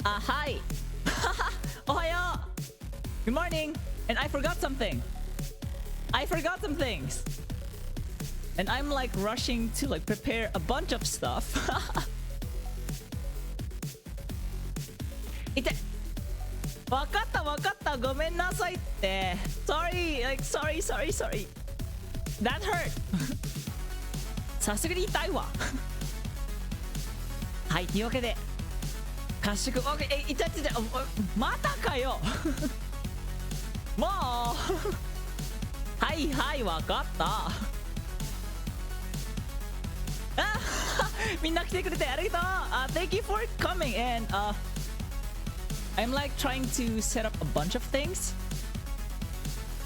Hi. Ohayo. Good morning. And I forgot something. I forgot some things. And I'm like rushing to like prepare a bunch of stuff. Ite. Wakatta, wakatta. Gomen nasai tte. Sorry. Like, sorry. That hurt. さすがに痛いわ。はい、というわけで合宿 OK 痛いまたかよもうはいわかったあみんな来てくれてありがとう Thank you for coming and I'm like trying to set up a bunch of things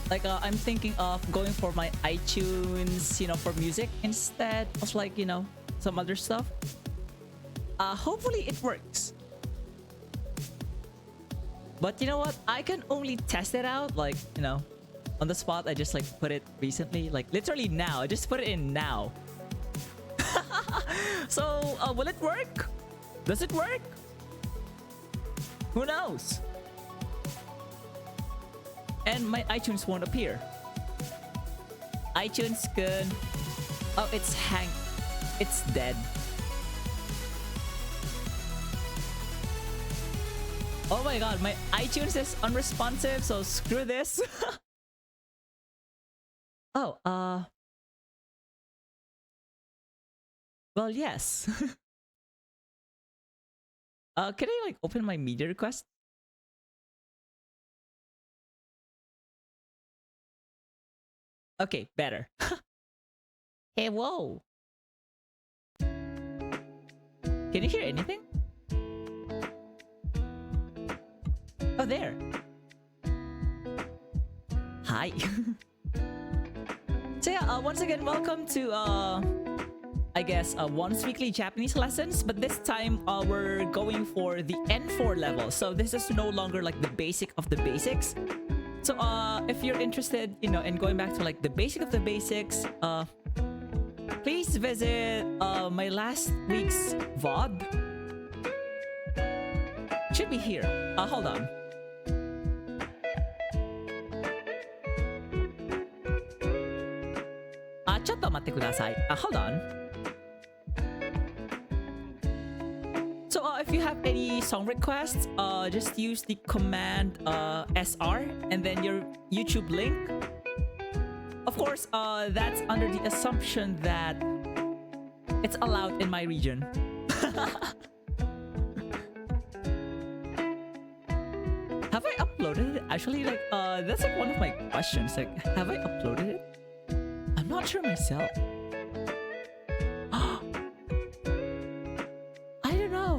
like I'm thinking of going for my iTunes, you know, for music instead of like, you know, some other stuff. Hopefully it works. But you know what? I can only test it out like, you know, on the spot. I just like put it recently, like literally now. I just put it in now. So will it work? Does it work? Who knows? And my iTunes won't appear. iTunes good. Oh, it's it's dead. Oh my god, my iTunes is unresponsive, so screw this. Oh, well, yes. Can I like open my media request? Okay, better. Hey, whoa. Can you hear anything? Oh, there. Hi. So yeah, once again, welcome to, I guess, once weekly Japanese lessons. But this time, we're going for the N4 level. So this is no longer like the basic of the basics. So if you're interested, you know, in going back to like the basic of the basics, please visit my last week's VOD. Should be here. Hold on. Hold on. So if you have any song requests, just use the command SR and then your YouTube link. Of course, that's under the assumption that it's allowed in my region. Have I uploaded it? Actually, like, that's like one of my questions. Like, have I uploaded it? I'm not sure myself.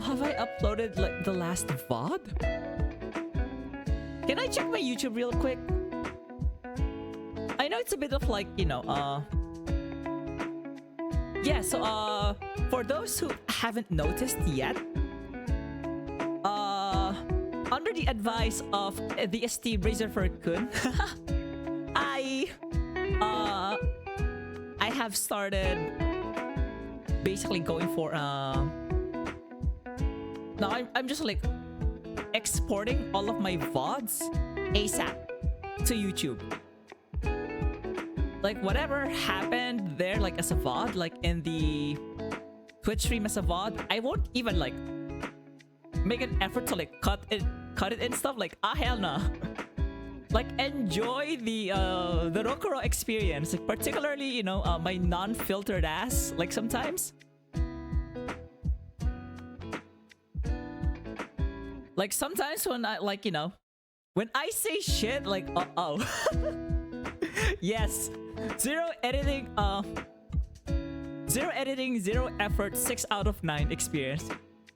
Have I uploaded like the last VOD? Can I check my YouTube real quick? I know it's a bit of like, you know, yeah, so for those who haven't noticed yet, under the advice of the esteemed Razorfur Kun, I have started basically going for now I'm just like exporting all of my VODs ASAP to YouTube. Like whatever happened there like as a VOD, like in the Twitch stream as a VOD, I won't even like make an effort to like cut it and stuff. Like hell no. Like enjoy the Rokuro experience, like particularly, you know, my non-filtered ass like sometimes. Like sometimes when I like, you know, when I say shit like yes, zero editing, zero effort, 6 out of 9 experience.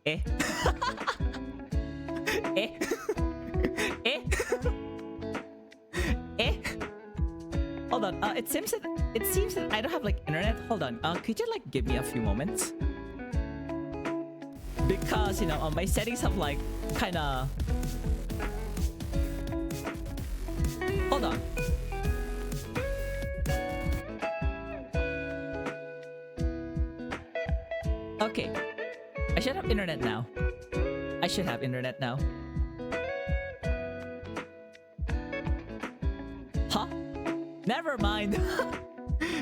Eh. Eh. Eh. Eh. Hold on. It seems that I don't have like internet. Hold on. Could you like give me a few moments? Because, you know, my settings have like kind of... Hold on. Okay. I should have internet now. I should have internet now. Huh? Never mind.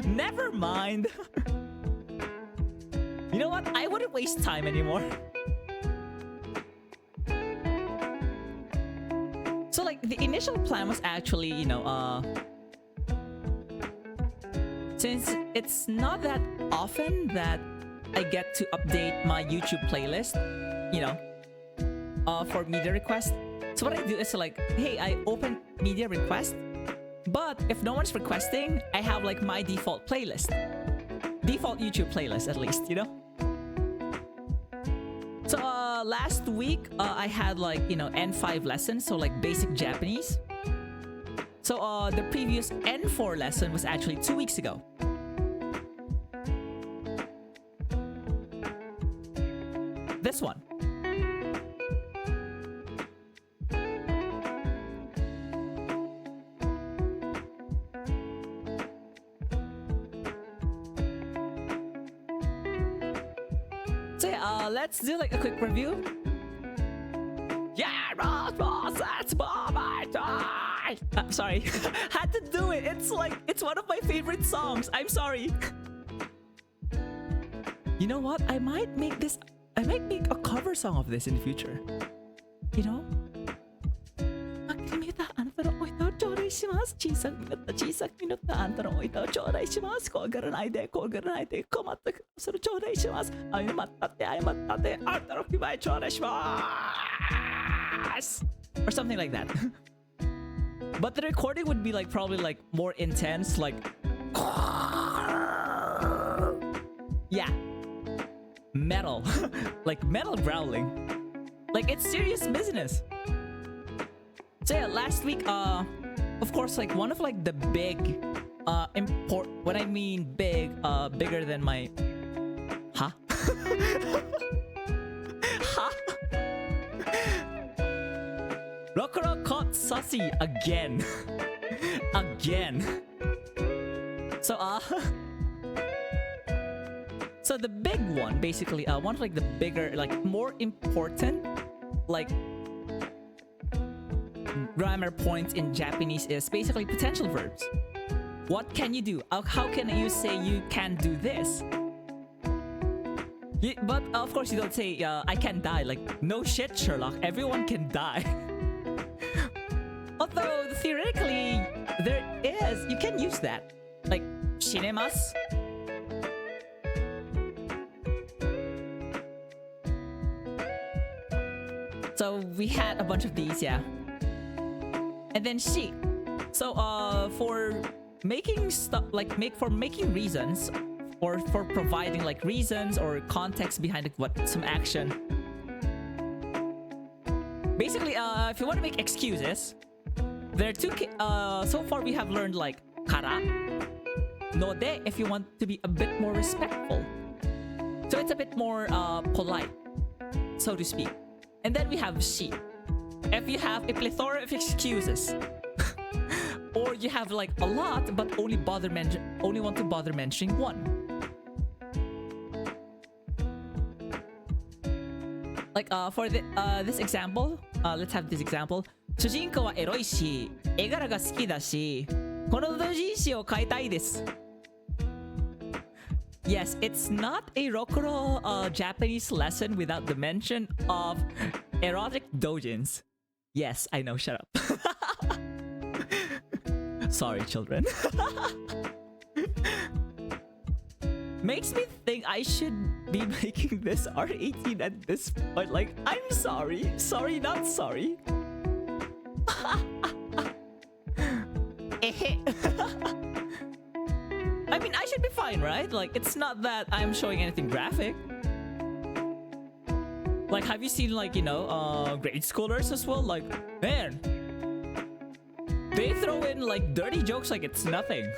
Never mind. You know what? I wouldn't waste time anymore. So like the initial plan was actually, you know, since it's not that often that I get to update my YouTube playlist, you know, for media request. So what I do is like, hey, I open media request, but if no one's requesting, I have like my default playlist. Default YouTube playlist at least, you know? So last week, I had like, you know, N5 lessons, so like basic Japanese. So the previous N4 lesson was actually 2 weeks ago. This one. So yeah, let's do like a quick review. Yeah, that's my time. Sorry, had to do it. It's like, it's one of my favorite songs. I'm sorry. You know what? I might make a cover song of this in the future. You know? あなたのお糸を頂戴します。小さくなった小さくなったあなたのお糸を頂戴します。怖がらないで困ったそれ頂戴します。謝ったってあなたの気前頂戴します。Or something like that. But the recording would be like probably like more intense, like yeah, metal, like metal growling, like it's serious business. So yeah, last week, of course, like one of like the big, when I mean big, bigger than my, huh? Huh? Rokuro caught Sussy again. Again. So, so the big one, basically, one of like the bigger, like more important, like grammar points in Japanese is basically potential verbs. What can you do? How can you say you can do this? But of course you don't say I can die. Like, no shit, Sherlock. Everyone can die. Although theoretically there is, you can use that. Like, shinemasu. So we had a bunch of these, yeah. And then she. So for making stuff, like making reasons, or for providing like reasons or context behind like, what some action. Basically, if you want to make excuses, there are two. So far we have learned like kara, no de if you want to be a bit more respectful. So it's a bit more polite, so to speak. And then we have she. If you have a plethora of excuses, or you have like a lot but only want to bother mentioning one. Like for this example, let's have this example. 主人公はエロいし、絵柄が好きだし、この同人誌を買いたいです。Yes, it's not a Rokuro Japanese lesson without the mention of erotic doujins. Yes, I know, shut up. Sorry, children. Makes me think I should be making this R18 at this point. Like, I'm sorry. Sorry, not sorry. I mean, I should be fine, right? Like, it's not that I'm showing anything graphic. Like, have you seen, like, you know, grade schoolers as well? Like, man, they throw in, like, dirty jokes like it's nothing.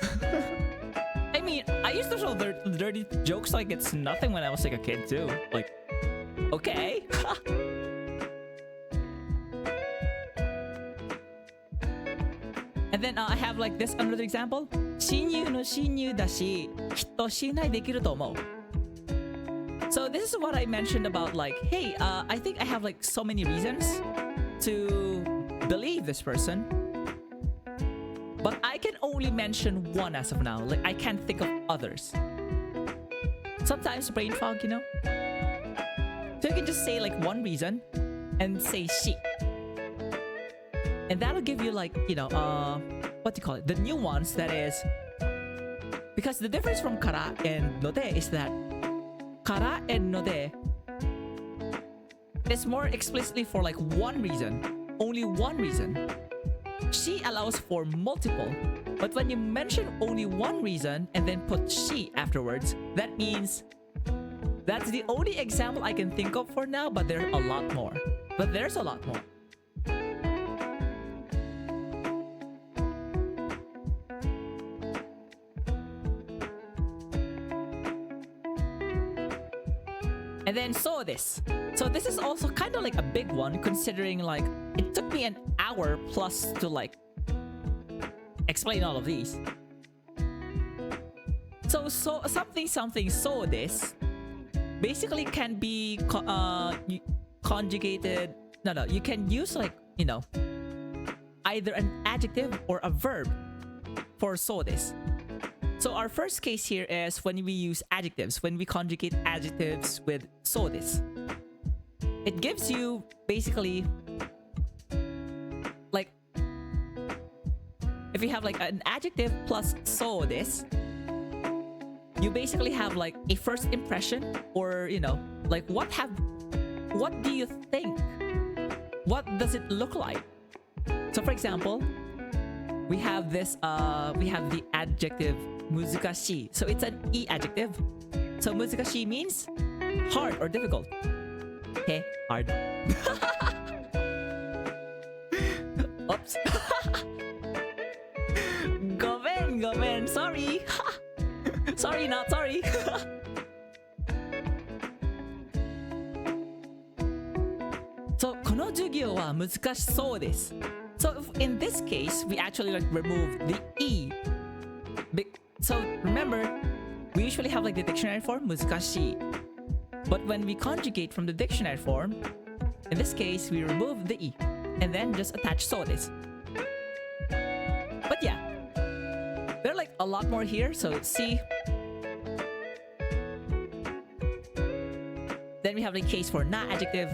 I mean, I used to throw dirty jokes like it's nothing when I was, like, a kid, too. Like, okay. And then I have, like, this another example. 親友の親友だし、きっと信頼できると思う. So this is what I mentioned about like, hey, I think I have like so many reasons to believe this person, but I can only mention one as of now. Like I can't think of others. Sometimes brain fog, you know? So you can just say like one reason and say she. And that'll give you like, you know, what do you call it? The nuance that is, because the difference from kara and node is that kara and node is more explicitly for like one reason, only one reason. She allows for multiple, but when you mention only one reason and then put she afterwards, that means that's the only example I can think of for now, but there's a lot more. But there's a lot more. And then so this. So this is also kind of like a big one, considering like it took me an hour plus to like explain all of these. So something so this basically can be conjugated. No, you can use like, you know, either an adjective or a verb for so this. So our first case here is when we use adjectives, when we conjugate adjectives with so this. It gives you basically like, if you have like an adjective plus so this, you basically have like a first impression, or you know, like what do you think? What does it look like? So for example, we have this we have the adjective muzukashii. So it's an e adjective. So muzukashii means hard or difficult. Okay, hard. Oops. Gomen, sorry. Sorry, not sorry. So この授業は難しそうです. So in this case, we actually like remove the e. So remember, we usually have like the dictionary form 難しい. But when we conjugate from the dictionary form, in this case, we remove the e and then just attach so this. But yeah, there are like a lot more here. So see. Then we have the case for na adjective.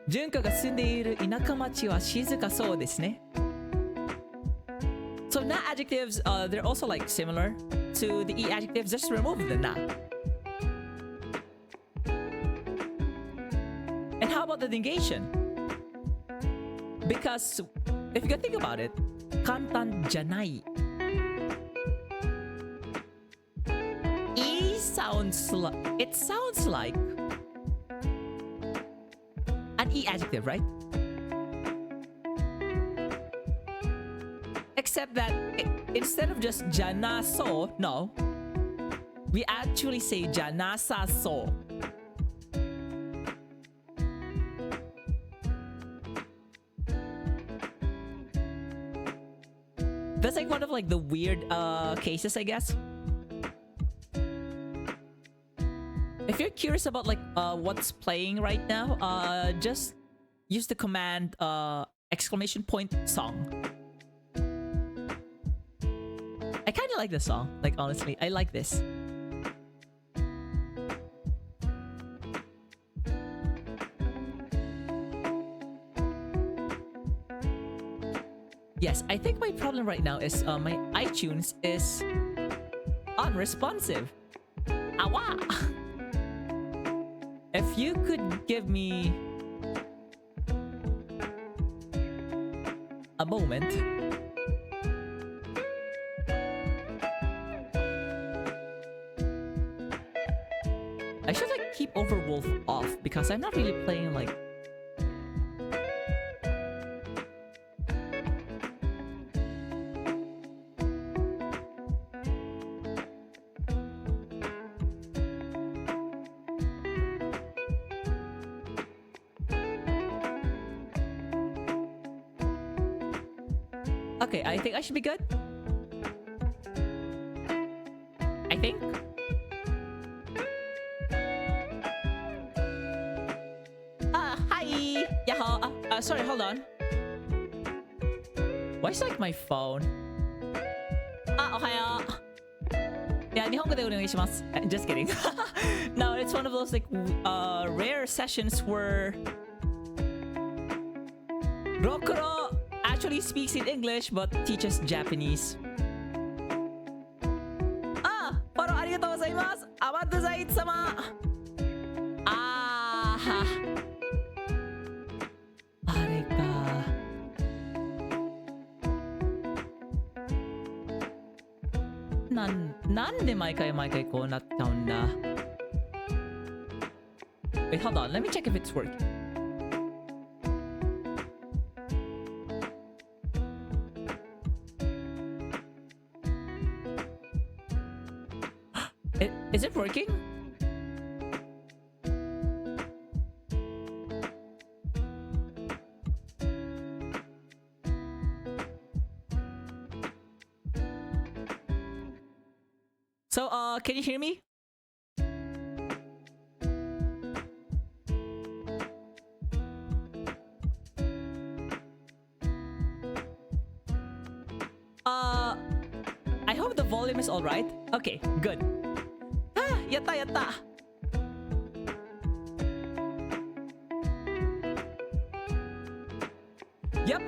純子が住んでいる田舎町は静かそうですね. So na adjectives, they're also like similar to the e adjectives. Just remove the na. And how about the negation? Because if you can think about it, 簡単じゃない. E sounds like an e adjective, right? Except that instead of just jana so, no, we actually say jana sa so. That's like one of like the weird cases, I guess. If you're curious about like what's playing right now, just use the command exclamation point song. I kind of like this song, like honestly, I like this. Yes, I think my problem right now is my iTunes is unresponsive. Awa! If you could give me a moment. I should like keep Overwolf off because I'm not really playing like... Okay, I think I should be good. I think. sorry, hold on. Why is like my phone? Ohayo. Yeah, 日本語でお願いします. Just kidding. No, it's one of those like rare sessions where Rokuro actually speaks in English but teaches Japanese. Faro, arigatou gozaimasu. Awadazait-sama. Ha. Are ka. Nande maikai ko nattaun da? Wait, hold on. Let me check if it's working. Is it working? So, can you hear me? I hope the volume is all right. Okay, good. Yatta. Yep,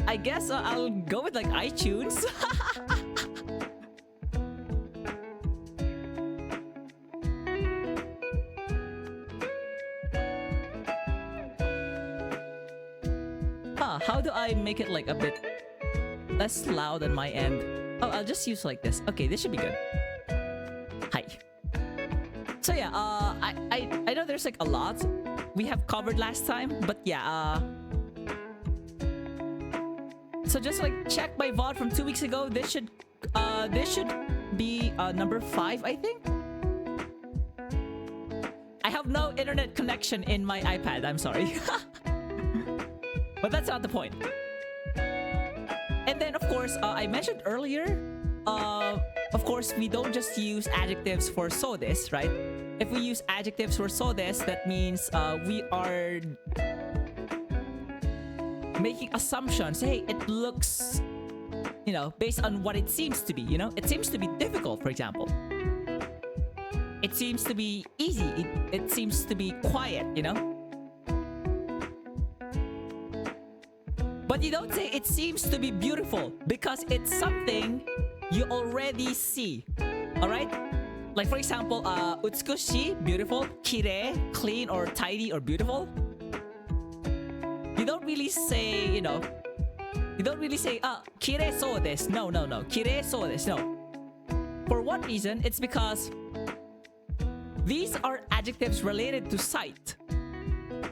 I guess I'll go with like iTunes. How do I make it like a bit less loud on my end? Oh, I'll just use like this. Okay, this should be good. Hi. So yeah, I know there's like a lot we have covered last time, but yeah, so just like check my VOD from 2 weeks ago. This should be number 5, I think. I have no internet connection in my iPad. I'm sorry. But that's not the point. And then, of course, I mentioned earlier, of course, we don't just use adjectives for so this, right? If we use adjectives for so this, that means we are making assumptions. Hey, it looks, based on what it seems to be, It seems to be difficult, for example. It seems to be easy. It seems to be quiet, But you don't say it seems to be beautiful because it's something you already see. Alright? Like for example, utsukushi, beautiful, kirei, clean or tidy or beautiful. You don't really say, you don't really say, kirei so desu. No. Kirei so desu. No. For what reason? It's because these are adjectives related to sight.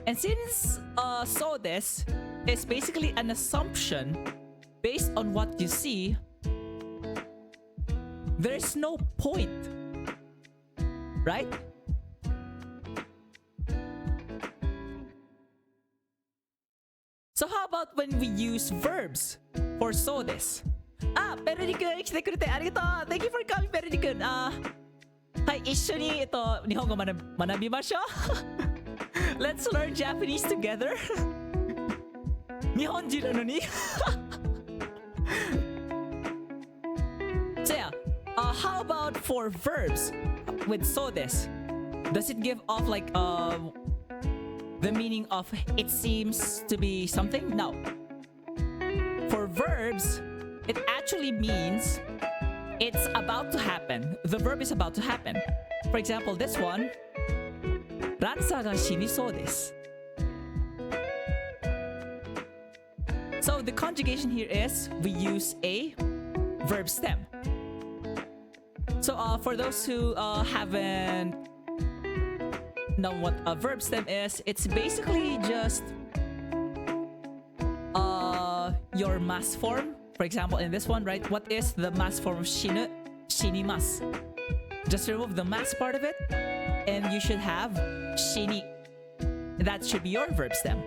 And since so desu is basically an assumption based on what you see, there's no point, right? So how about when we use verbs for so desu? Peroni-kun, 来てくれてありがとう. Thank you for coming, Peroni-kun. はい、一緒に日本語学びましょう. Let's learn Japanese together. 日本人なのに. So yeah, how about for verbs with so desu? Does it give off like the meaning of it seems to be something? No. For verbs, it actually means it's about to happen. The verb is about to happen. For example, this one, ランサーが死にそうです. So the conjugation here is we use a verb stem. So for those who haven't known what a verb stem is, it's basically just your mass form. For example, in this one, right? What is the mass form of shinu? Shinimasu. Just remove the mass part of it, and you should have shini. That should be your verb stem.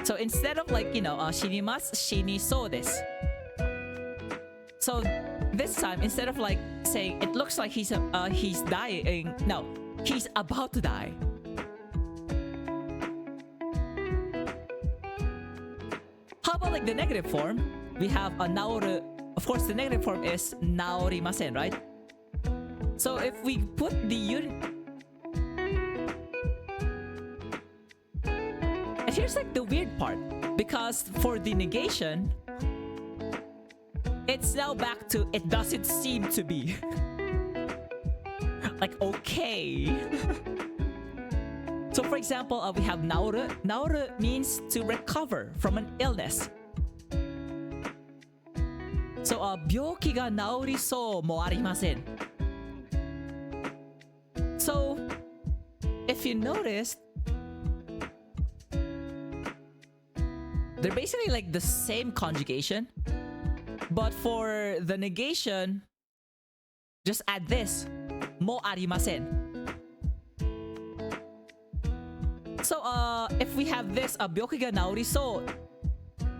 So instead of like, shinimasu, shiniso desu. So this time, instead of like saying it looks like he's dying, no, he's about to die. the negative form, we have a naoru. Of course, the negative form is naorimasen, right? So if we put the unit... And here's like the weird part. Because for the negation, it's now back to it doesn't seem to be. Like, okay. So for example, we have naoru. Naoru means to recover from an illness. So, 病気が治りそうもありません. So, if you noticed, they're basically like the same conjugation, but for the negation, just add this, もありません. So, if we have this, 病気が治りそう,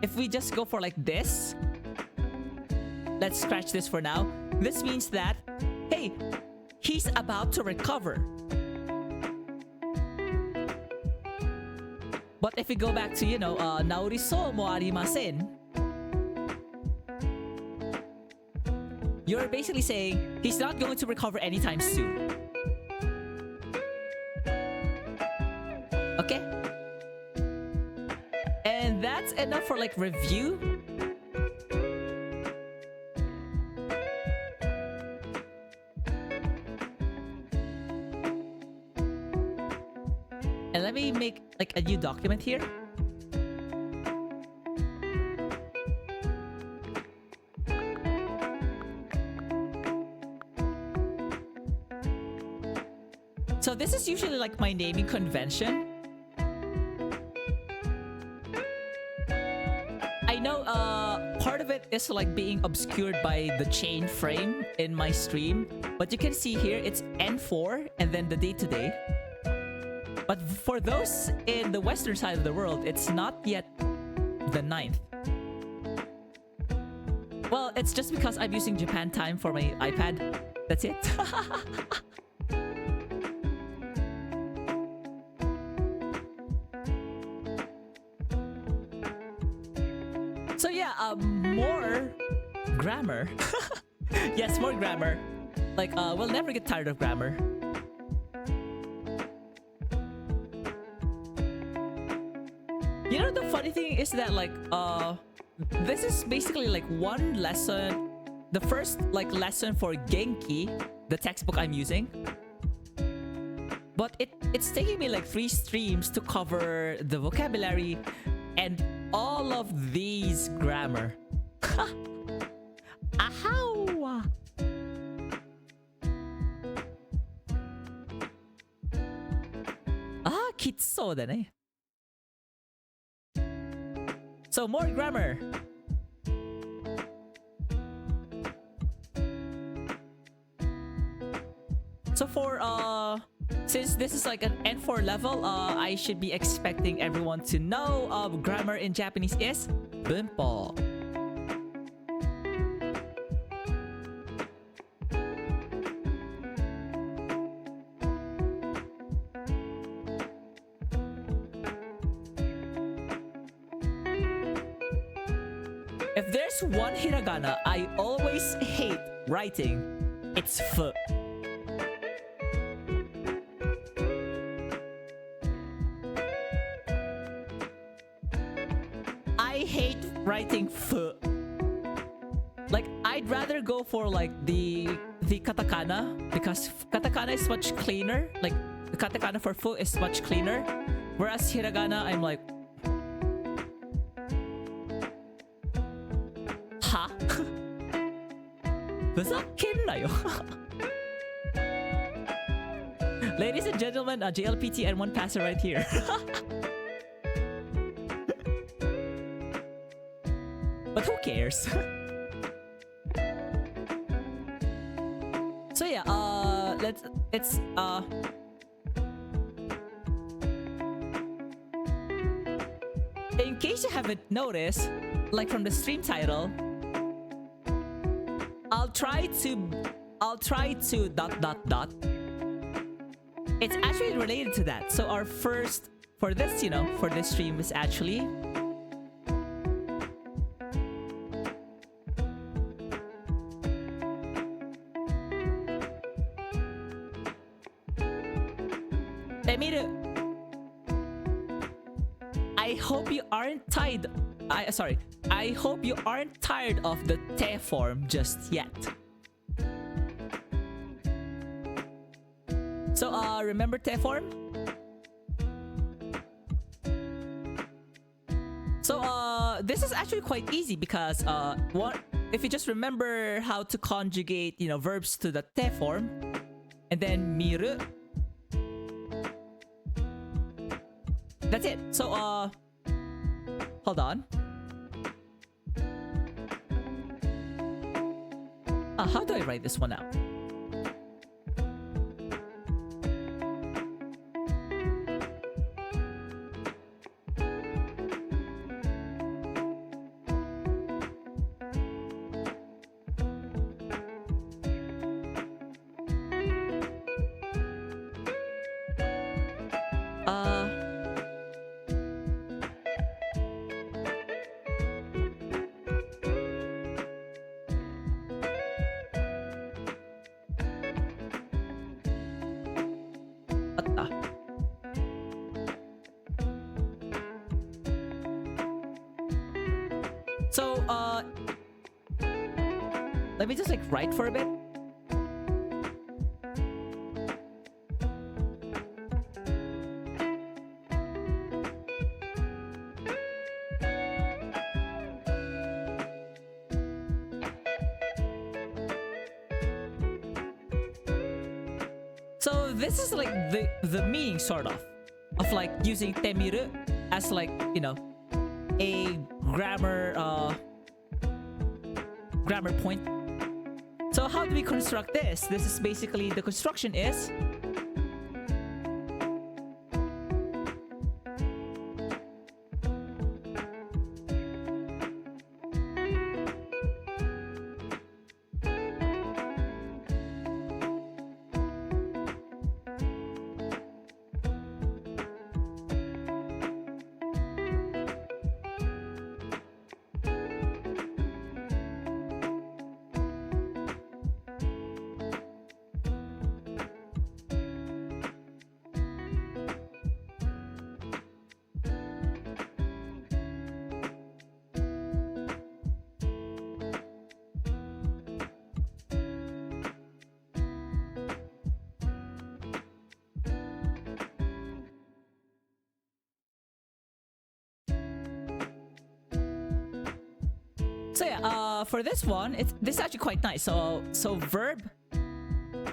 if we just go for like this, let's scratch this for now. This means that, hey, he's about to recover. But if we go back to, you know, 治りそうもありません, you're basically saying he's not going to recover anytime soon. Okay? And that's enough for like review. And let me make like a new document here. So this is usually like my naming convention. I know part of it is like being obscured by the chain frame in my stream, but you can see here it's N4 and then the day to day. But for those in the western side of the world, it's not yet the 9th. Well, it's just because I'm using Japan time for my iPad. That's it. So yeah, more grammar. Yes, more grammar. Like, we'll never get tired of grammar. You know, the funny thing is that like, this is basically like one lesson, the first like lesson for Genki, the textbook I'm using. But it's taking me like 3 streams to cover the vocabulary and all of these grammar. Ahow! Ah, kitsou da ne. So more grammar. So for since this is like an N4 level, I should be expecting everyone to know grammar in Japanese is 文法. If there's one hiragana I always hate writing, it's fu. I hate writing fu. Like, I'd rather go for like the katakana, because katakana is much cleaner. Like, the katakana for fu is much cleaner. Whereas hiragana, I'm like, ha? ふざけんなよ. Ladies and gentlemen, JLPT and one passer right here. But who cares? So yeah, in case you haven't noticed, like from the stream title, I'll try to ... It's actually related to that. So our first, for this, you know, for this stream is actually Temiru. I hope you aren't tired. I hope you aren't tired of the te form just yet. So remember te form? So this is actually quite easy because if you just remember how to conjugate, you know, verbs to the te form, and then miru. That's it. So hold on. How do I write this one out? So, let me just like write for a bit. So this is like the meaning sort of like using temiru as like, you know, a grammar point. So how do we construct this? This is basically the construction is so yeah, for this one, this is actually quite nice. So verb,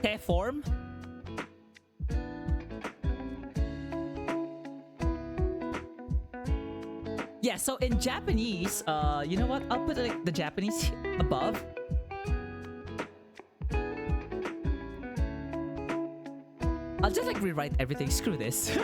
te form. Yeah, so in Japanese, you know what? I'll put like the Japanese above. I'll just like rewrite everything. Screw this.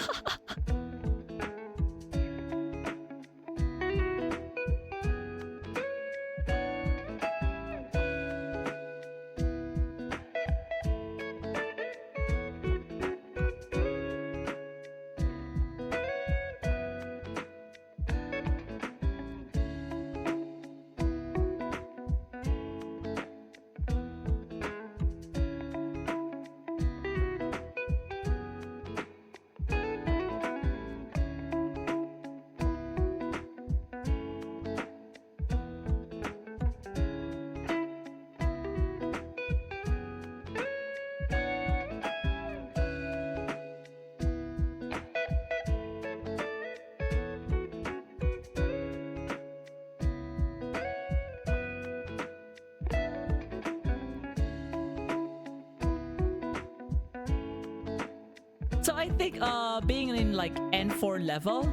So I think being in like N4 level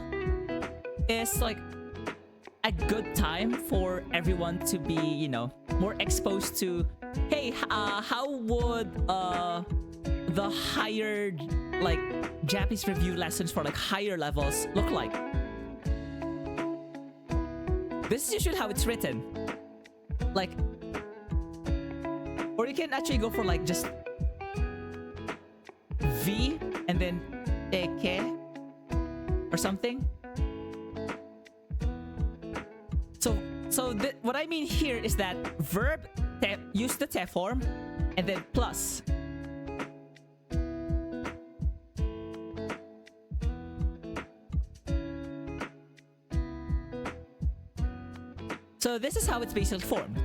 is like a good time for everyone to be, you know, more exposed to, hey, how would the higher like Japanese review lessons for like higher levels look like? This is usually how it's written. Like, or you can actually go for like just V and then eke or something. So what I mean here is that verb use the te form and then plus. So this is how it's basically formed.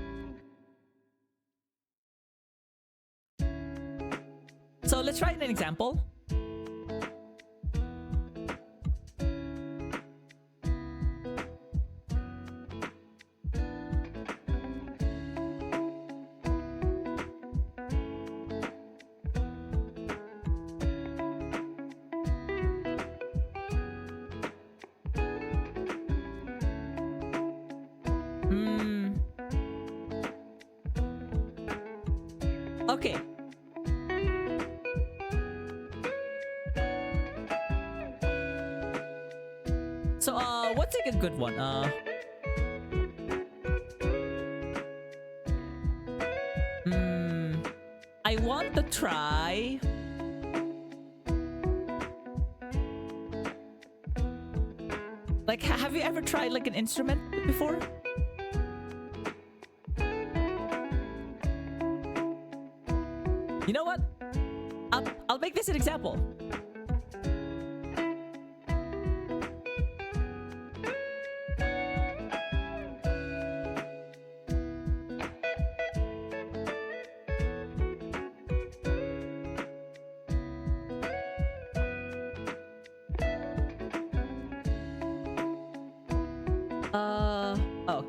So let's write an example. Okay. So, what's like a good one? I want to try. Like, have you ever tried like an instrument before? You know what? I'll make this an example. Oh.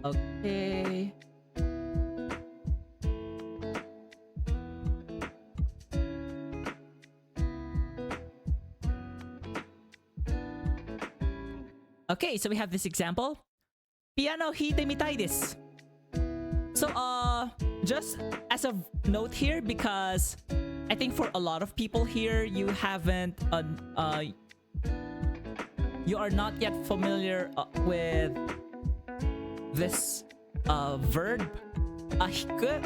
Okay. Okay, so we have this example. Piano hite mitai desu. So, just as a note here, because I think for a lot of people here, you haven't, you are not yet familiar with this verb, hiku.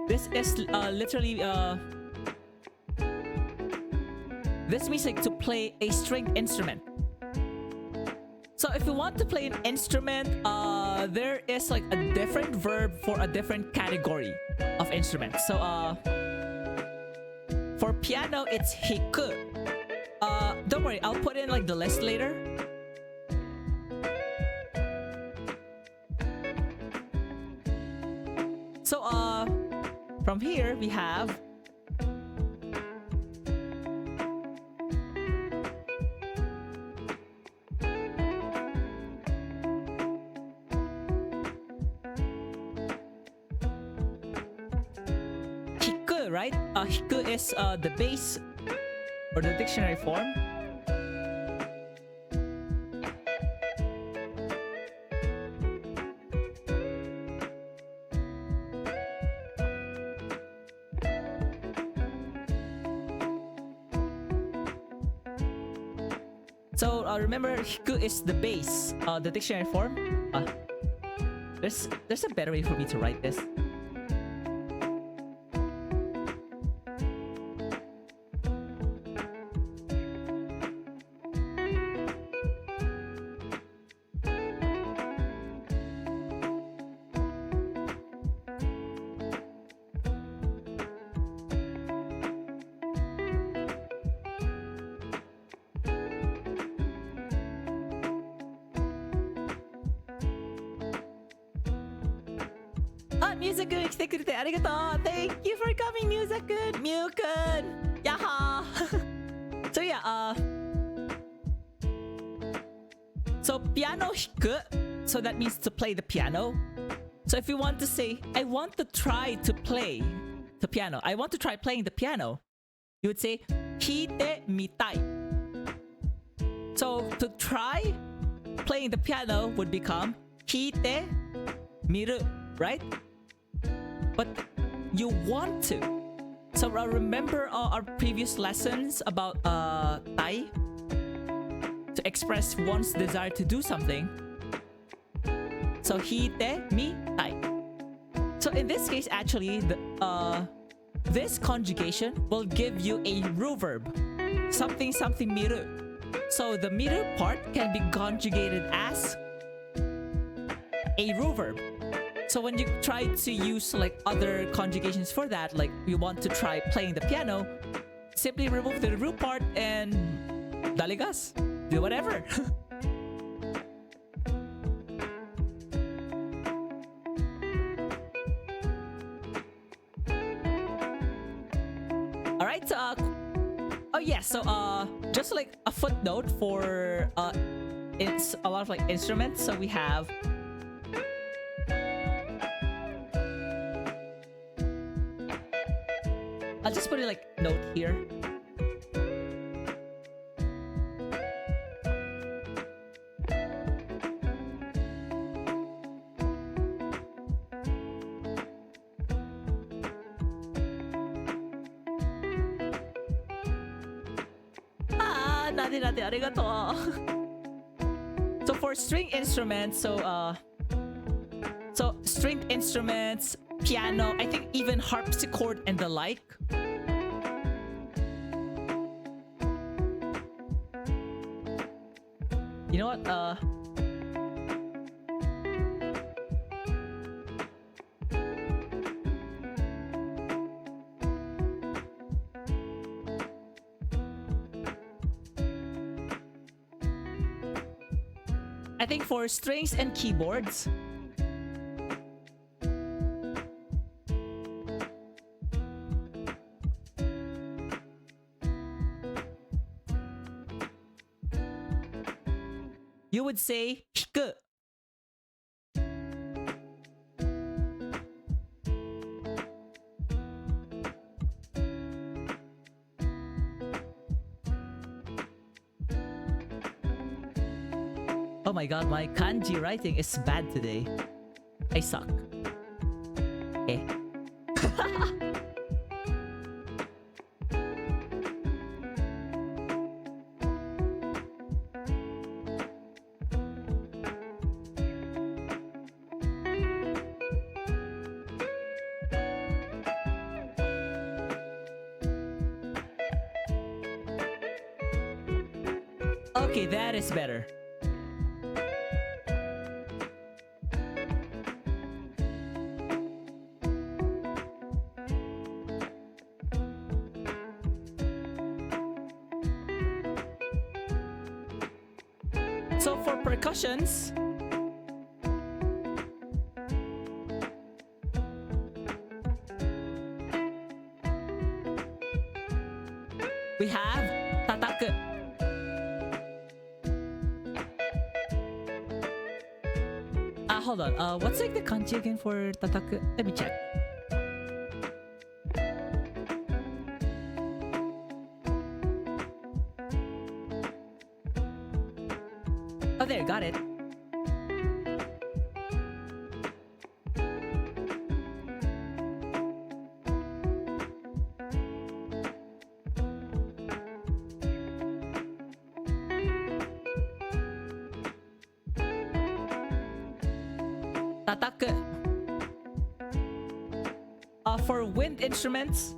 This is literally this means like to play a stringed instrument. So if you want to play an instrument, there is like a different verb for a different category of instruments. So for piano, it's hiku. Don't worry, I'll put in like the list later. So from here we have hiku, right? Hiku is the base or the dictionary form. So remember, hiku is the base, the dictionary form. There's a better way for me to write this. Music-kun 来てくれてありがとう Thank you for coming, Music-kun. Mew-kun. Yaha. So yeah, so piano hiku. So that means to play the piano. So if you want to say, I want to try to play the piano, I want to try playing the piano, you would say hite mitai. So to try playing the piano would become hite miru, right? but you want to. So remember our previous lessons about tai? To express one's desire to do something. So hite, mi, tai. So in this case, actually, this conjugation will give you a ru verb. Something something miru. So the miru part can be conjugated as a ru verb. So when you try to use like other conjugations for that, like you want to try playing the piano, simply remove the ru part and daligas. Do whatever. Alright, oh yeah, so just like a footnote for it's a lot of like instruments. So we have I'll just put it like note here. So for string instruments, so stringed instruments, piano, I think even harpsichord and the like. You know what? I think for strings and keyboards, you would say hiku. Oh my god, my kanji writing is bad today. I suck. Eh. Okay, that is better. So for percussions, we have tataku. Hold on. What's like the kanji again for tataku? Let me check. Oh, there, got it. Tataku. For wind instruments,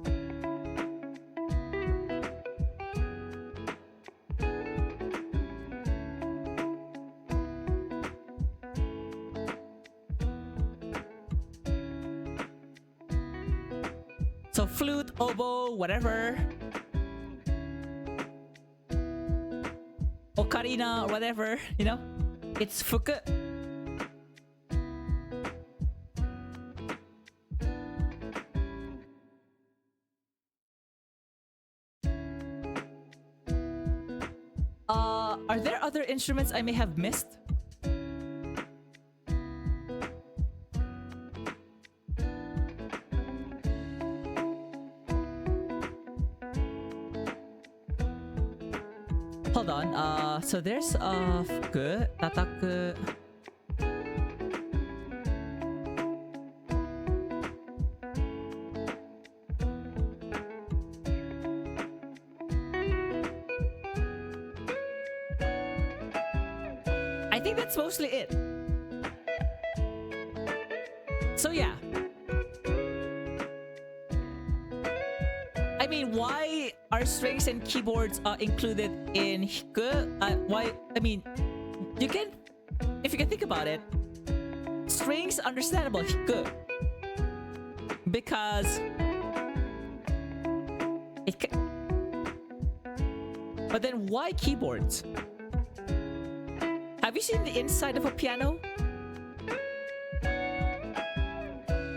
so flute, oboe, whatever, ocarina, or whatever, you know, it's fuku. Are there other instruments I may have missed? Hold on. So there's fuku, tataku. I think that's mostly it. So yeah. I mean, why are strings and keyboards included in hiku? Why? I mean, you can, if you can think about it, strings understandable hiku because it can, but then why keyboards? Have you seen the inside of a piano?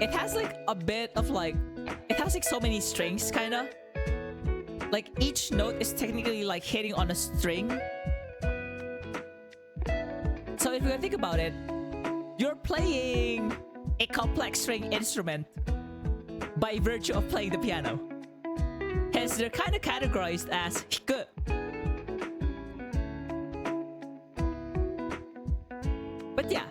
It has like a bit of like, it has like so many strings kinda. Like each note is technically like hitting on a string. So if you think about it, you're playing a complex string instrument by virtue of playing the piano. Hence, they're kind of categorized as hiku. But yeah.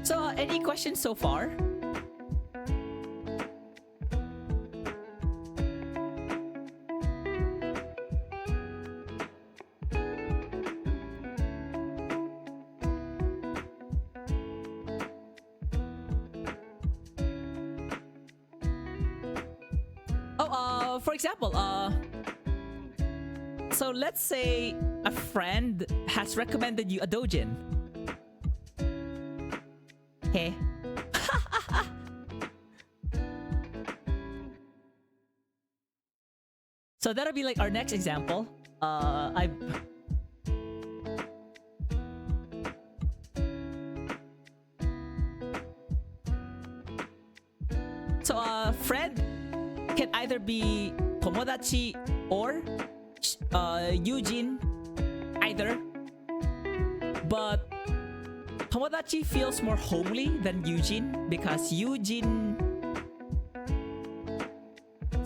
So, any questions so far? For example, so let's say a friend has recommended you a dojin. Hey. So that'll be like our next example. So a friend can either be tomodachi or yujin, either. But tomodachi feels more homely than yujin because yujin.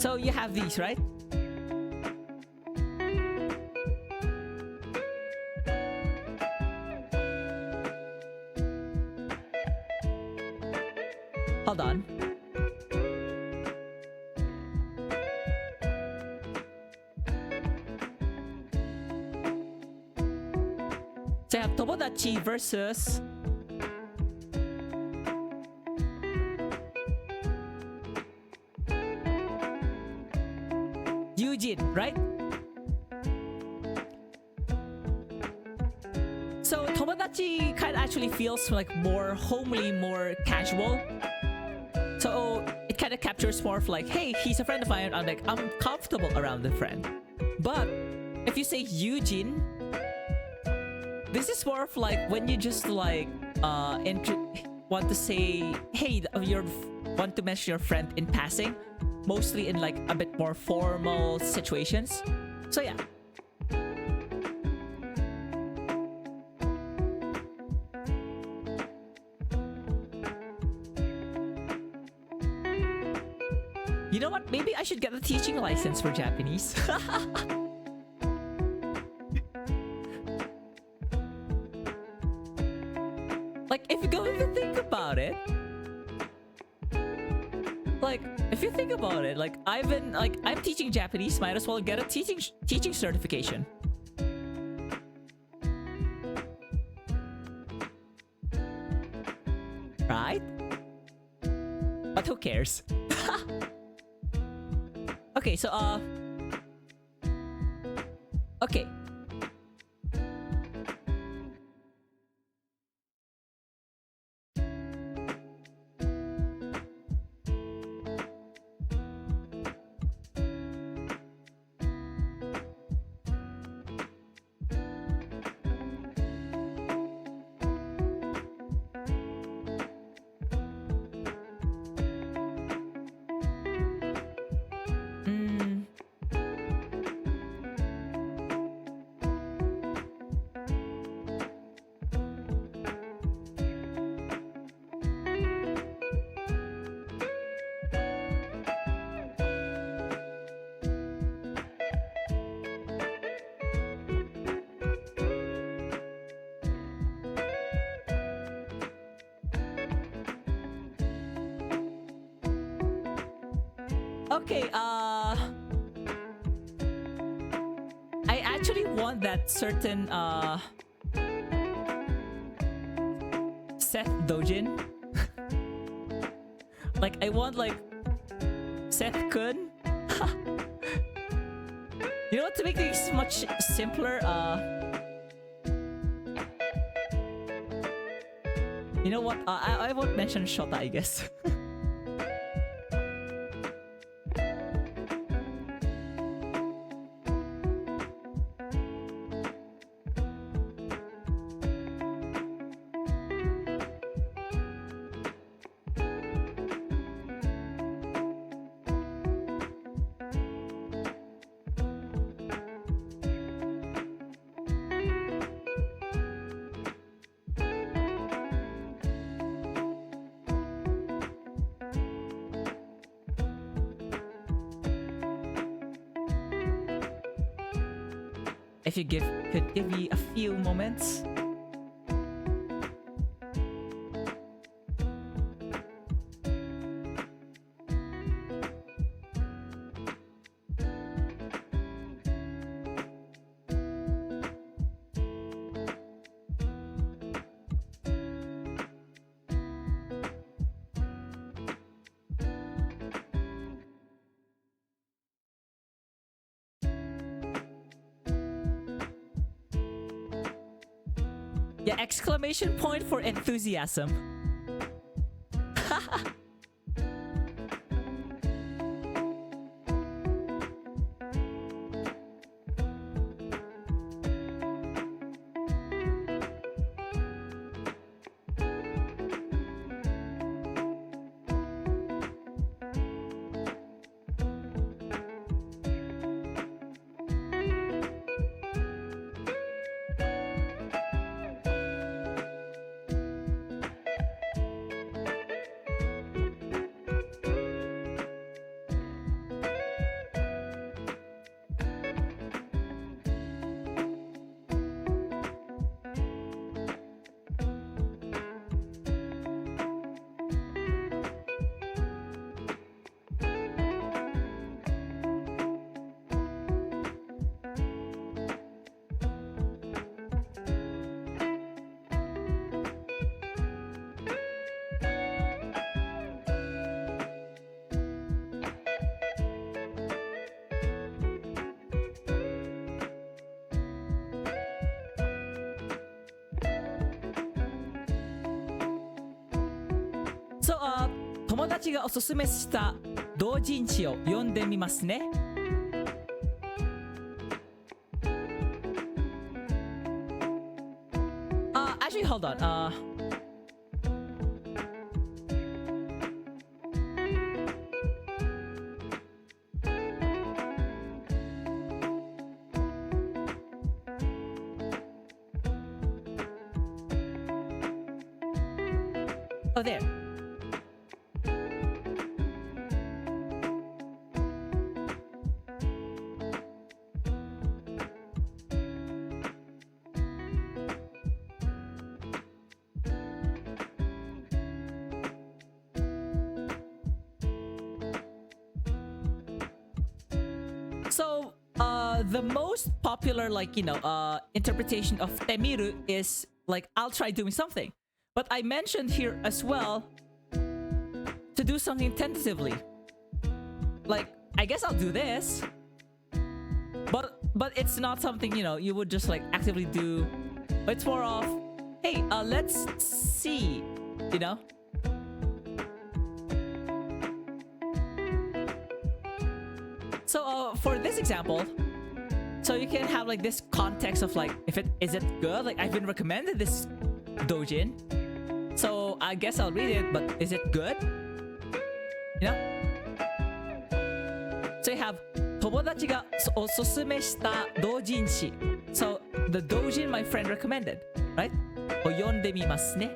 So you have these, right? Hold on. So I have tomodachi versus yujin, right? So tomodachi kind of actually feels like more homely, more casual. So it kind of captures more of like, hey, he's a friend of mine. I'm like, I'm comfortable around the friend. But if you say yujin, this is more of like when you just like want to say, hey, you want to mention your friend in passing, mostly in like a bit more formal situations. So yeah. You know what? Maybe I should get a teaching license for Japanese. Like, if you go and think about it, like, if you think about it, like, I'm teaching Japanese, might as well get a teaching certification. Right? But who cares? Okay, so, okay. Okay, want that certain Seth Dojin. Like I want like Seth Kun. You know what, to make things much simpler, you know what, I won't mention Shota, I guess. If you could give me a few moments. Yeah, exclamation point for enthusiasm. So, 友達がおすすめした同人誌を読んでみますね。Actually, hold on. Oh, there. So, the most popular, like, you know, interpretation of temiru is like, I'll try doing something. But I mentioned here as well to do something tentatively. Like, I guess I'll do this. But it's not something, you know, you would just like actively do. It's more of, hey, let's see, you know? So for this example, so you can have like this context of like, is it good? Like, I've been recommended this doujin, so I guess I'll read it, but is it good? You know? So you have 友達がおすすめした同人誌. So the doujin my friend recommended, right? を読んでみますね.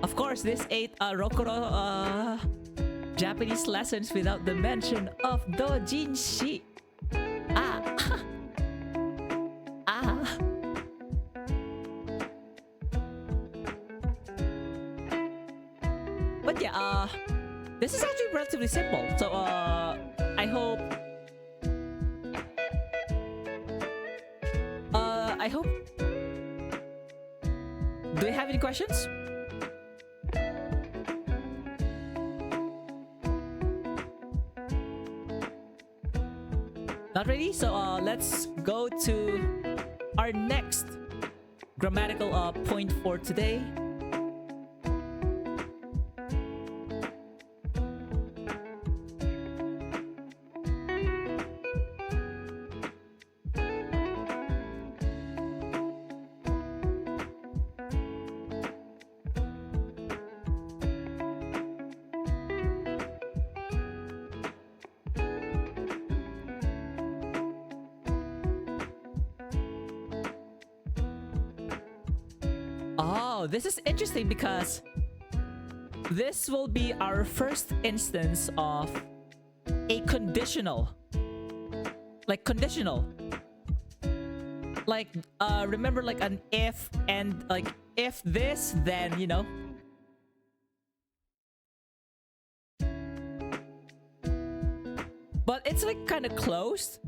Of course, this ain't a Rokuro Japanese lessons without the mention of doujinshi. But yeah, this is actually relatively simple. So I I hope... I hope... Do you have any questions? Not ready? So let's go to our next grammatical point for today. Oh, this is interesting because this will be our first instance of a conditional. Like conditional. Like, remember like an if and like if this, then, you know. But it's like kind of closed.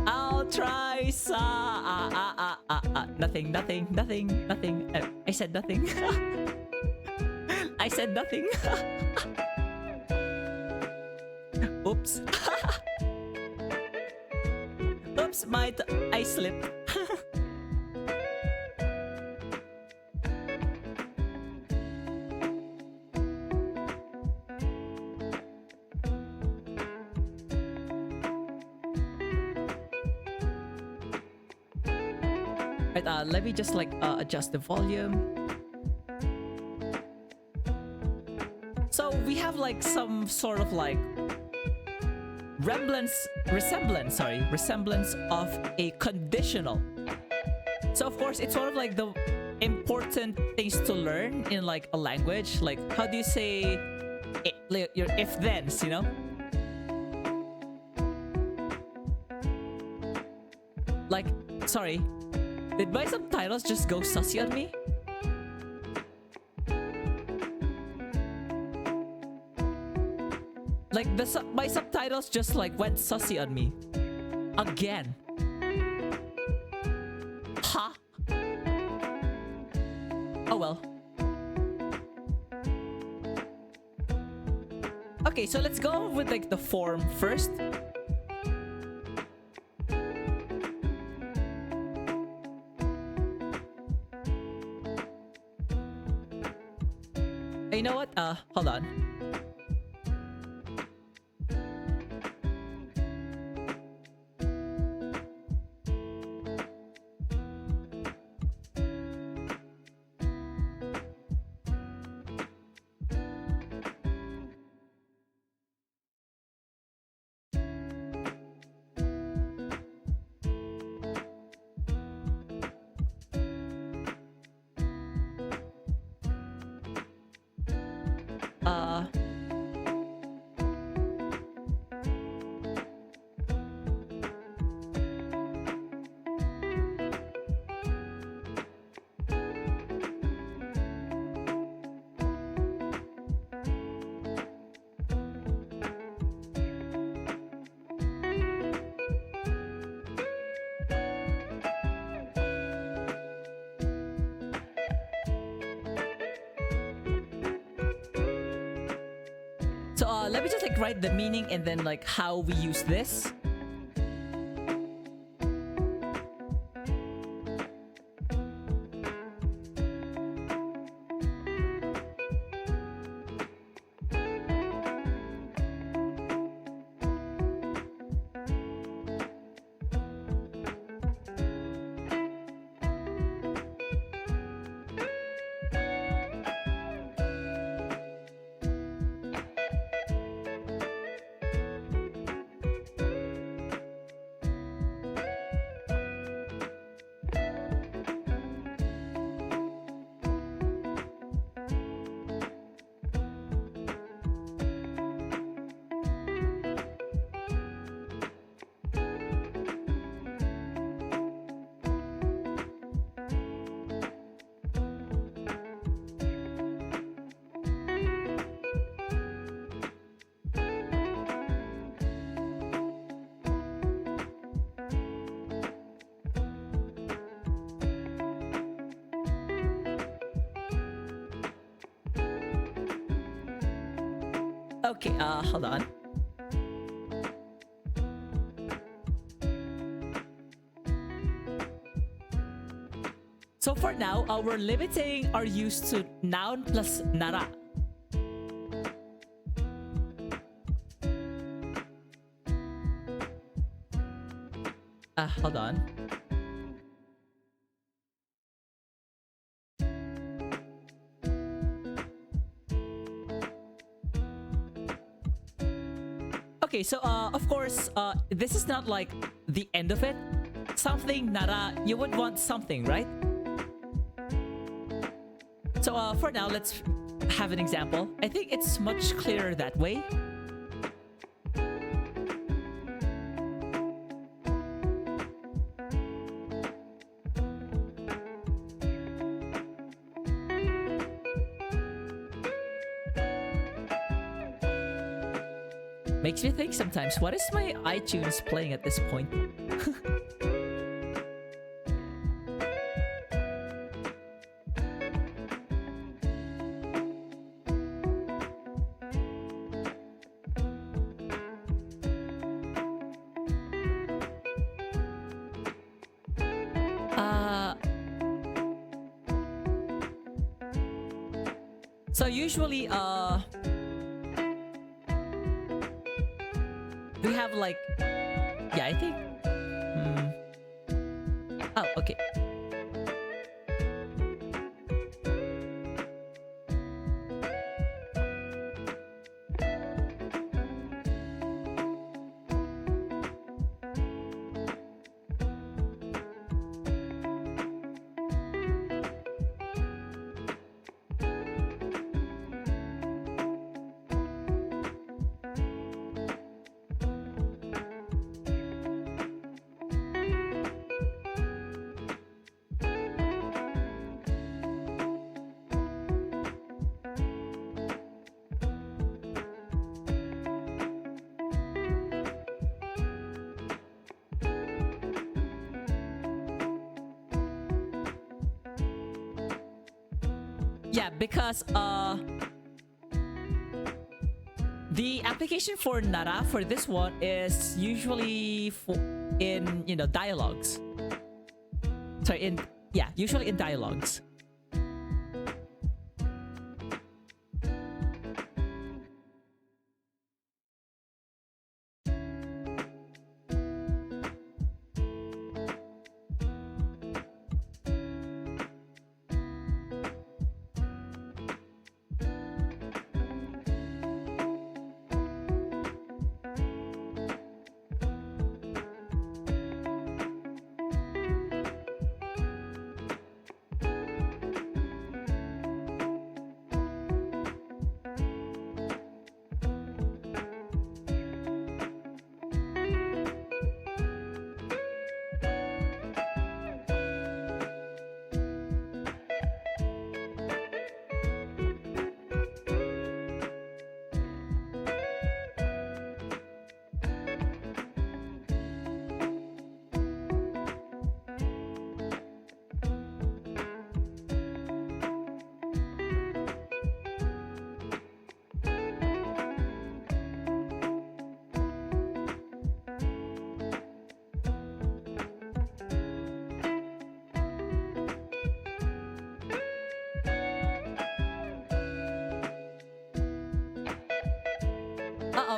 I'll try nothing. I said nothing. I said nothing. Oops. Oops, I slipped. Right, let me just like adjust the volume. So we have like some sort of like resemblance of a conditional. So of course it's one of like the important things to learn in like a language. Like how do you say your if-thens, you know? Like, sorry, did my subtitles just go sussy on me? Like my subtitles just like went sussy on me. Again. Ha! Oh well. Okay, so let's go with like the form first. You know what? Hold on. So let me just like write the meaning and then like how we use this. Okay, hold on. So for now, we're limiting our use to noun plus nara. Hold on. Okay, so of course, this is not like the end of it. Something nara, you would want something, right? So for now, let's have an example. I think it's much clearer that way. Makes me think sometimes, what is my iTunes playing at this point? So usually, we have like, yeah, I think, oh, okay. Yeah, because the application for nara for this one is usually in, you know, dialogues. Sorry, usually in dialogues.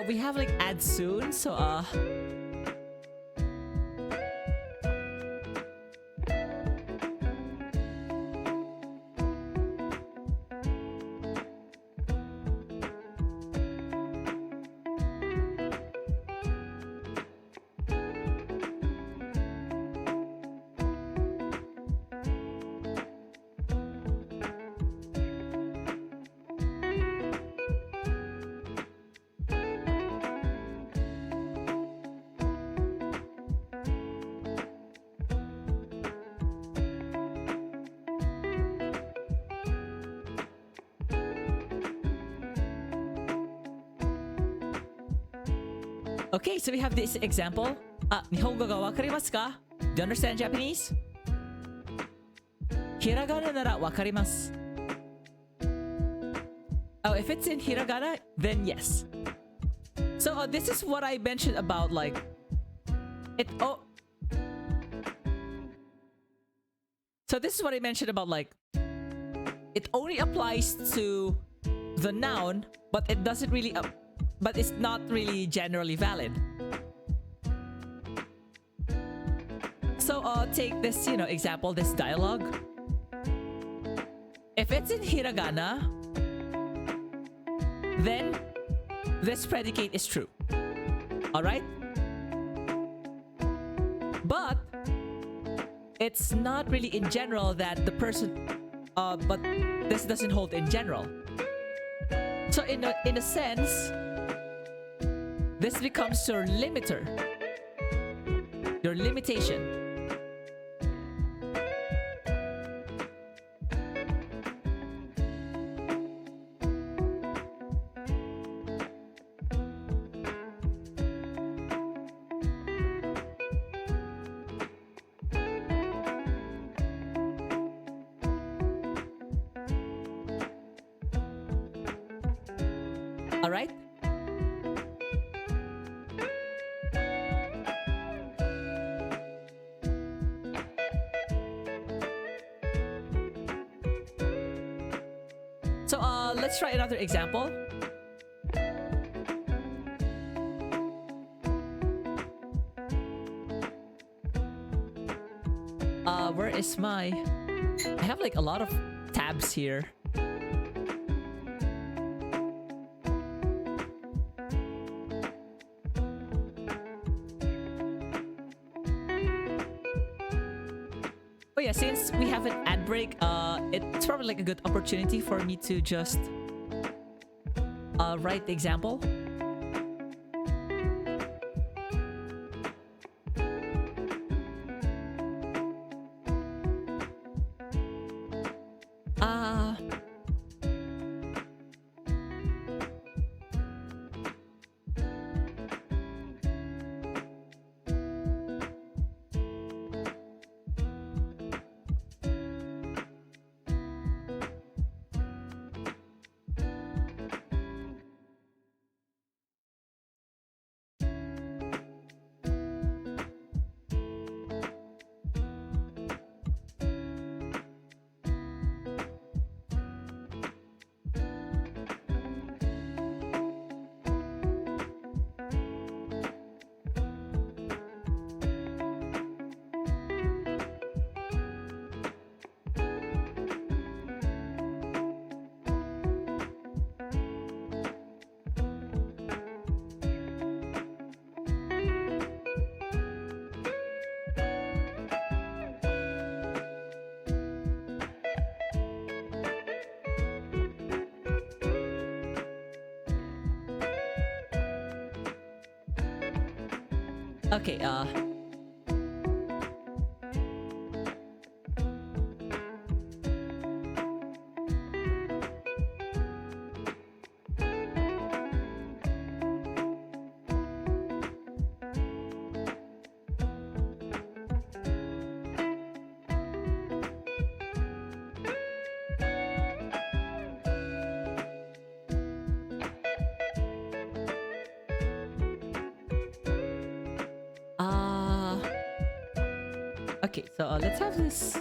We have like add soon, so okay, so we have this example. 日本語がわかりますか? Do you understand Japanese? ひらがなならわかります. Oh, if it's in hiragana, then yes. So this is what I mentioned about like it. Oh, so this is what I mentioned about like it only applies to the noun, but it doesn't really. But it's not really generally valid. So take this, example, this dialogue. If it's in hiragana, then this predicate is true. Alright? But it's not really in general that the person but this doesn't hold in general. So in a sense, this becomes your limiter. Your limitation. Alright? So let's try another example. Where is my... I have like a lot of tabs here. Oh yeah, since we have an ad break, it's probably like a good opportunity for me to just write the example. Okay, okay, so let's have this.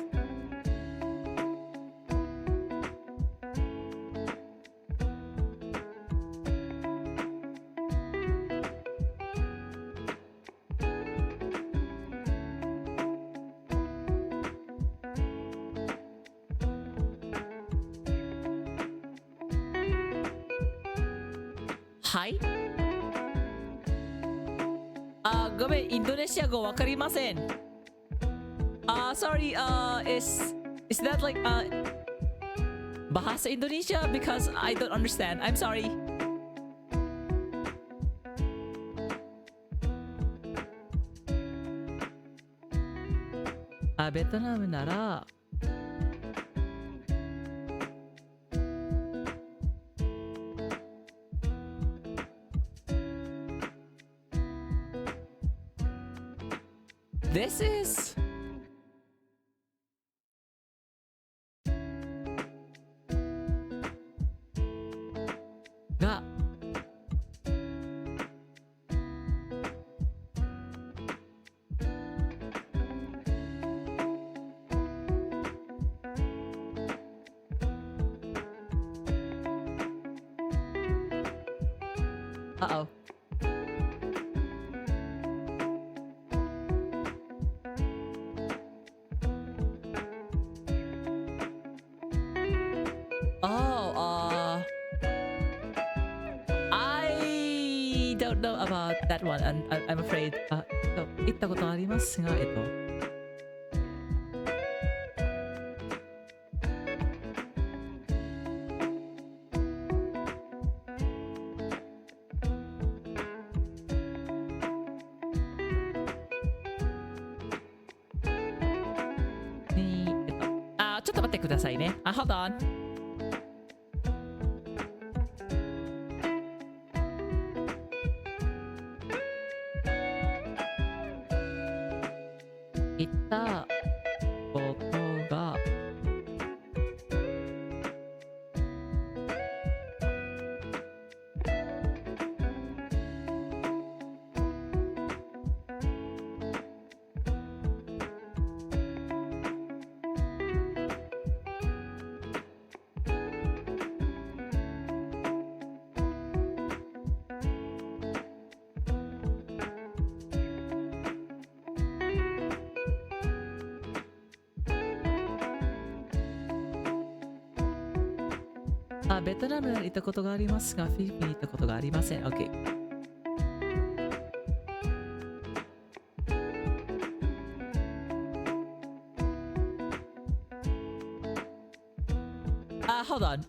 Hi? ごめん、インドネシア語わかりません。Sorry, is that like Bahasa Indonesia? Because I don't understand. I'm sorry. 베트남 나라. This is... Uh-oh. Oh, I don't know about that one, and I'm afraid. 行ったことありますが、ちょっと待ってくださいね。Hold on. 行ったことがベトナムに行ったことがありますが、フィリピンに行ったことがありません。OK。Hold on.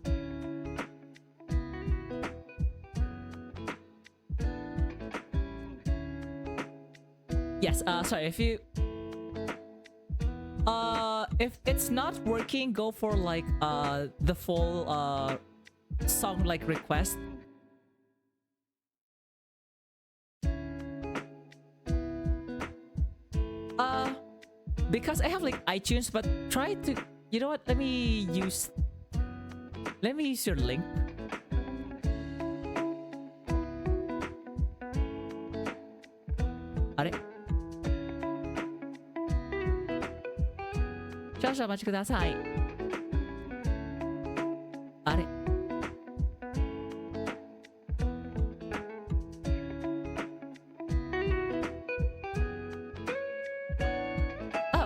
Yes, sorry, if it's not working, go for like the full song like request. Because I have like iTunes, but try to, you know what, let me use your link. Are? 少々お待ちください。あれ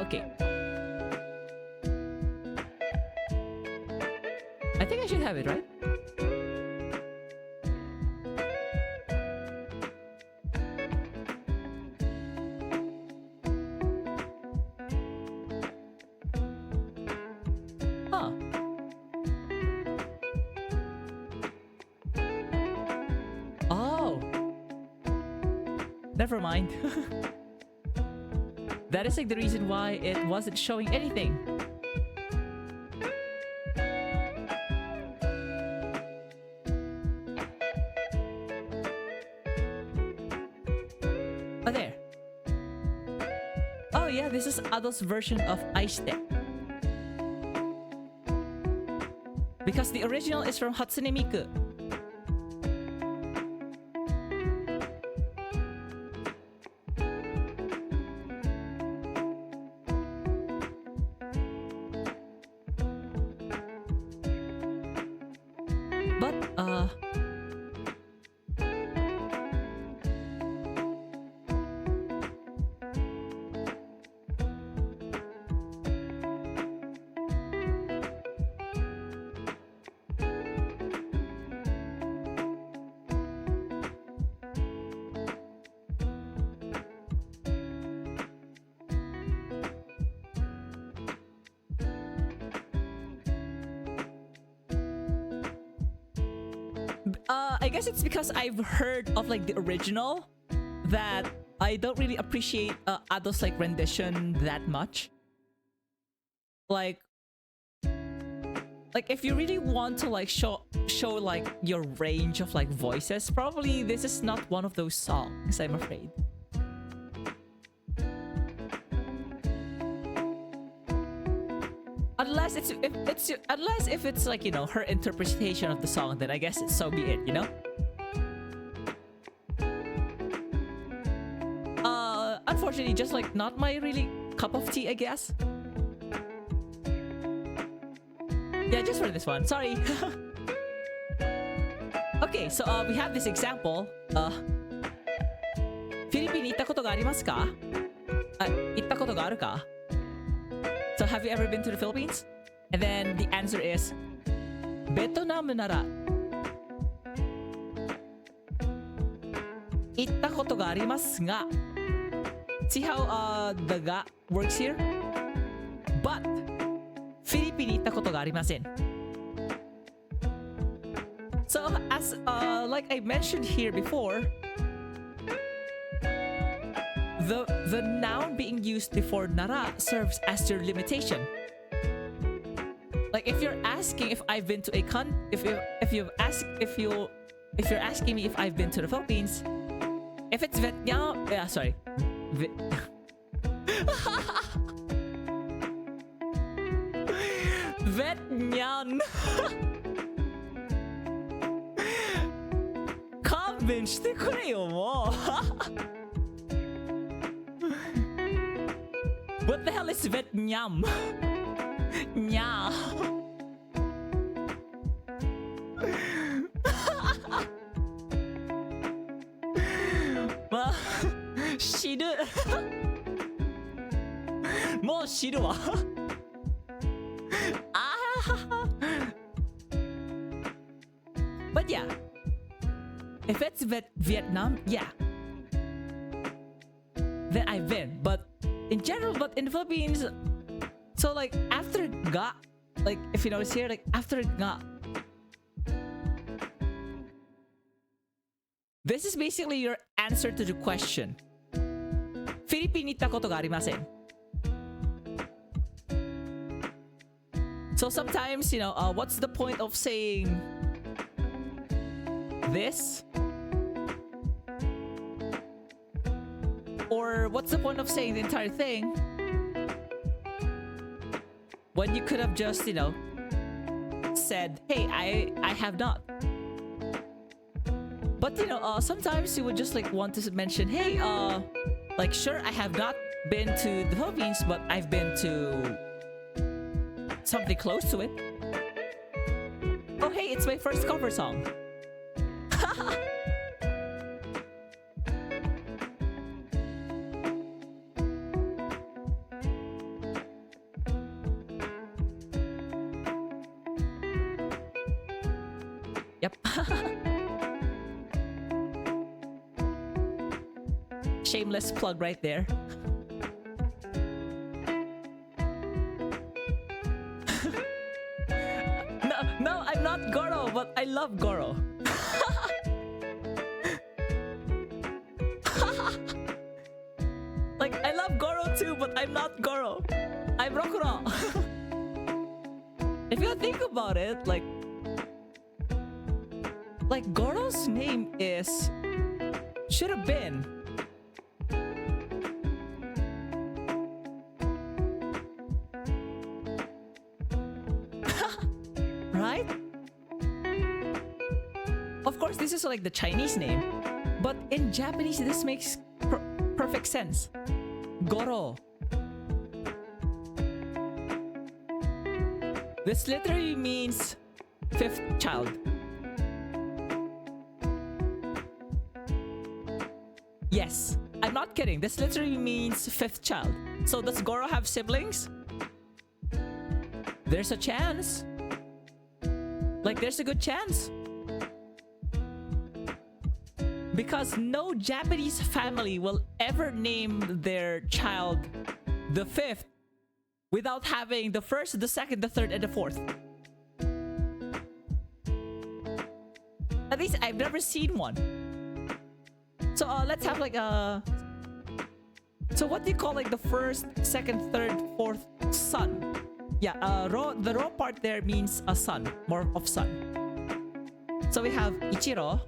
？Okay. I think I should have it, right? Huh. Oh. Never mind. That is like the reason why it wasn't showing anything. Oh, there. Oh yeah, this is Ado's version of Aishite. Because the original is from Hatsune Miku. I guess it's because I've heard of like the original that I don't really appreciate Ado's like rendition that much. Like if you really want to like show like your range of like voices, probably this is not one of those songs, I'm afraid. Unless if it's like, you know, her interpretation of the song, then I guess so be it, you know? Unfortunately, just like not my really cup of tea, I guess. Yeah, just for this one. Sorry. Okay, so we have this example. フィリピンに行ったことがありますか？行ったことがあるか？ So have you ever been to the Philippines? And then the answer is ベトナムなら行ったことがありますが See how the ga works here? But フィリピンに行ったことがありません So as like I mentioned here before The noun being used before nara serves as your limitation. Like if you're asking if I've been to a if you're asking me if I've been to the Philippines, if it's Vietnam, sorry, Vietnam. 勘弁してくれよもう。What the hell is Vietnam? Nya. まあ、知る。もう知るわ。ああ。But yeah, if it's Vietnam, yeah, then I've been. But in general, but in the Philippines, so like after ga, like if you notice here, like after ga, this is basically your answer to the question. フィリピンに行ったことがありません。So sometimes, you know, what's the point of saying this? Or what's the point of saying the entire thing when you could have just, you know, said, hey, I have not. But, you know, sometimes you would just like want to mention, hey, like, sure, I have not been to the Philippines, but I've been to something close to it. Oh, hey, it's my first cover song. Yep. Shameless plug right there. No, I'm not Goro, but I love Goro. Like, I love Goro too, but I'm not Goro. I'm Rokuro. If you think about it, like Goro's name is should have been right? Of course, this is like the Chinese name, but in Japanese, this makes perfect sense. Goro. This literally means fifth child. Yes, I'm not kidding. This literally means fifth child. So does Goro have siblings? There's a chance. Like, there's a good chance. Because no Japanese family will ever name their child the fifth without having the first, the second, the third, and the fourth. At least I've never seen one. So let's have like a... So what do you call like the first, second, third, fourth son? Yeah, the row part there means a son, more of son. So we have Ichiro.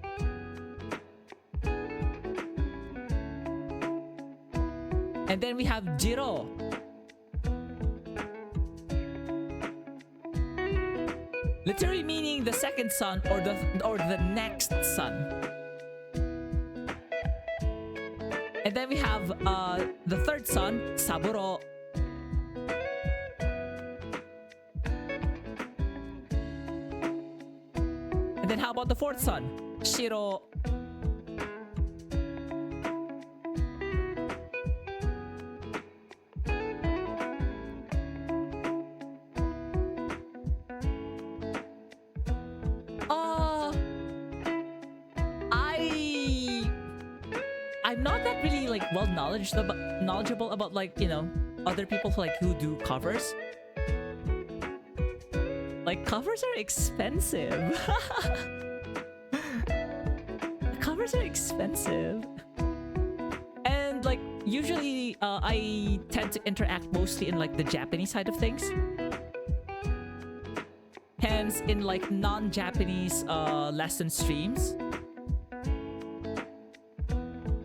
And then we have Jiro. Literally meaning the second son or the next son. And then we have the third son, Saburo. And then how about the fourth son? Shiro. I'm not that really like well knowledgeable about like, you know, other people who do covers. Like, covers are expensive. Covers are expensive. And like usually I tend to interact mostly in like the Japanese side of things. Hence in like non-Japanese lesson streams,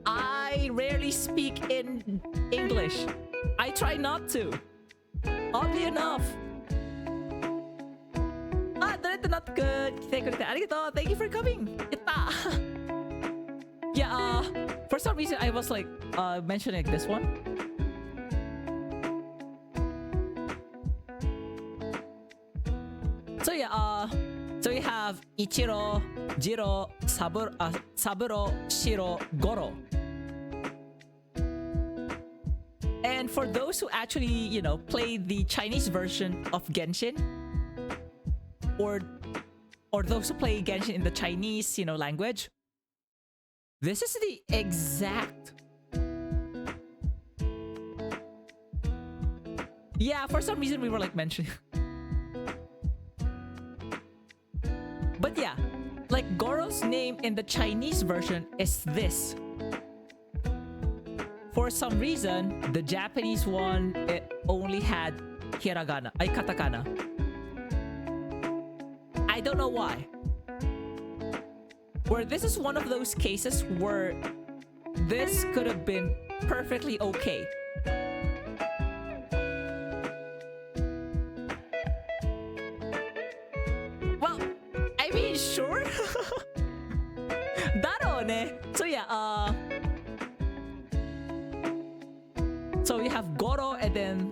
I rarely speak in English. I try not to. Oddly enough. Not good. Thank you for coming. Yeah, for some reason I was like mentioning this one. So yeah, so we have Ichiro, Jiro, Saburo, Shiro, Goro. And for those who actually, you know, play the Chinese version of Genshin, or those who play Genshin in the Chinese, you know, language, this is the exact... Yeah, for some reason we were like mentioning... But yeah, like Goro's name in the Chinese version is this. For some reason, the Japanese one, it only had hiragana, katakana. I don't know why. Where this is one of those cases where this could have been perfectly okay. Well, I mean, sure. Darone. So yeah, so we have Goro, and then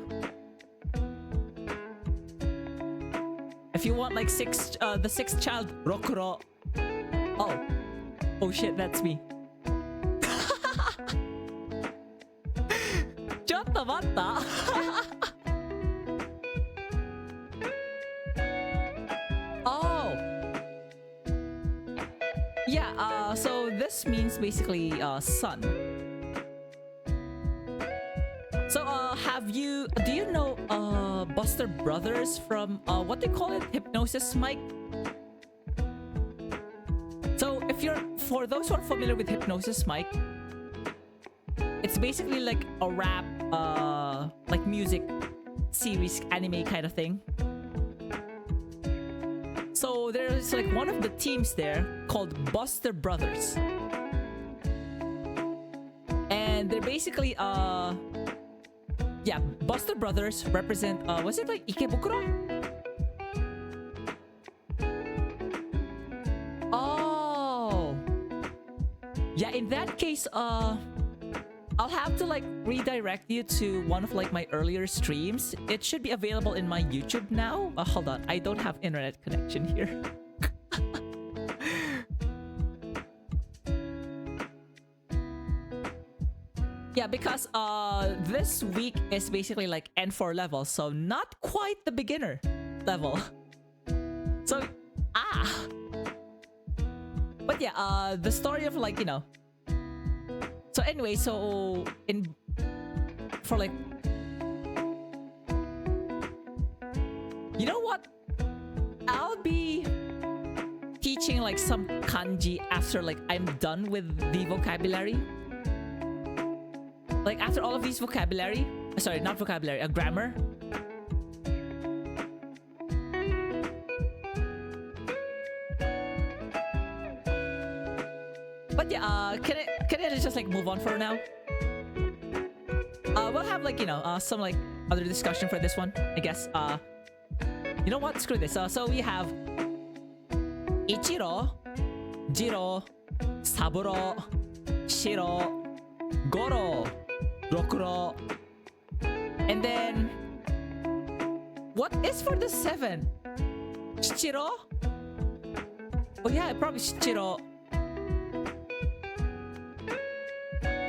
if you want like the sixth child, Rokuro. Oh shit, that's me. Chotto matta. Oh. Yeah, so this means basically son. So do you know Buster Brothers from what they call it, Hypnosis Mic? So for those who are familiar with Hypnosis Mic, it's basically like a rap like music series anime kind of thing. So there's like one of the teams there called Buster Brothers, and they're basically yeah, Buster Brothers represent was it like Ikebukuro? Oh. Yeah, in that case, I'll have to like redirect you to one of like my earlier streams. It should be available in my YouTube now. Hold on, I don't have internet connection here. Yeah, because this week is basically like N4 level, so not quite the beginner level. So but yeah, the story of like, you know. So anyway, so for like, you know what? I'll be teaching like some kanji after like I'm done with the vocabulary. Like after all of these vocabulary, sorry, not vocabulary, a grammar. But yeah, can I just like move on for now? We'll have like, you know, some like other discussion for this one, I guess. You know what? Screw this. So we have Ichiro, Jiro, Saburo, Shiro, Goro, Rokuro, and then what is for the 7? Shichiro? Oh yeah, probably Shichiro.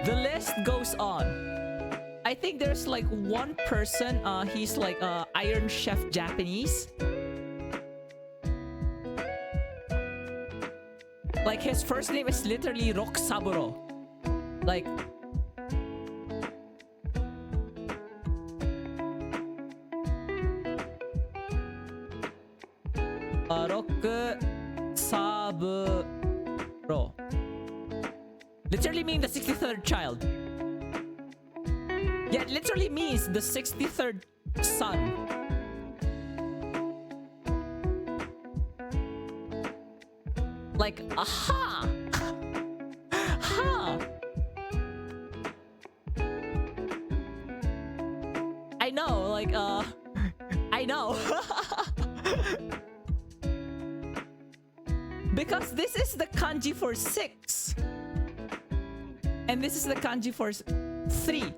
The list goes on. I think there's like one person, he's like Iron Chef Japanese. Like his first name is literally Rokusaburo. Like Rokusaburo. Literally mean the 63rd child. Yeah, it literally means the 63rd son. Like, aha! Ha! I know, like, I know. Because this is the kanji for 6. And this is the kanji for 3.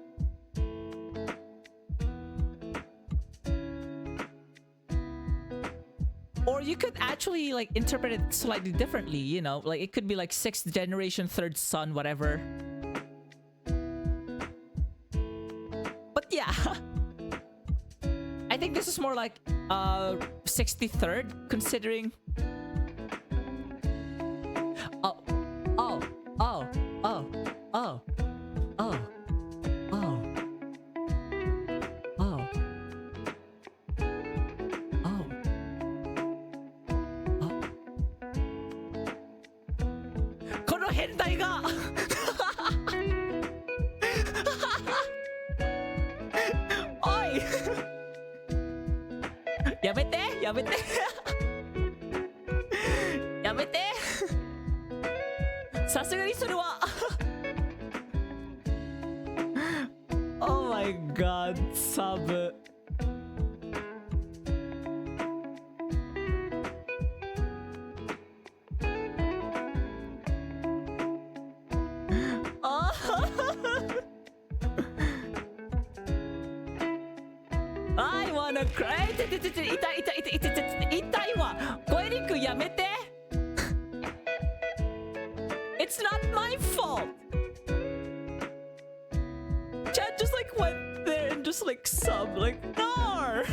Or you could actually like interpret it slightly differently, you know, like it could be like 6th generation, 3rd son, whatever. But yeah, I think this is more like 63rd, considering. Oh, oh, oh, oh, oh, oh, oh, oh. Oi! Yamete! Yamete! Yamete! Sasugani suru wa! Oh my god, sub. I wanna cry. It's not my fault. Chad just like went there and just like sub like no.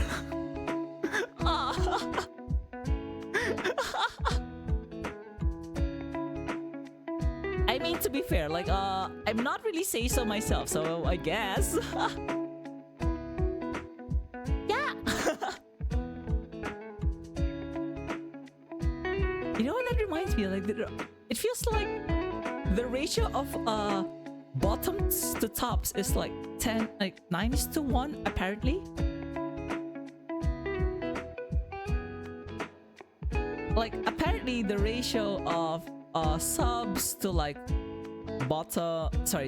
I mean, to be fair, like I'm not really seiso myself, so I guess. Yeah. You know what that reminds me of? Like it feels like the ratio of bottoms to tops is like 9:1 apparently. Like apparently the ratio of subs to like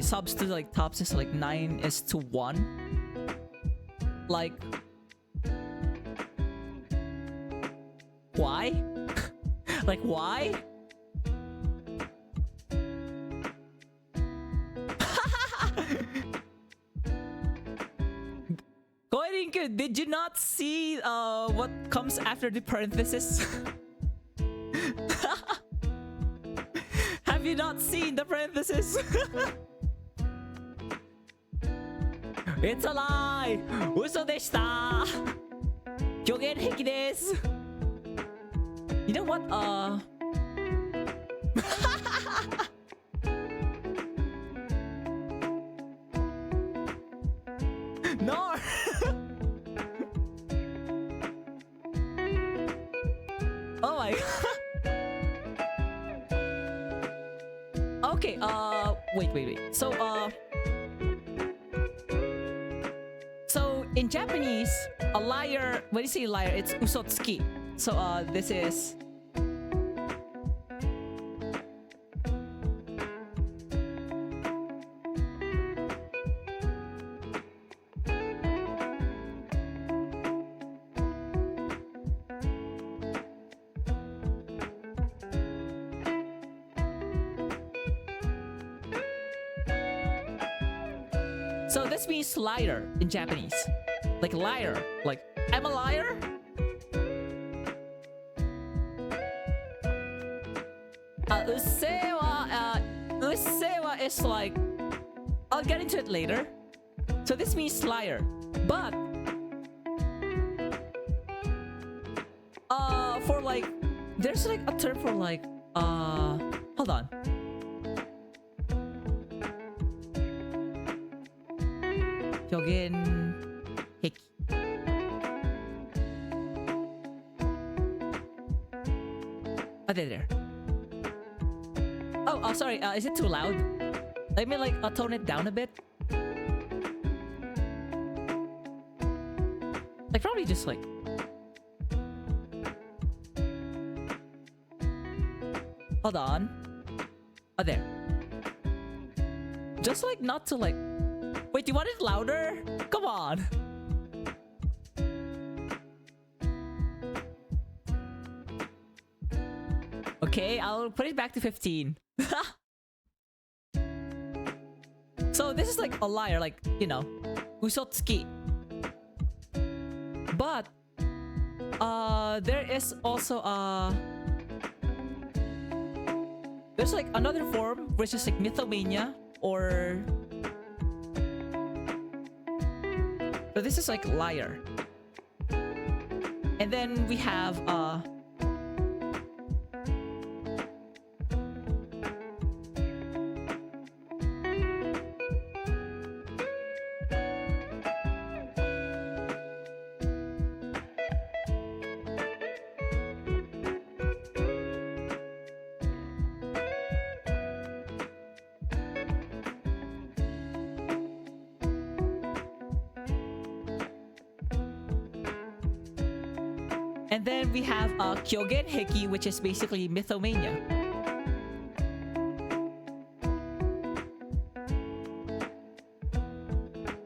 subs to like tops is like 9:1. Like why? Like why? Koirinku, did you not see what comes after the parenthesis? Have you not seen the parenthesis? It's a lie! Uso deshita! Kyogen heki desu! You know what? No! Oh my god. Okay, wait. So in Japanese, a liar, when you say liar, it's usotsuki. So this is so this means liar in Japanese. Like liar. Like, I'm a liar? Ussewa is like I'll get into it later. So this means liar. But for like, there's like a term for like hold on. Hyogin heki. Oh, there. Oh, sorry. Is it too loud? Let me like tone it down a bit. Like probably just like. Hold on. Oh, there. Just like not to like. Wait, do you want it louder? Come on. Okay, I'll put it back to 15. So this is like a liar, like, you know, usotsuki. But there is also there's like another form which is like mythomania, or so this is like liar. And then we have Kyogen Heki, which is basically mythomania.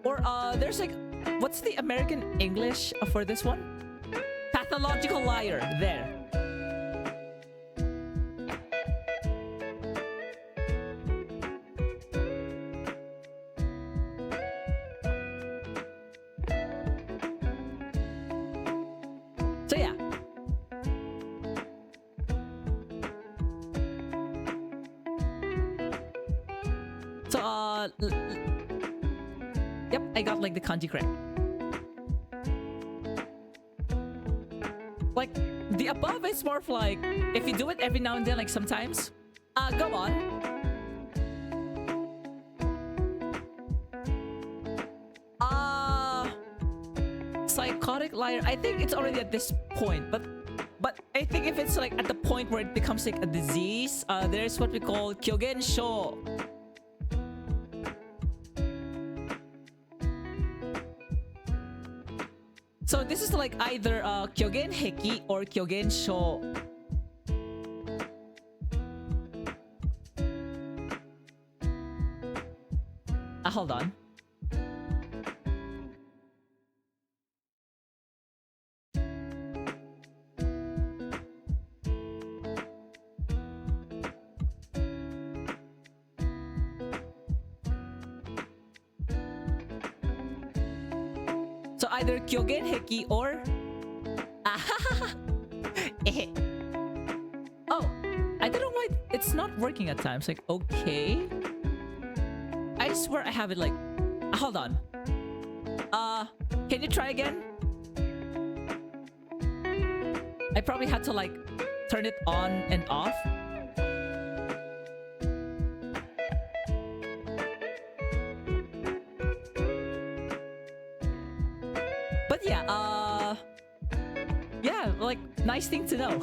Or there's like, what's the American English for this one? Pathological liar. There. So yeah. Yep, I got like the kanji correct. Like the above is more of like if you do it every now and then, like sometimes. Go on. Psychotic liar. I think it's already at this point, but I think if it's like at the point where it becomes like a disease, there's what we call kyogen sho. So this is like either kyogen heki or kyogen sho. Hold on. So either kyogen heki or oh, I don't know why it's not working at times. Like, okay, I swear I have it like hold on. Can you try again? I probably had to like turn it on and off. But yeah, yeah, like nice thing to know.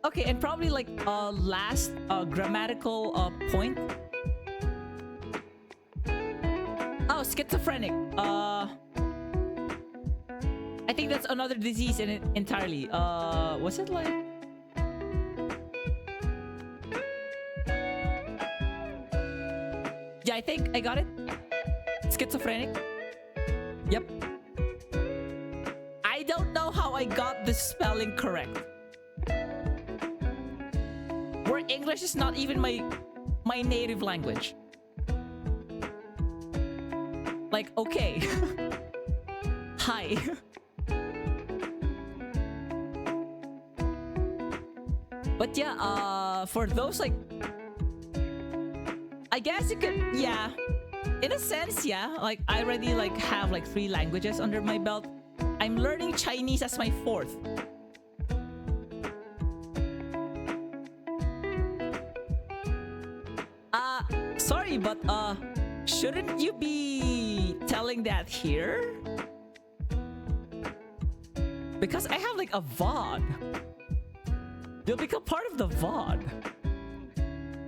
Okay, and probably like last grammatical point. Oh, schizophrenic. I think that's another disease in it entirely. Was it like? Yeah, I think I got it. Schizophrenic. Yep. I don't know how I got the spelling correct. Where English is not even my native language. Like, okay. Hi. But yeah, for those like guess you could, yeah. In a sense, yeah. Like, I already like have like 3 languages under my belt. I'm learning Chinese as my 4th. Sorry, but shouldn't you be telling that here? Because I have like a VOD. You'll become part of the VOD.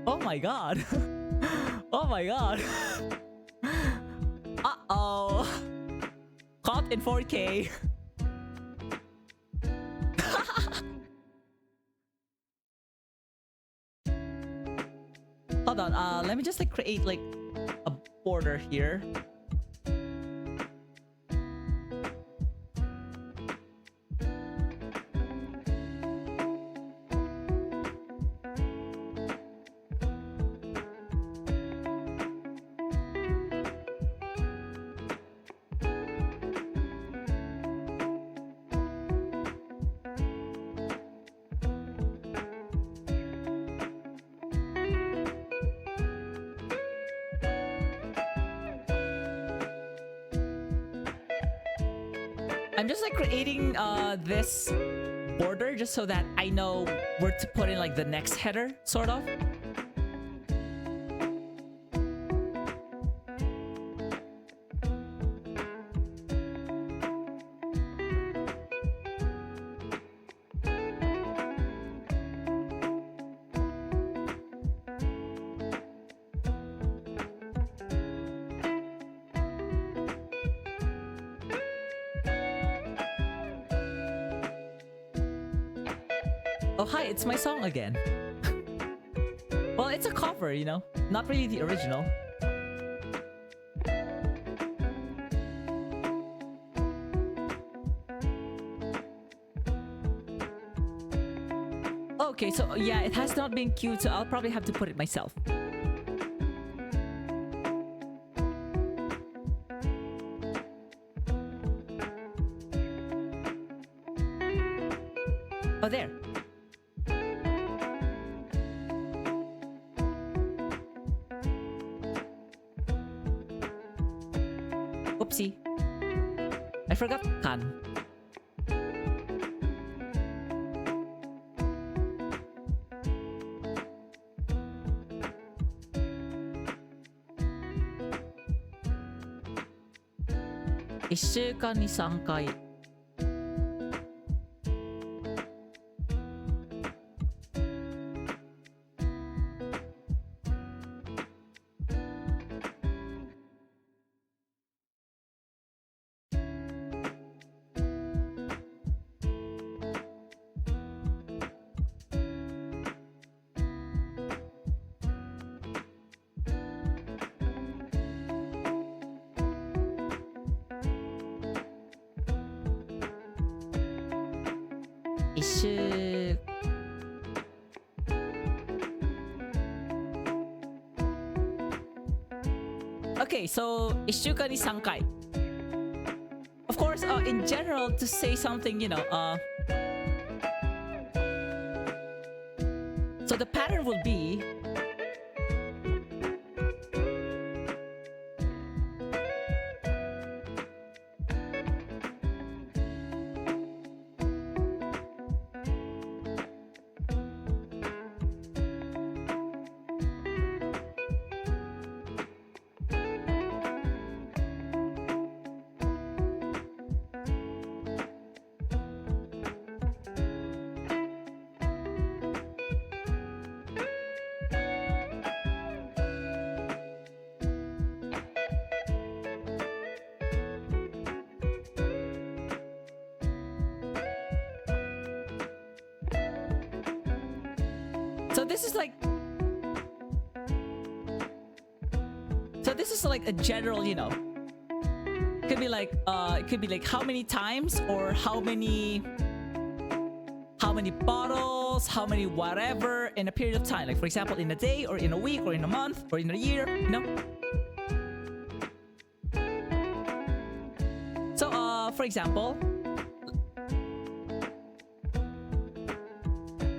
Oh my god. Oh my god. Uh-oh. Caught in 4K. Hold on, let me just like create like a border here. I'm just like creating this border just so that I know where to put in like the next header, sort of. Oh hi, it's my song again. Well, it's a cover, you know, not really the original. Okay, so yeah, it has not been queued, so I'll probably have to put it myself. Oh, there. Oopsie. I forgot kan. Ishukan ni 3回. Okay, so 1週間に3回. Of course, in general, to say something, you know, so the pattern will be this is like a general, you know, it could be like how many times or how many bottles, how many whatever in a period of time, like for example in a day or in a week or in a month or in a year, you know. So for example,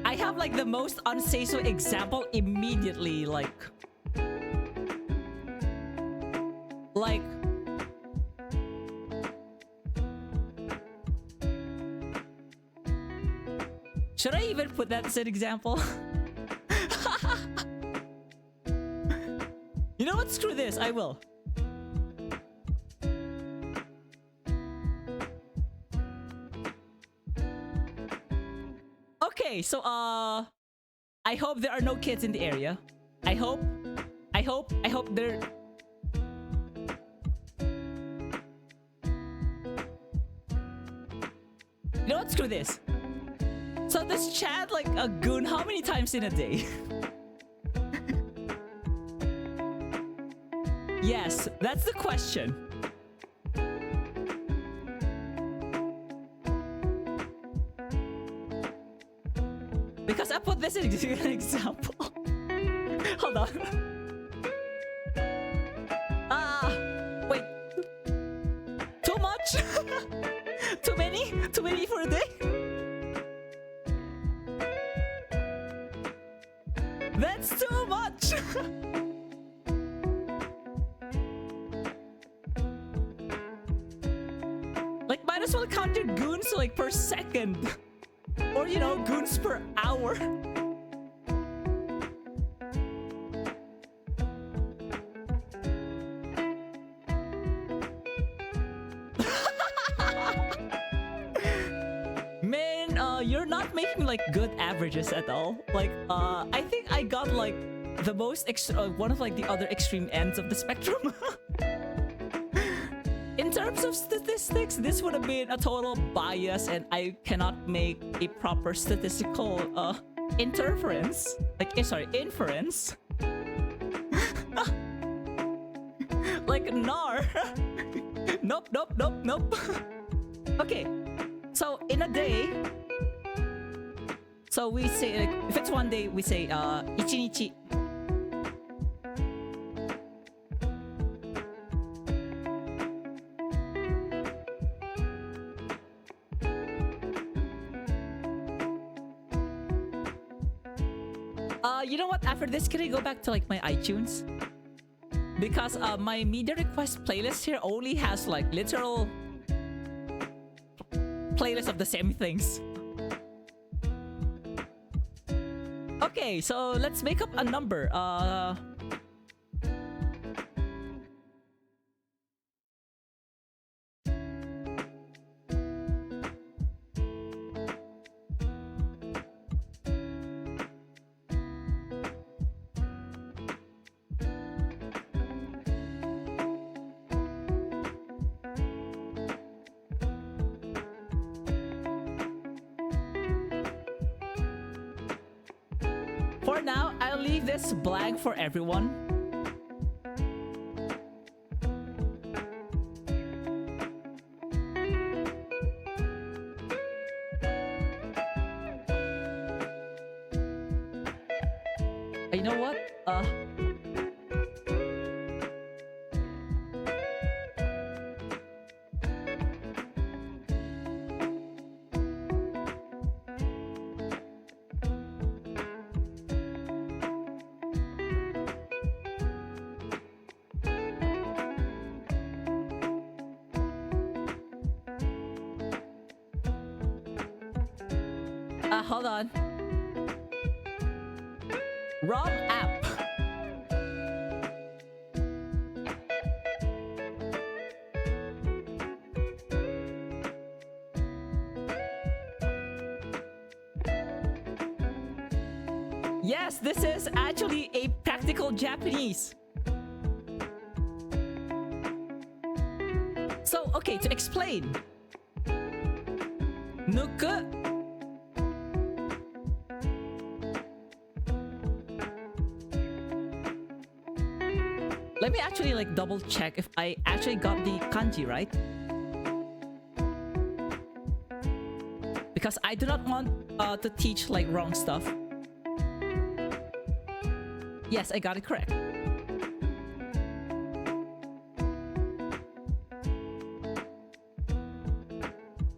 I have like the most unseiso example immediately, like Like, should I even put that as an example? You know what? Screw this. I will. Okay, so I hope there are no kids in the area. I hope there. You know what? Screw this. So does Chad like a goon how many times in a day? Yes, that's the question. Because I put this in an example. Hold on. Wait. Too much? Too many? Too many for a day? That's too much! Like, might as well count your goons like per second. Or, you know, goons per hour. Man, you're not making like good averages at all. Like, I think I got like the most one of like the other extreme ends of the spectrum. In terms of statistics, this would have been a total bias, and I cannot make a proper statistical inference. Like nar. Nope. Okay, so in a day, so we say like if it's one day, we say ichinichi. You know what? After this, can I go back to like my iTunes? Because my media request playlist here only has like literal playlists of the same things. Okay, so let's make up a number. For now, I'll leave this blank for everyone. You know what? Hold on. ROM app. Yes, this is actually a practical Japanese. So, okay, to explain. Nuku. Let me actually like double check if I actually got the kanji right. Because I do not want to teach like wrong stuff. Yes, I got it correct.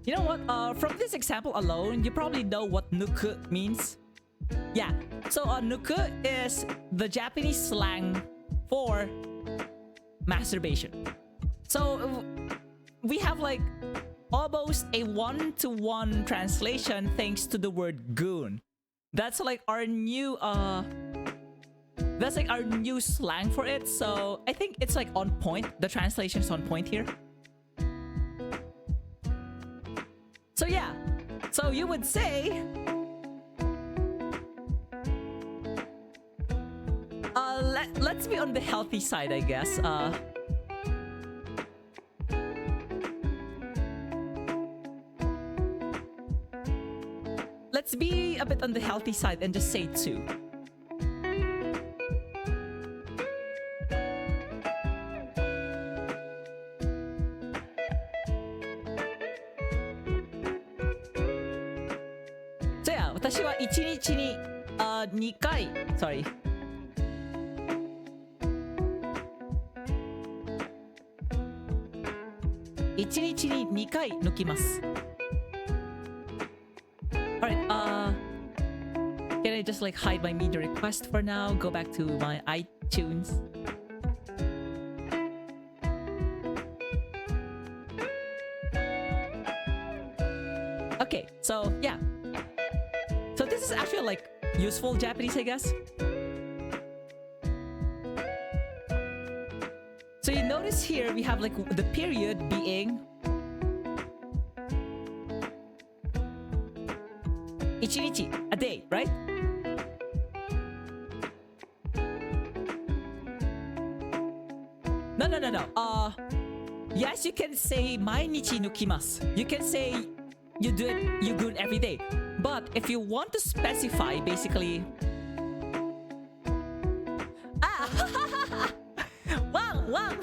You know what? From this example alone, you probably know what nuku means. Yeah, so nuku is the Japanese slang for masturbation. So we have like almost a 1-to-1 translation thanks to the word goon. That's like our new slang for it. So I think it's like on point. The translation is on point here. So yeah, so you would say let's be on the healthy side, I guess. Let's be a bit on the healthy side and just say 2. So yeah, 私は1日に2回 sorry 1日に2回抜きます。Alright, can I just like hide my media request for now? Go back to my iTunes. Okay, so yeah. So this is actually like useful Japanese, I guess. So you notice here we have like the period being 1日 a day, right? No. Yes, you can say 毎日抜きます. You can say you do it every day. But if you want to specify, basically, Wang.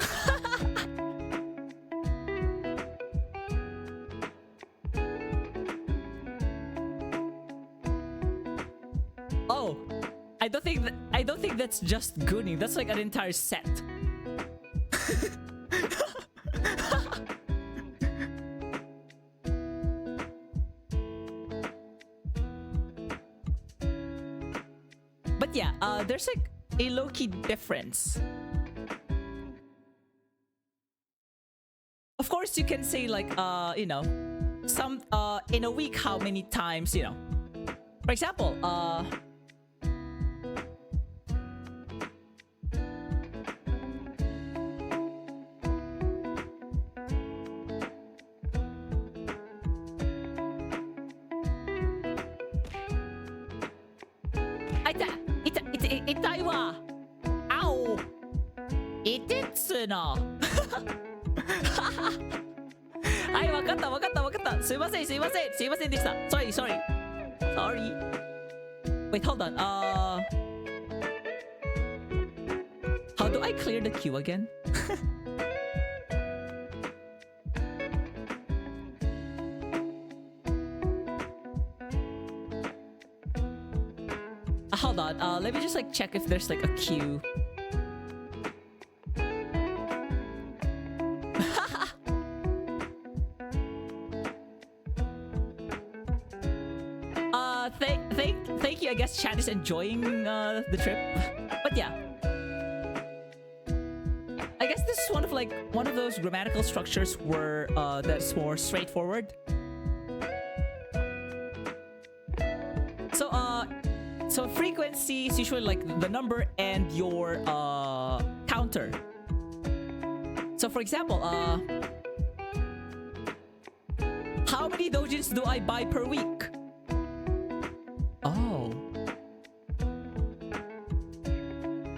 Oh, I don't think that's just gooning. That's like an entire set. But yeah, there's like a low-key difference. Of course, you can say like, you know, some in a week, how many times, you know. For example, Itai wa. Ow. Itetsu na. はい、わかった。すいませんでした。Sorry. Wait, hold on. How do I clear the queue again? Hold on. Let me just like check if there's like a queue. Thank you. I guess chat is enjoying the trip. But yeah, I guess this is one of those grammatical structures where that's more straightforward. So frequency is usually like the number and your counter. So for example, how many dojins do I buy per week? Oh.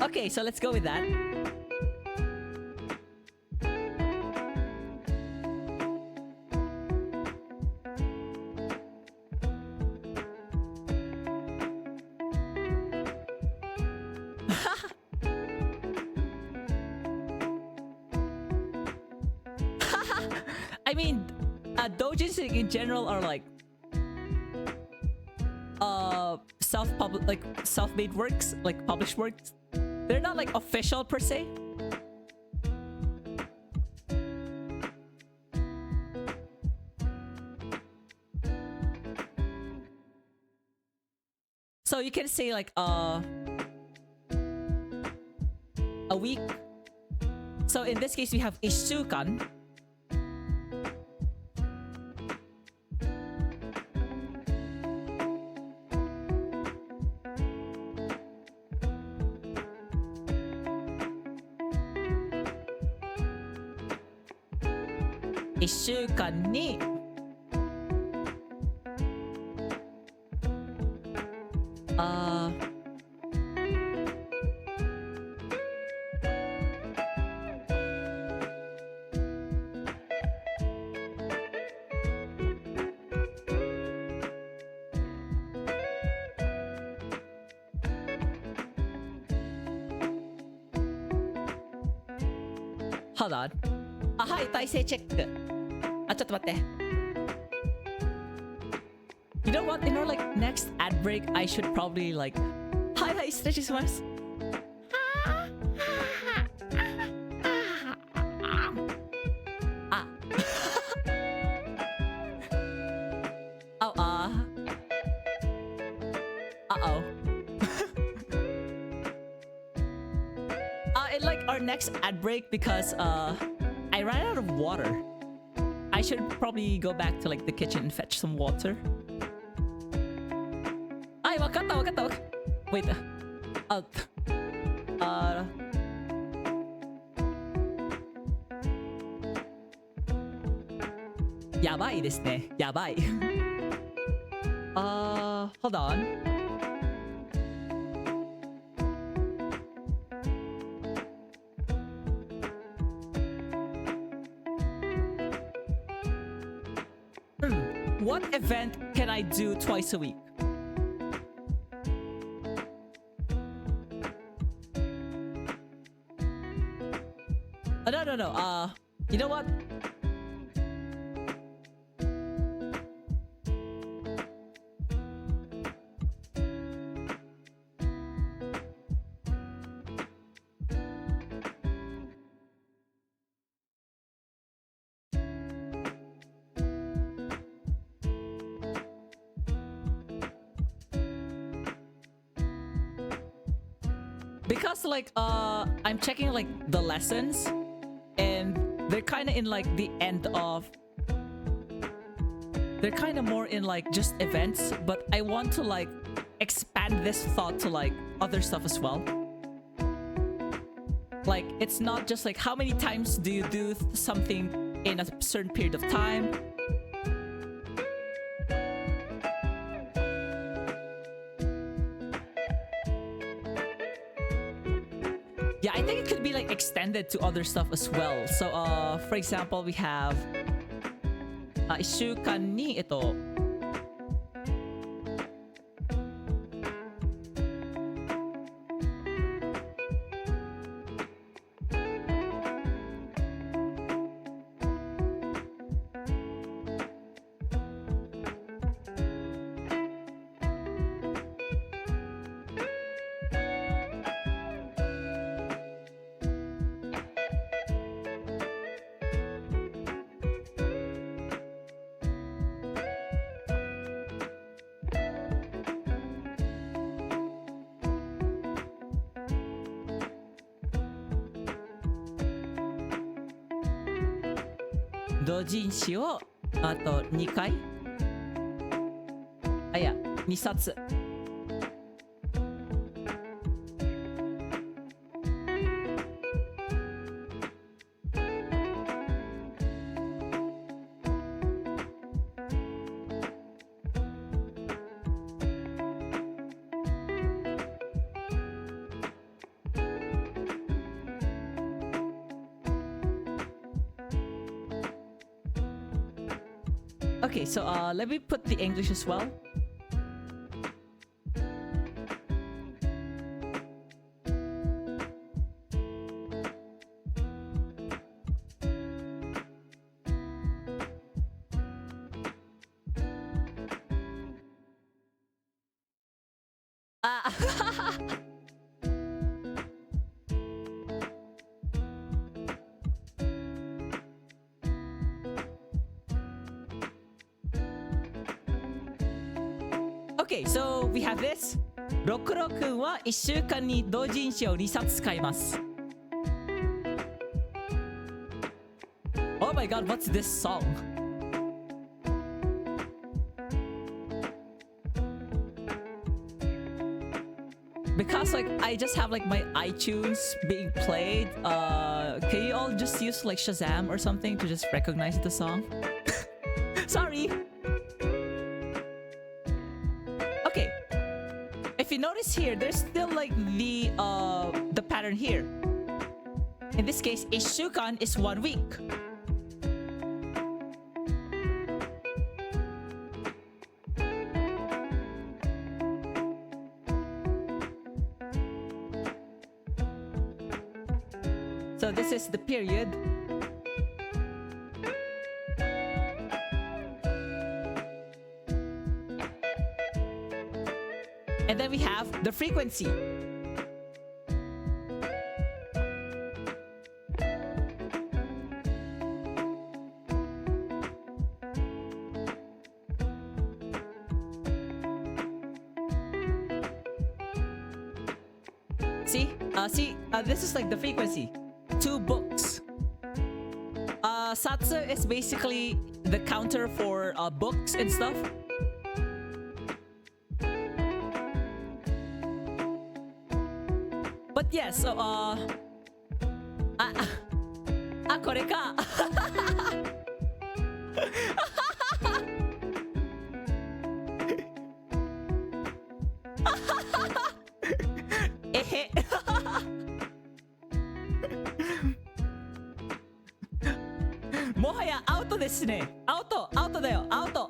Okay, so let's go with that. I mean, dojins in general are like self-made works, like published works. They're not like official per se. So you can say like a week. So in this case, we have 1週間. Ni Hold on. はい、体勢チェック。ちょっと待って。You know what? In our like next ad break, I should probably like. はいはい、失礼します。Uh-oh. In like our next ad break, because I ran out of water. I should probably go back to like the kitchen and fetch some water. Ay, わかった。Wait. やばいですね。やばい。Hold on. What event can I do twice a week? No. You know what? Because like I'm checking like the lessons and they're kind of in like the end of, they're kind of more in like just events, but I want to like expand this thought to like other stuff as well. Like it's not just like how many times do you do something in a certain period of time. Yeah, I think it could be like extended to other stuff as well. So for example, we have 1週間に同人誌をあと2回、いや2冊。Okay, so let me put the English as well. Okay, so we have this. 66は1週間に同人誌を2冊買います。Oh my god, what's this song? Because like I just have like my iTunes being played, can you all just use like Shazam or something to just recognize the song? Sorry. Okay. If you notice here, there's still like the pattern here. In this case, 1週間 is 1 week. So this is the period. And then we have the frequency. See, this is like the frequency. 2 books. Satsu is basically the counter for books and stuff. But yeah, so これか。えへ。もはやアウトですね。アウトだよ、アウト。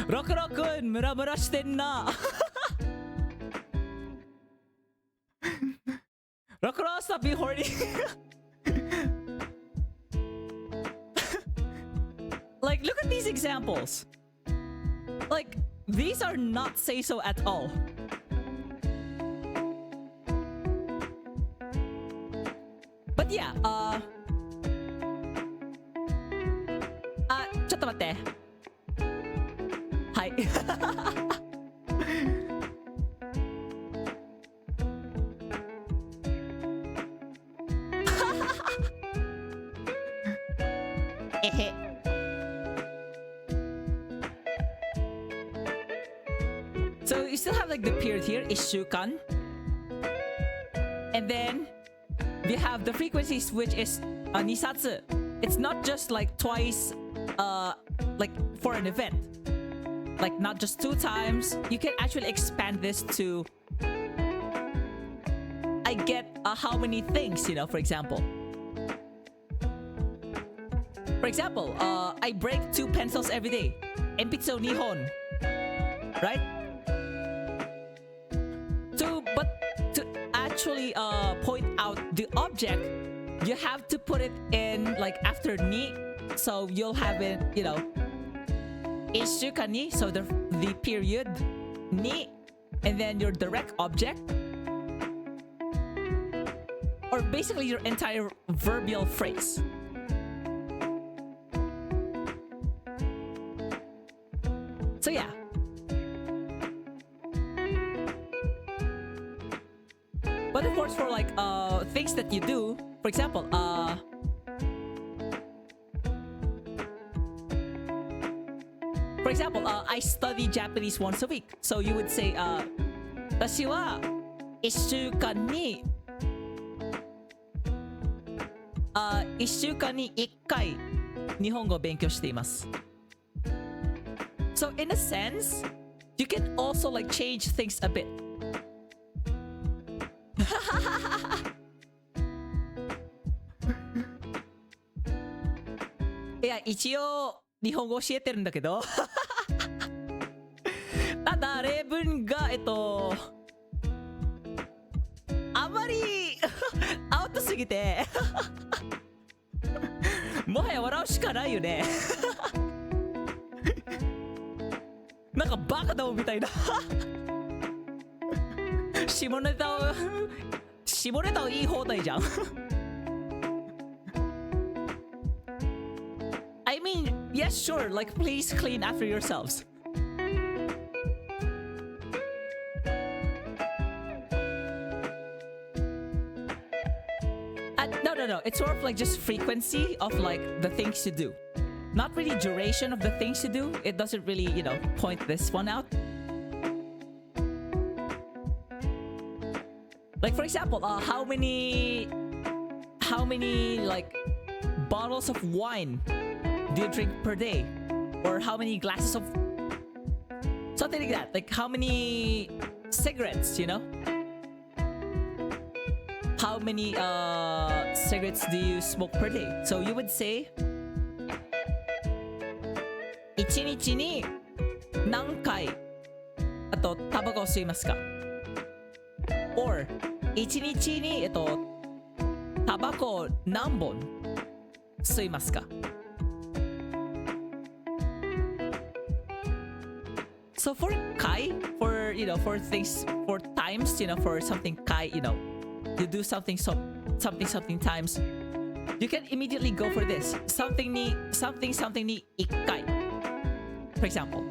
66ムラムラしてんな。66 stop being horny. Like, look at these examples. Like, these are not seiso at all. But yeah, ちょっと待って。はい。えへ。So you still have like the period here, 1週間. And then we have the frequencies, which is 2冊. It's not just like twice, like for an event. Like not just 2 times. You can actually expand this to, I get how many things, you know, for example. For example, I break 2 pencils every day. 鉛筆を2本. Right? But to actually point out the object, you have to put it in like after ni. So you'll have it, you know, 1週間に, so the period ni, and then your direct object, or basically your entire verbal phrase. So yeah. But of course, for like things that you do, for example, I study Japanese once a week. So you would say, 私は1週間に1回日本語を勉強しています。So in a sense, you can also like change things a bit. いや、一応日本語教えてるんだけど。ただ例文があまりアウトすぎてもはや笑うしかないよね。なんかバカだもんみたいな。下ネタを言い放題じゃん。I mean, yes, sure, like please clean after yourselves. No. It's sort of like just frequency of like the things you do. Not really duration of the things you do. It doesn't really, point this one out. Like for example, how many like bottles of wine do you drink per day? Or how many glasses of something like that? Like how many cigarettes, How many cigarettes do you smoke per day? So you would say 1日に何回タバコを吸いますか? Or 1日にタバコを何本吸いますか? So for kai, for things, for times, for something kai, you do something times, you can immediately go for this. Something ni 1回. For example.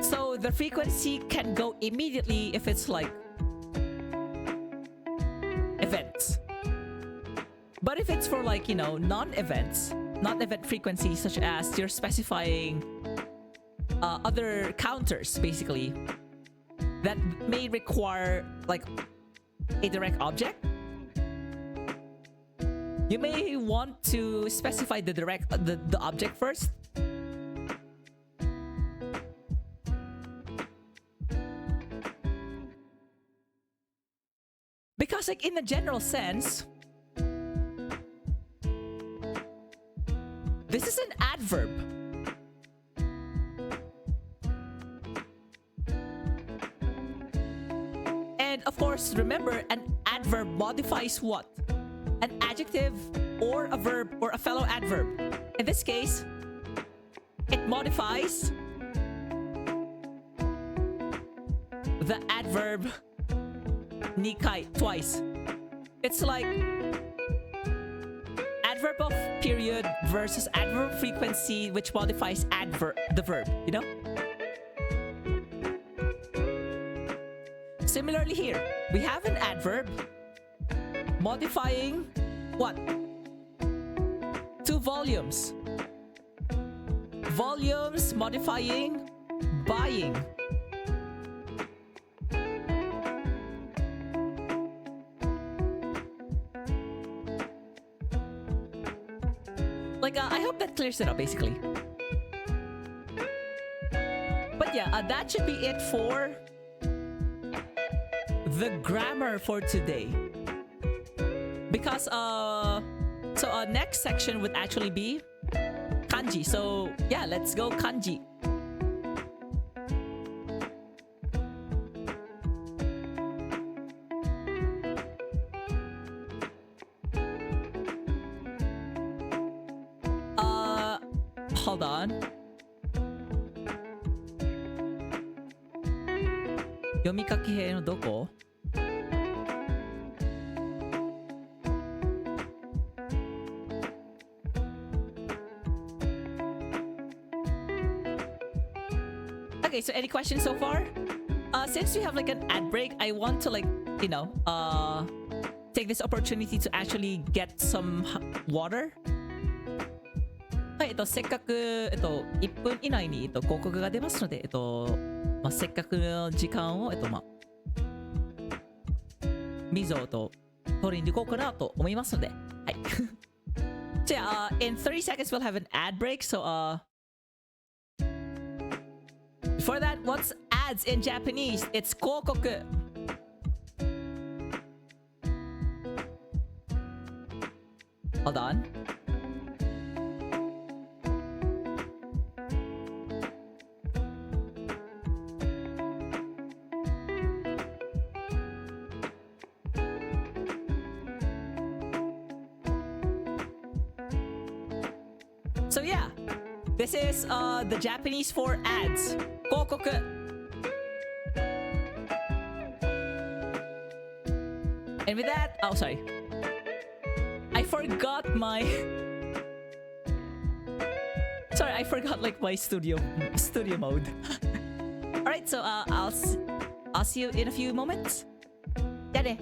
So the frequency can go immediately if it's like events. But if it's for like, non-events, non-event frequency, such as you're specifying other counters, basically, that may require like a direct object, you may want to specify the object first. Because like in a general sense, this is an adverb. And of course, remember, an adverb modifies what? An adjective or a verb or a fellow adverb. In this case, it modifies the adverb nikai, twice. It's like adverb of period versus adverb frequency, which modifies the verb, Similarly here, we have an adverb modifying what? 2 volumes. Volumes modifying buying. Like, I hope that clears it up, basically. But yeah, that should be it for the grammar for today. Because, next section would actually be kanji. So, yeah, let's go kanji. Hold on. Yomikake no doko? Okay, so any questions so far? Since we have like an ad break, I want to like, take this opportunity to actually get some water. はい、せっかく、1分以内に、広告が出ますので、せっかくの時間を、水を取りに行こうかなと思いますので、はい。じゃあ、in 30 seconds we'll have an ad break, so, before that, what's ads in Japanese? It's 広告. Hold on. So yeah, this is the Japanese for ads. 広告. And with that, oh sorry, I forgot my sorry, I forgot like my studio mode. All right, so I'll see you in a few moments. じゃあね.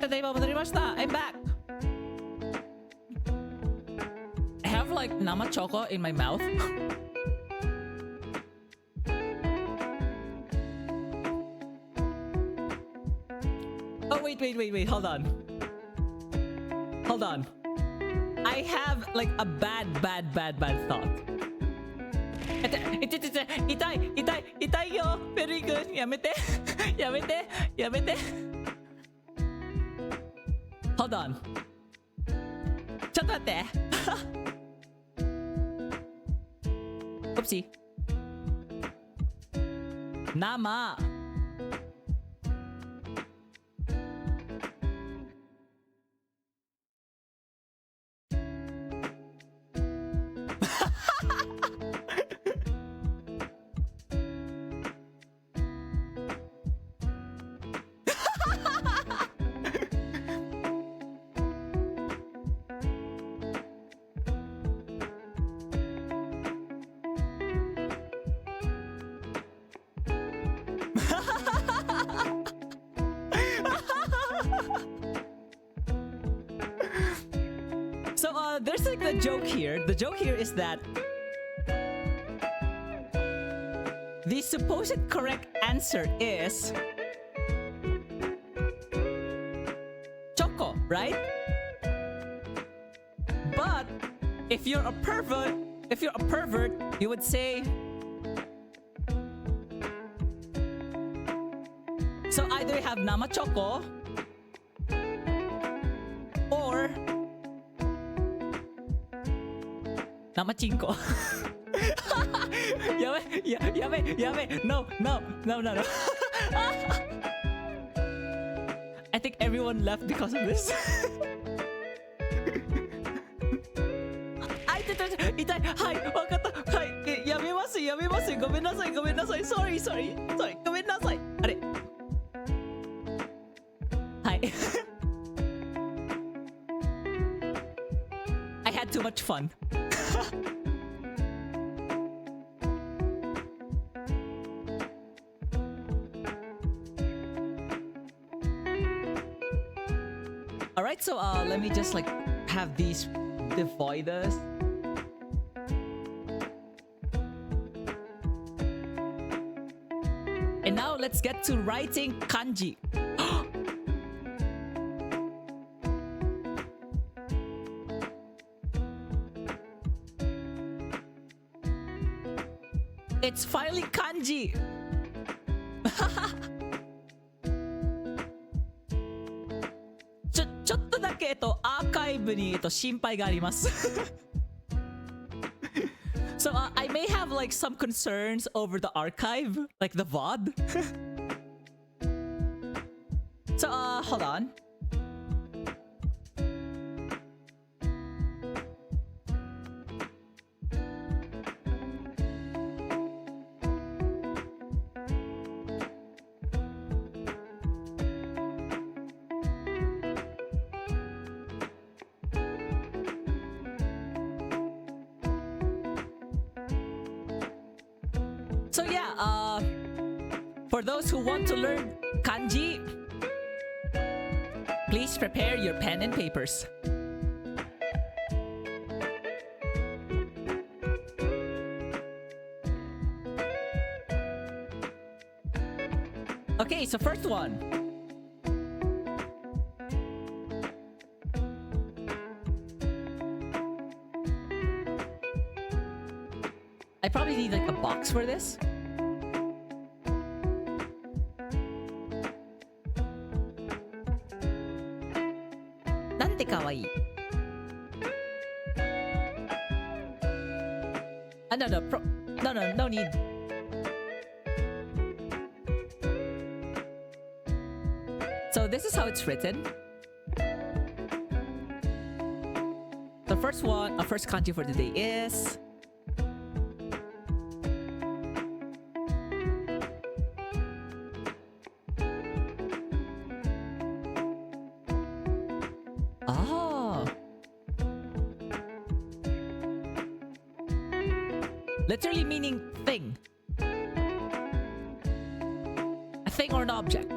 I'm back. I have like nama choco in my mouth. Oh, wait. Hold on. I have like a bad thought. Itai yo. Very good. Yamete. Hold on. Chotate. Oopsie. Nama. So there's like the joke here. The joke here is that the supposed correct answer is choco, right? But if you're a pervert, you would say, so either you have nama choco or nama chinko. Yame. No. I think everyone left because of this. Itai. Hi. Wakata. Hi. Yamemasu. Gomenasai. Sorry. Gomenasai. Are. Hi. I had too much fun. Alright, so let me just like have these dividers. And now let's get to writing kanji. It's finally kanji.ちょっとだけアーカイブに心配があります。So I may have like some concerns over the archive, like the VOD. So hold on. So yeah, for those who want to learn kanji, please prepare your pen and papers. Okay, so first one. I probably need like a box for this. Nante kawaii. No need. So this is how it's written. The first one, first kanji for today is literally meaning thing. A thing or an object.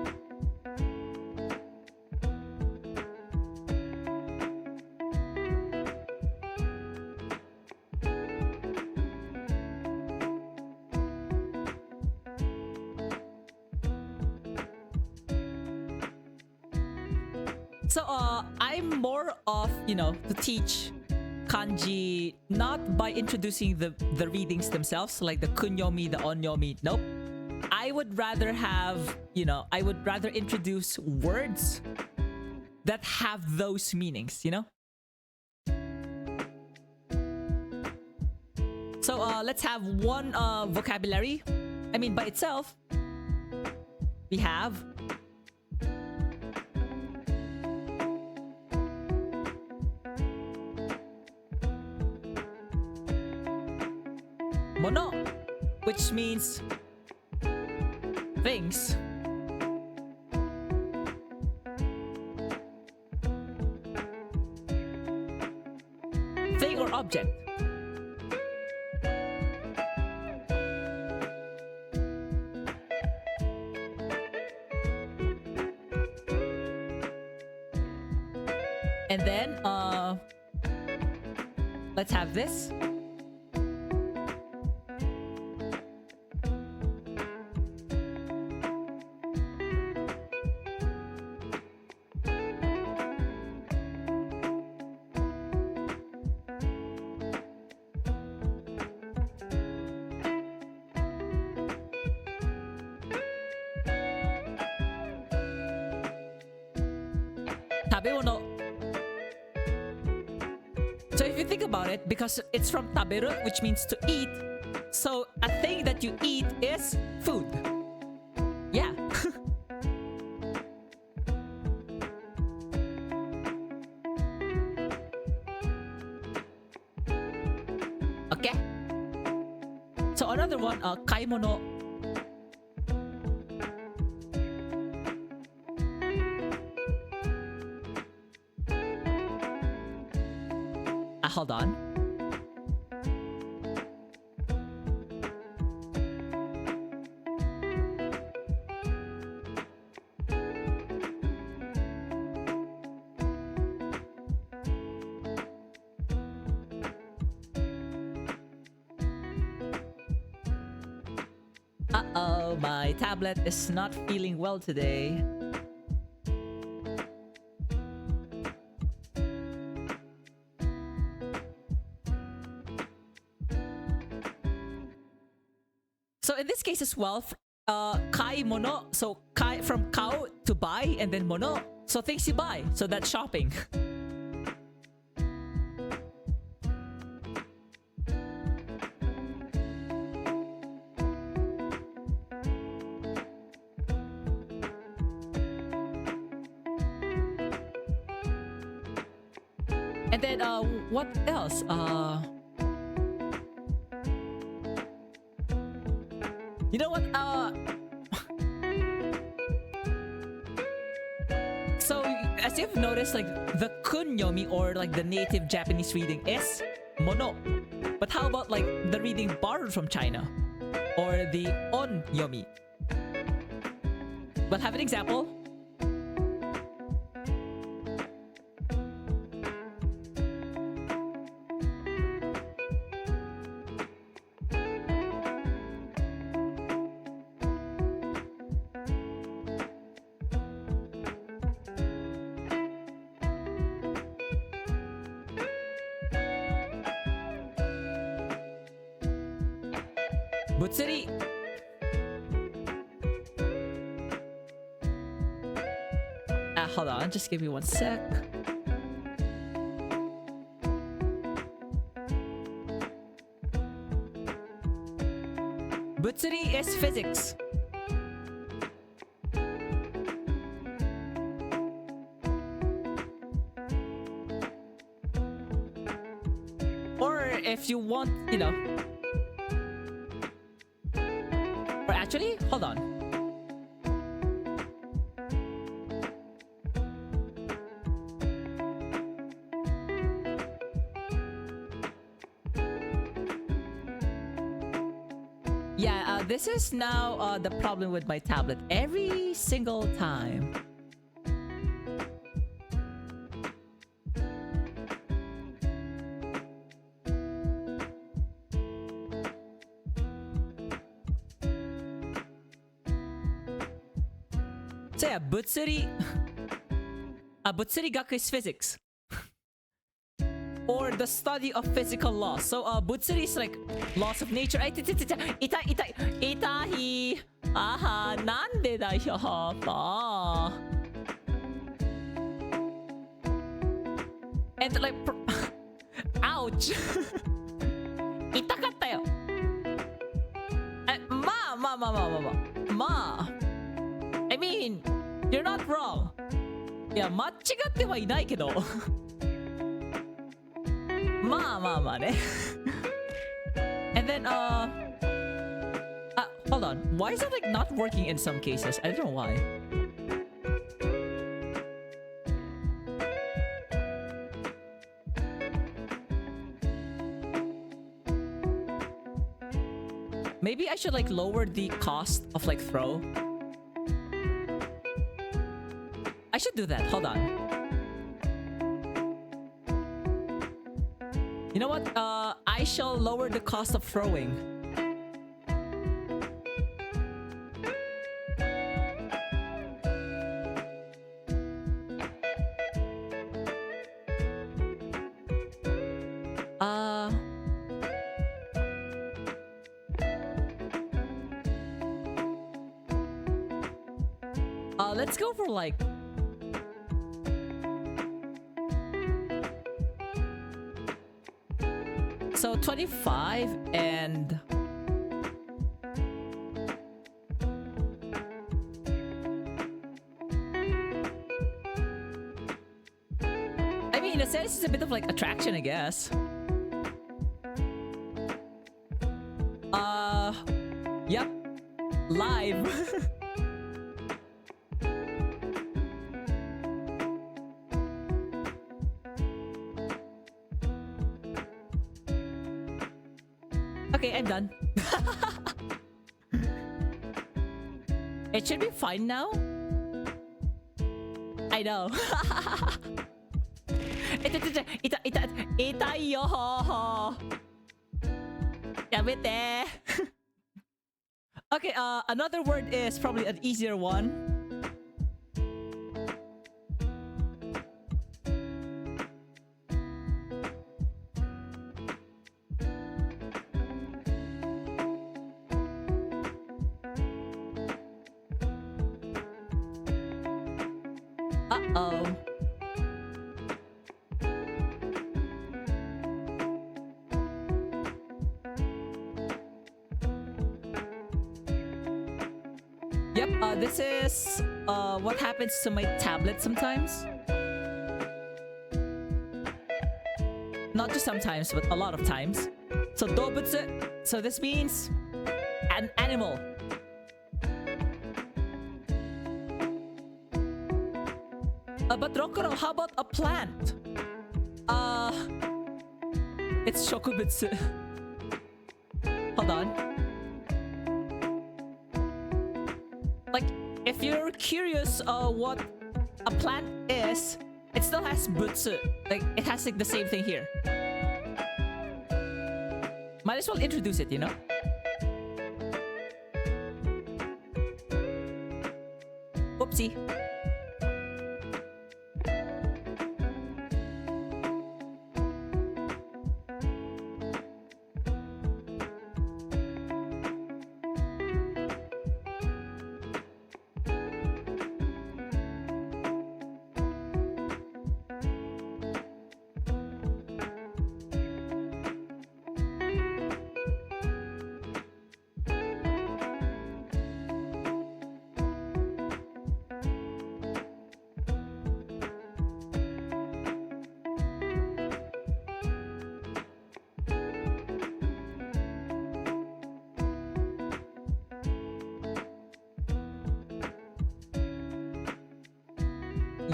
So I'm more of, to teach kanji not by introducing the readings themselves, like the kunyomi, the onyomi. Nope. I would rather have, I would rather introduce words that have those meanings. So let's have one vocabulary. I mean, by itself, we have mono, which means things. Thing or object. And then let's have this. Tabemono. So if you think about it, because it's from taberu, which means to eat, so a thing that you eat is food. Yeah. Okay. So another one, kaimono. Hold on. Uh-oh, my tablet is not feeling well today. So in this case as well, kai mono, so kai from cow to buy, and then mono, so things you buy, so that's shopping. And then what else? You know what? So as you've noticed, like the kunyomi, or like the native Japanese reading, is mono. But how about like the reading borrowed from China, or the onyomi? Well, have an example. Butsuri. Hold on, just give me one sec. Butsuri is physics. Or if you want, or actually, hold on. Yeah, this is now the problem with my tablet every single time. So yeah, butsuri. Butsurigaku is physics. Or the study of physical laws. So Butsuri is like laws of nature. Ay, itahi. Aha, nande da yo. And like, ouch. Itakatta yo. Ma. I mean, you're not wrong. Yeah, 間違ってはいないけど。まあね。And then, hold on. Why is it like not working in some cases? I don't know why. Maybe I should like lower the cost of like throw. I should do that. Hold on. You know what? I shall lower the cost of throwing. Let's go for like... So 25 and... I mean, in a sense, it's a bit of like attraction, I guess. Yep. Live. Okay, I'm done. It should be fine now. I know. Itai yo. Yamete. Okay, another word is probably an easier one. Uh-oh. Yep, this is what happens to my tablet sometimes. Not just sometimes, but a lot of times. So dobutsu, so this means an animal. But Rokuro, how about a plant? It's shokubutsu. Hold on. Like, if you're curious what a plant is, it still has butsu. Like, it has like the same thing here. Might as well introduce it, you know? Oopsie.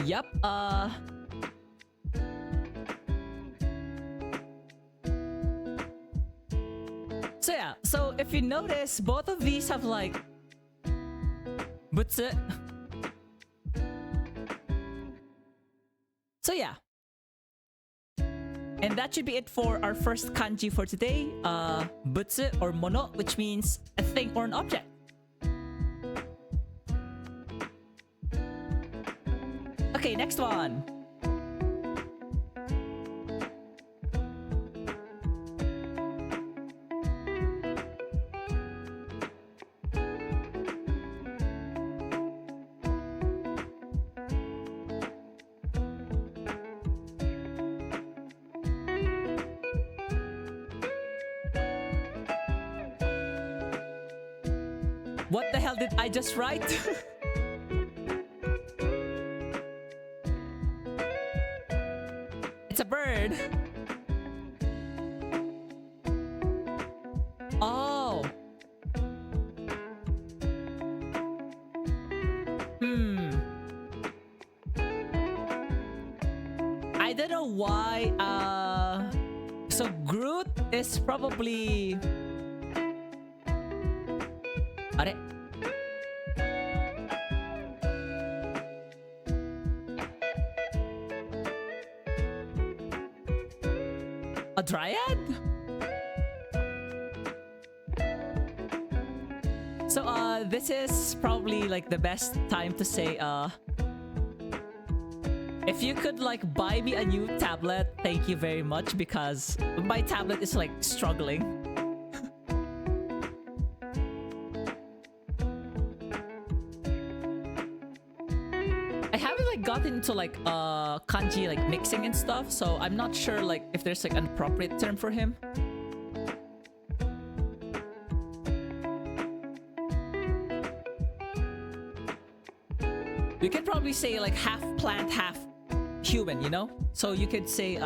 Yep, So yeah, so if you notice, both of these have like butsu. So yeah. And that should be it for our first kanji for today. Butsu or mono, which means a thing or an object. Okay, next one. What the hell did I just write? It's a bird. Oh. I don't know why. So Groot is probably... Are? A dryad? So this is probably like the best time to say if you could like buy me a new tablet, thank you very much, because my tablet is like struggling. I haven't like gotten into like kanji like mixing and stuff, so I'm not sure like if there's like an appropriate term for him. You can probably say like half plant, half human, you know? So you could say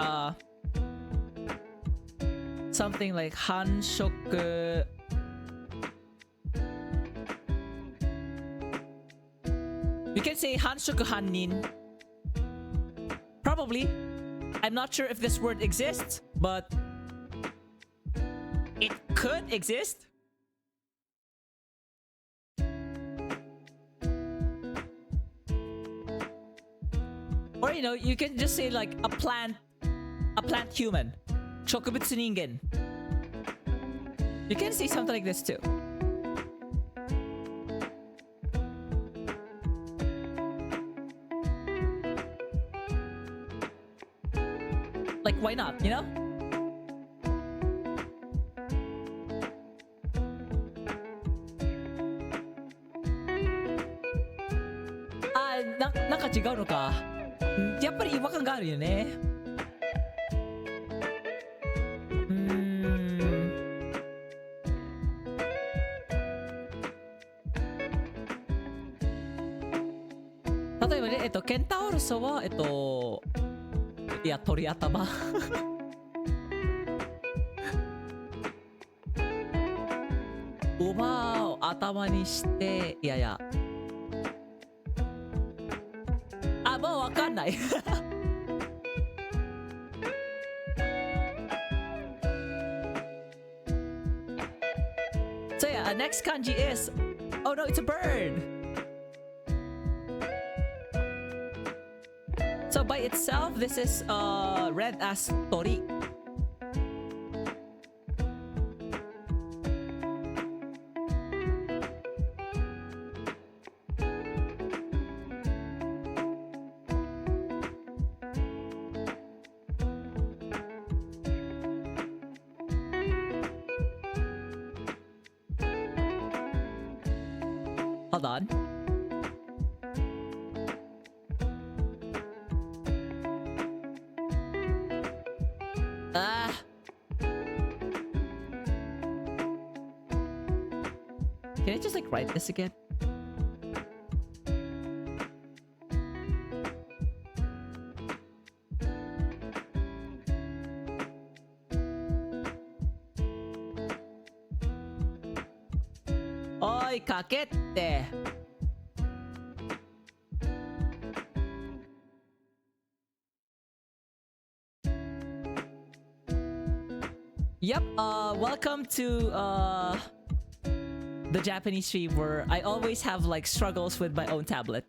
something like hanshoku. You can say hanshoku hannin. Probably. I'm not sure if this word exists, but it could exist. Or, you know, you can just say like a plant human. Shokubutsu ningen. You can say something like this too. Like, why not, you know? Naka 違うのか。やっぱり違和感があるよね。例えばね、ケンタウロスは、いや、鳥頭。馬を頭にして、いやいや。あ、もうわかんない。So yeah, next kanji is... Oh no, it's a bird! So by itself, this is read as tori. Hold on. Can I just like write this again? Oi, kakette! Yep, welcome to the Japanese stream where I always have like struggles with my own tablet.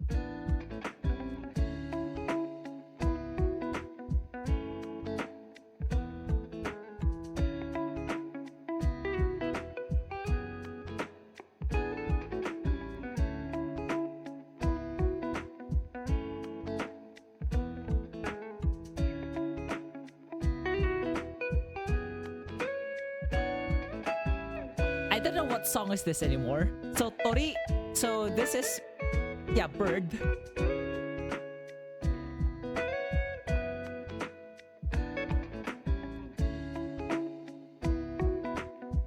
I don't know what song is this anymore. So tori. So this is, yeah, bird.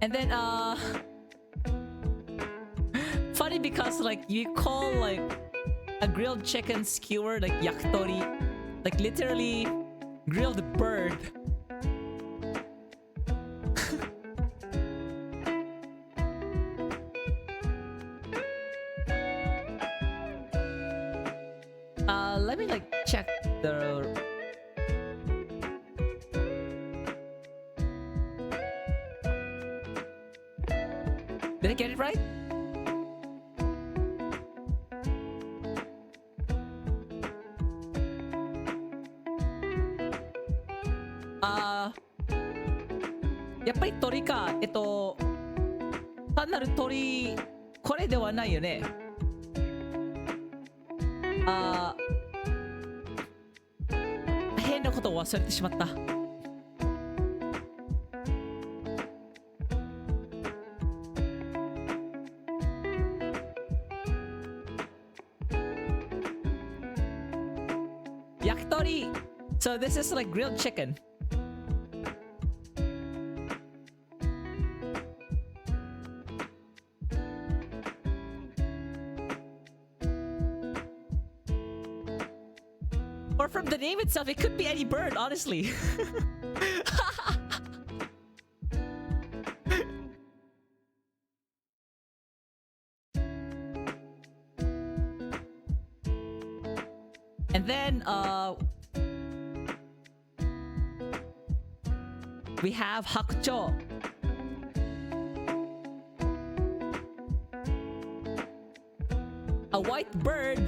And then funny because like you call like a grilled chicken skewer like yakitori, like literally grilled bird. Let me like check the. Did I get it right? Yaっぱり鳥か。単なる鳥、これではないよね。変なことを忘れてしまった。Yakitori. So this is like grilled chicken. Or from the name itself, it could be any bird, honestly. And then we have hakucho. A white bird.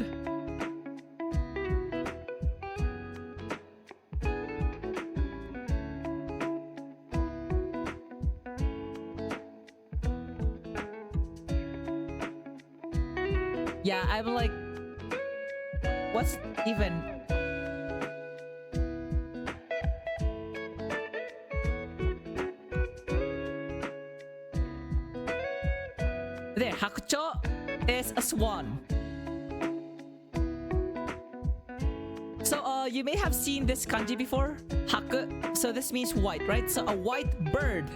Yeah, I'm like, what's even? There, hakucho is a swan. So you may have seen this kanji before, haku. So this means white, right? So a white bird.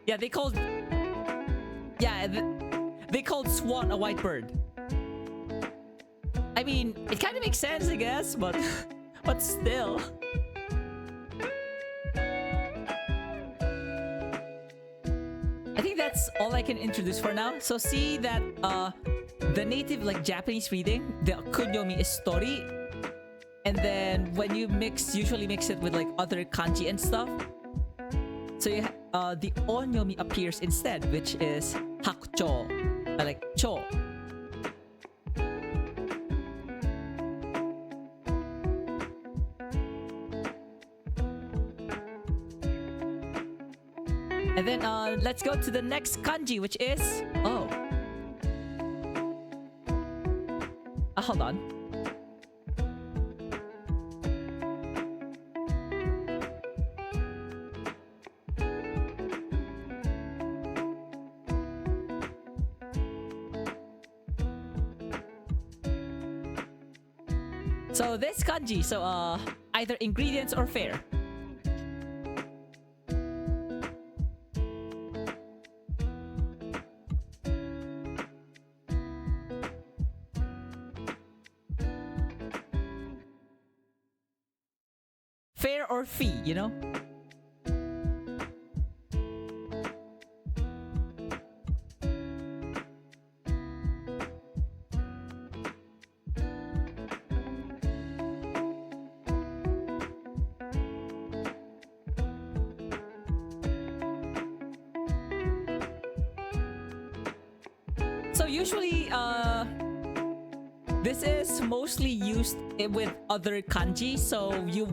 Yeah, they called swan a white bird. I mean, it kind of makes sense, I guess, but but still. I think that's all I can introduce for now. So see that the native like Japanese reading, the kunyomi is tori. And then when you usually mix it with like other kanji and stuff. So you the onyomi appears instead, which is hakucho, like cho. And then let's go to the next kanji, which is hold on. So this kanji, so either ingredients or fair. Fair or fee, you know? So usually, this is mostly used with other kanji, so you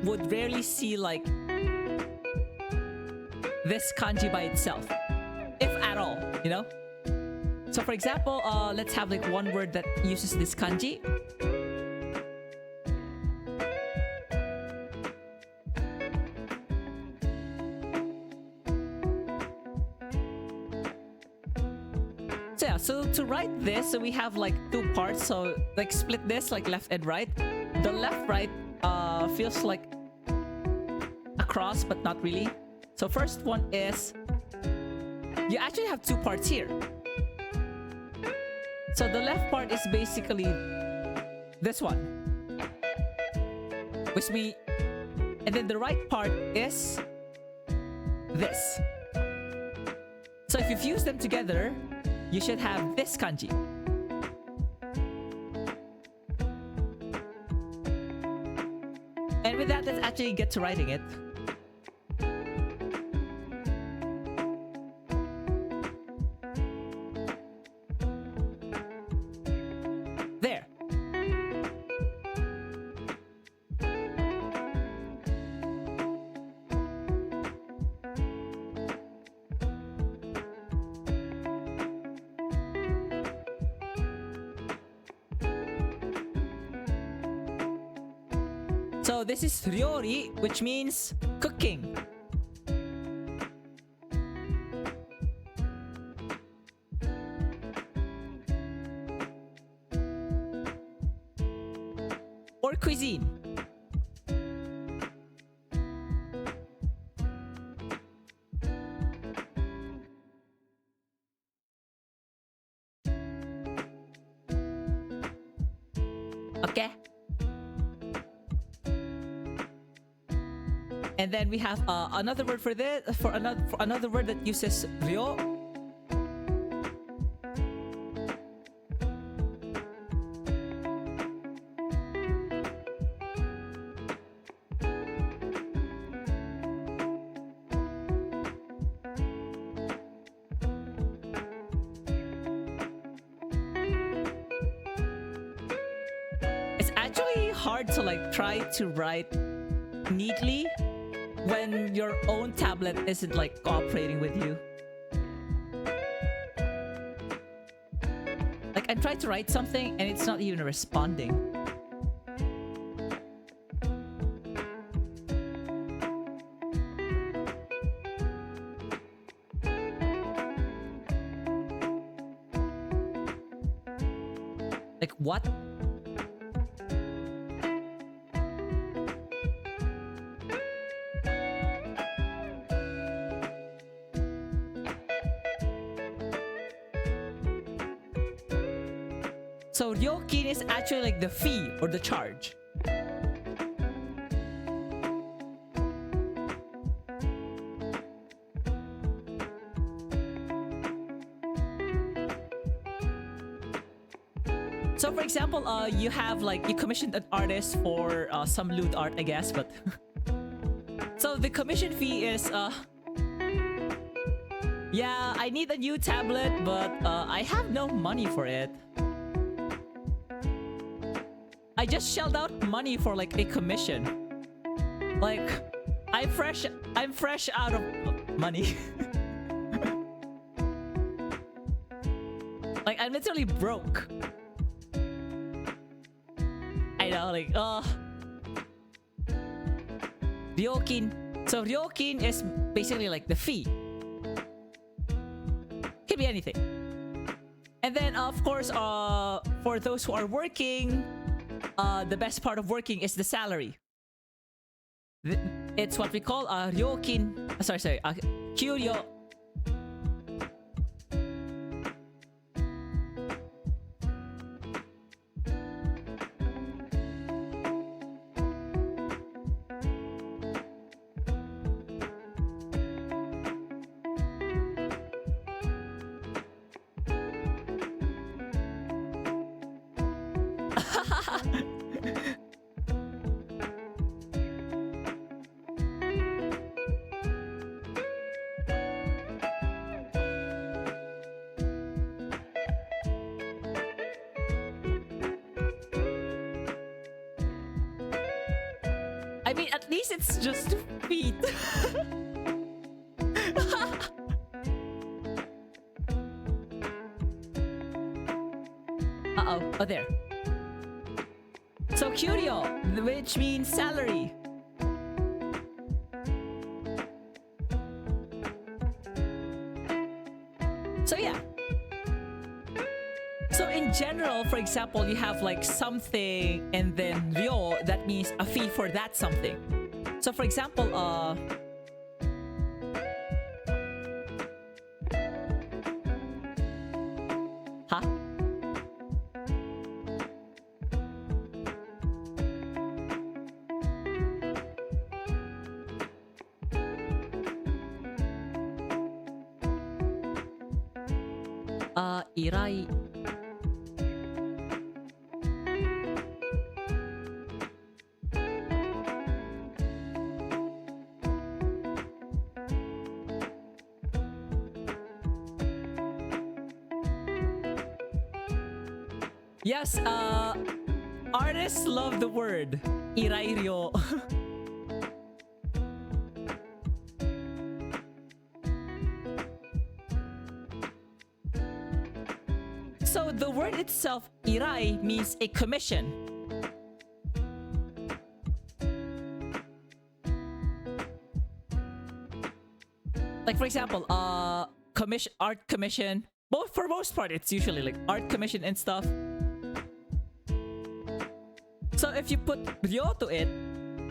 would rarely see like this kanji by itself, if at all, you know? So for example, let's have like one word that uses this kanji. So yeah, so to write this, so we have like two parts. So like split this like left and right. The left right feels like a cross, but not really. So first one is, you actually have two parts here. So the left part is basically this one, which means, and then the right part is this. So if you fuse them together, you should have this kanji. And with that, let's actually get to writing it. There. So this is ryori, which means cooking. Or cuisine. Okay. And then we have another word for this, for another word that uses ryo. It's actually hard to like try to write neatly when your own tablet isn't like cooperating with you. Like I tried to write something and it's not even responding. Like what? So ryokin is actually like the fee or the charge. So for example, you have like, you commissioned an artist for some lewd art, I guess, but so the commission fee is yeah, I need a new tablet, but I have no money for it. I just shelled out money for like a commission. Like I'm fresh out of money. Like I'm literally broke. I know, like ryokin. So ryokin is basically like the fee. Could be anything. And then of course for those who are working, the best part of working is the salary. It's what we call ryokin. Kyuryo. I mean, at least it's just feet. Uh-oh. Oh, there. So, kyuryo, which means salary. So, yeah. So in general, for example, you have like something and then ryo, that means a fee for that something. So for example, huh? Irai. Yes, artists love the word irairyo. So the word itself, irai, means a commission. Like for example, commission, art commission. Both, for most part, it's usually like art commission and stuff. So if you put ryo to it,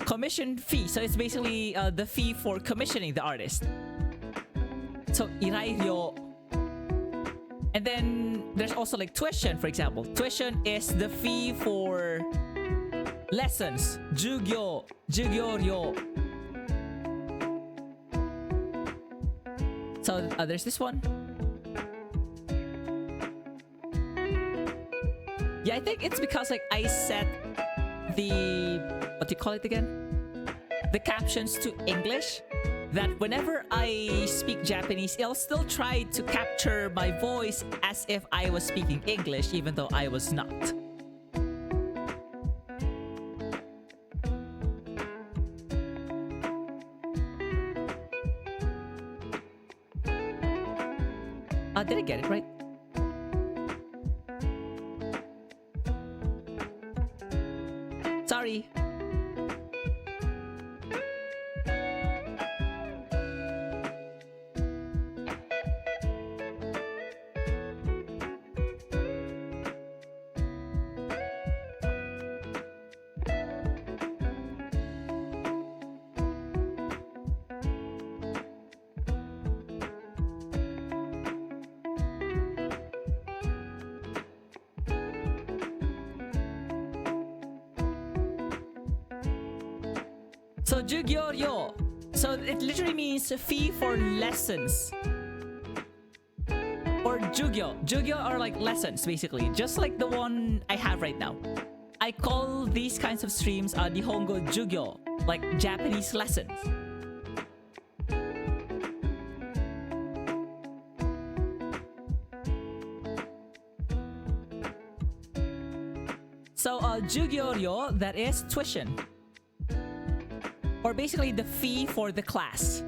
commission fee. So it's basically the fee for commissioning the artist. So irai ryo. And then there's also like tuition, for example. Tuition is the fee for lessons. Jugyo, jugyo ryo. So there's this one. Yeah, I think it's because like I set the, what do you call it again? The captions to English, that whenever I speak Japanese, it'll still try to capture my voice as if I was speaking English, even though I was not. Did I get it right? Sorry. So jugyo ryo. So it literally means a fee for lessons. Or jugyo. Jugyo are like lessons, basically. Just like the one I have right now. I call these kinds of streams Nihongo jugyo, like Japanese lessons. So jugyo ryo, that is tuition. Or basically the fee for the class.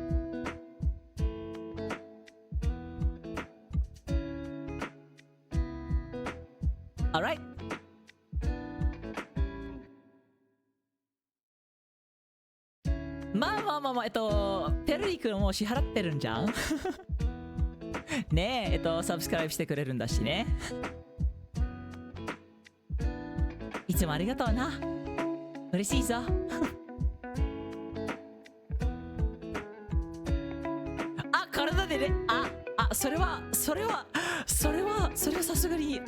Alright. Ito, てるりくんもう支払ってるんじゃんねえ、サブスクライブしてくれるんだしね。いつもありがとうな。嬉しいぞ。体でね、それはさすがに、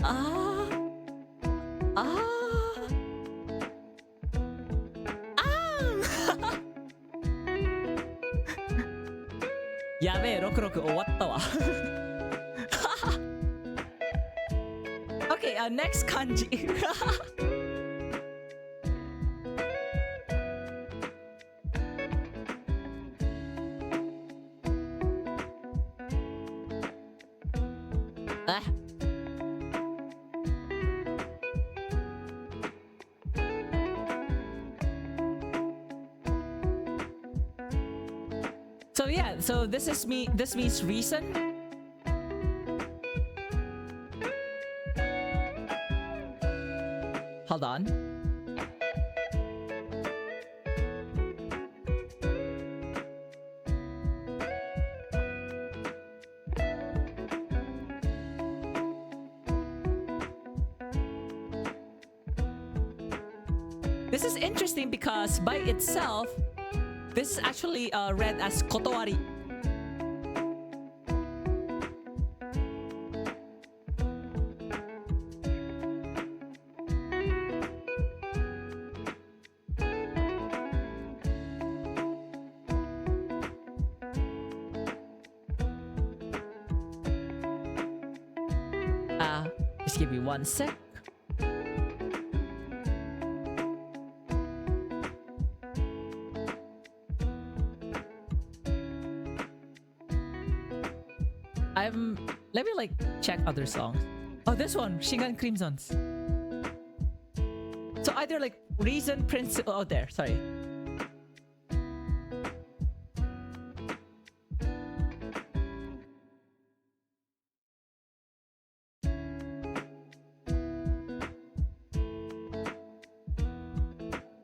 やべえ、66終わったわ。Okay, next kanji. So yeah, so this means reason. Hold on. This is interesting because by itself, this is actually read as kotowari. Just give me 1 sec. Let me like check other songs. Oh, this one, Shingan Crimsons. So either like reason, principle. Oh, there. Sorry.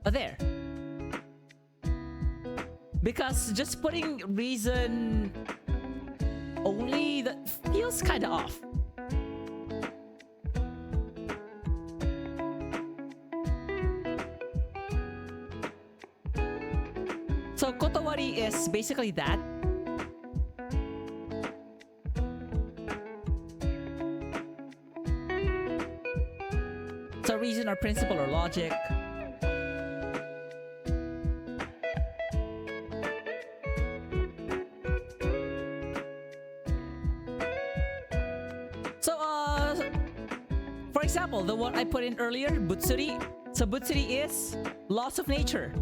Oh, there. Because just putting reason only, that feels kind of off. So kotowari is basically that. So reason or principle or logic. For example, the one I put in earlier, butsuri. So butsuri is laws of nature.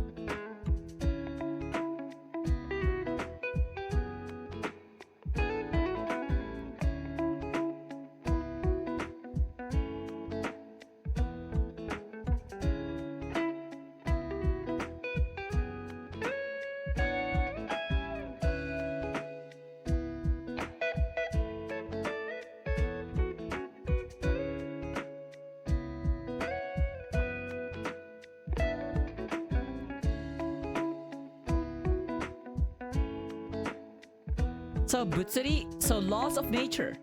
So butsuri, so laws of nature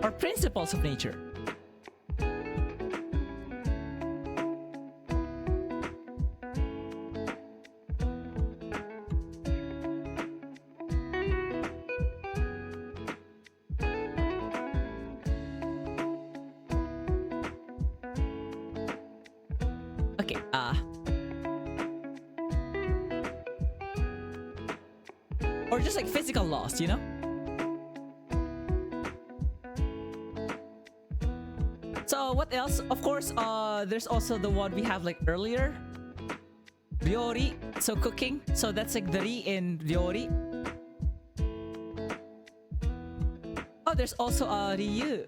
or principles of nature. Okay, or just like physical laws, you know? So what else? Of course, there's also the one we have like earlier. Ryori, so cooking. So that's like the ri in ryori. Oh, there's also a ryu.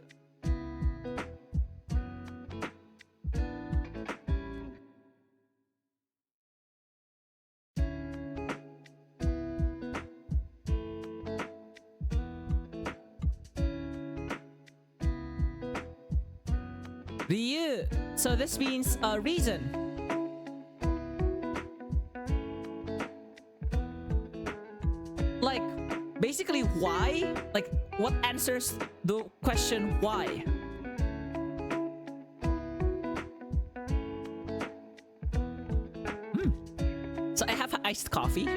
Ryu. So this means reason. Like basically why? Like what answers the question why? So I have iced coffee.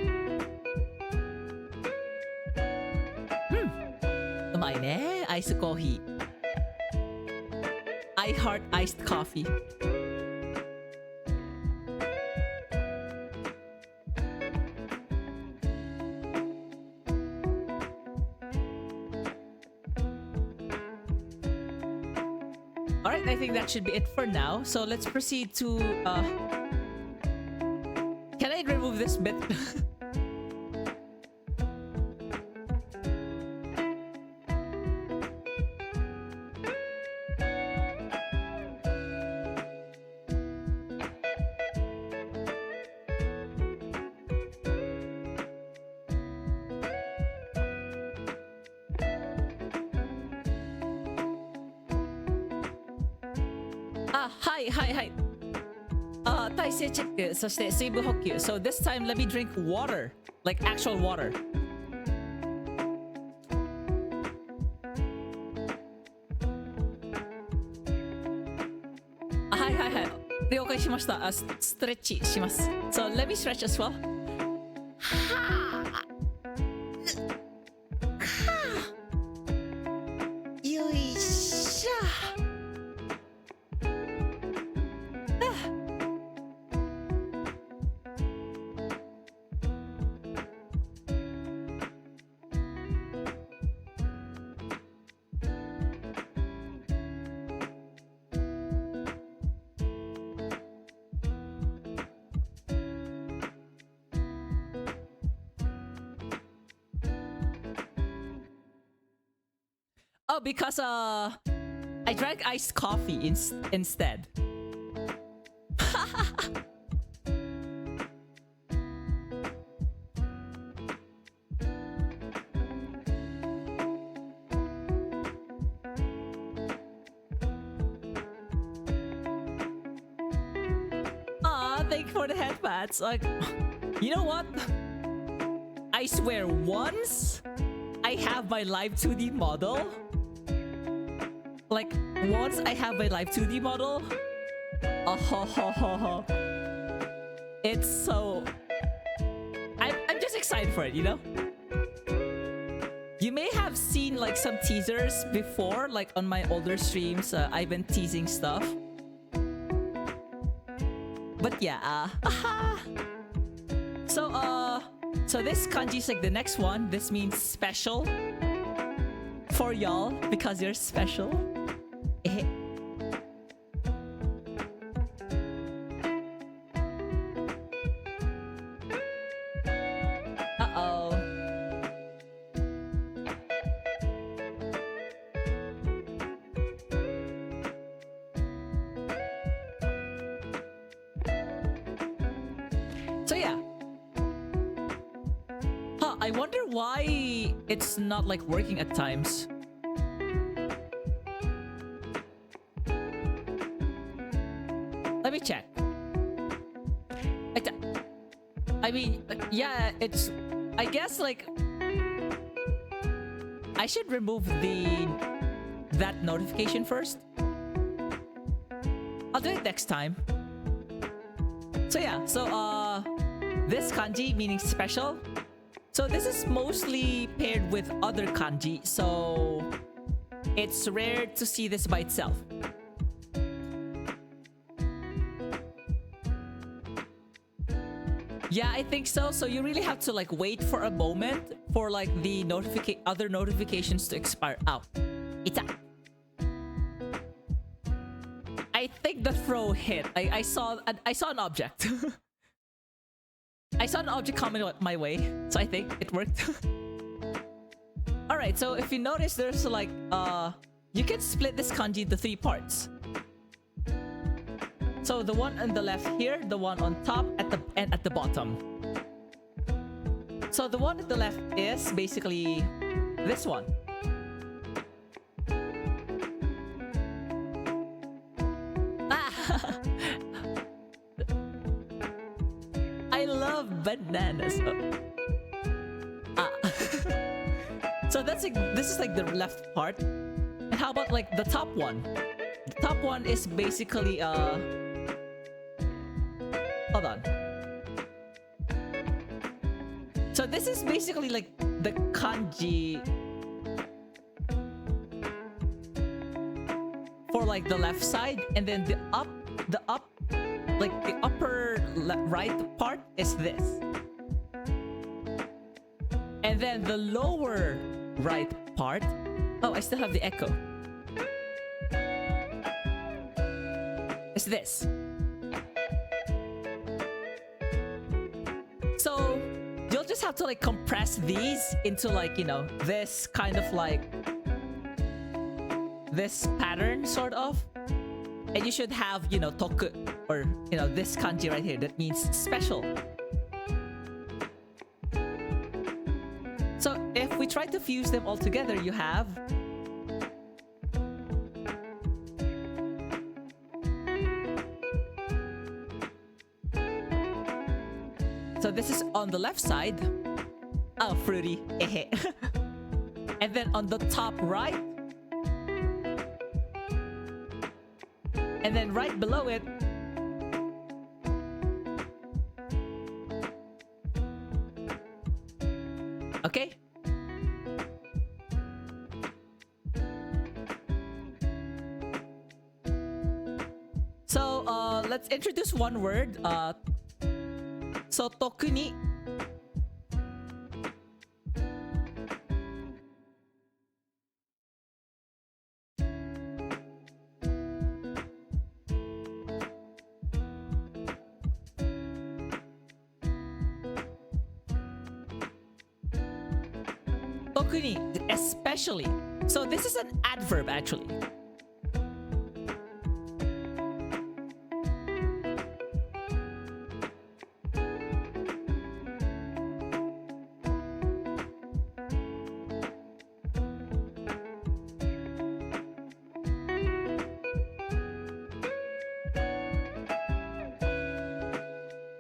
Umae ne, iced coffee. I heart iced coffee. Alright, I think that should be it for now. So let's proceed to can I remove this bit? Hi. 体勢チェック、そして水分補給. So this time let me drink water, like actual water. Hi. 了解しました。ストレッチします。So let me stretch as well. Oh, because I drank iced coffee instead. Aw, thank you for the headpats. Like, you know what? I swear, once I have my live 2D model, like, once I have my live 2D model, oh, ho, ho, ho, ho. It's so... I'm just excited for it, you know? You may have seen, like, some teasers before, like, on my older streams. I've been teasing stuff. But yeah, So this kanji is like the next one. This means special for y'all because you're special. Uh-oh. So yeah. I wonder why it's not like working at times. Let me check. I mean, yeah, it's... I guess like... I should remove that notification first. I'll do it next time. So yeah, this kanji meaning special. So this is mostly paired with other kanji, so it's rare to see this by itself. Yeah, I think so. So you really have to like wait for a moment for like the other notifications to expire. Ow. Ita. I think the throw hit. I saw an object. I saw an object coming my way, so I think it worked. Alright, so if you notice, there's like, you can split this kanji into 3 parts. So the one on the left here, the one on top, and at the bottom. So the one at the left is basically this one. Ah! I love bananas. So this is like the left part. And how about like the top one? The top one is basically hold on. So this is basically like the kanji for like the left side, and then the upper right part is this. And then the lower right part, oh, I still have the echo. It's this. So you'll just have to like compress these into like, you know, this kind of like this pattern sort of. And you should have, you know, toku, or, you know, this kanji right here that means special. So if we try to fuse them all together, you have so this is on the left side. Oh, fruity. And then on the top right, and then right below it, So let's introduce one word. So tokuni. Tokuni, especially. So this is an adverb actually.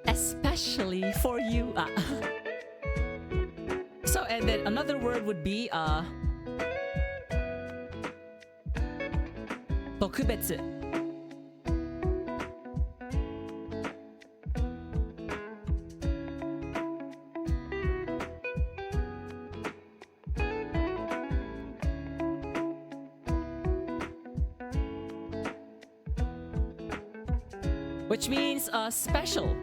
Especially for you. So, and then another word would be 特別. Which means special.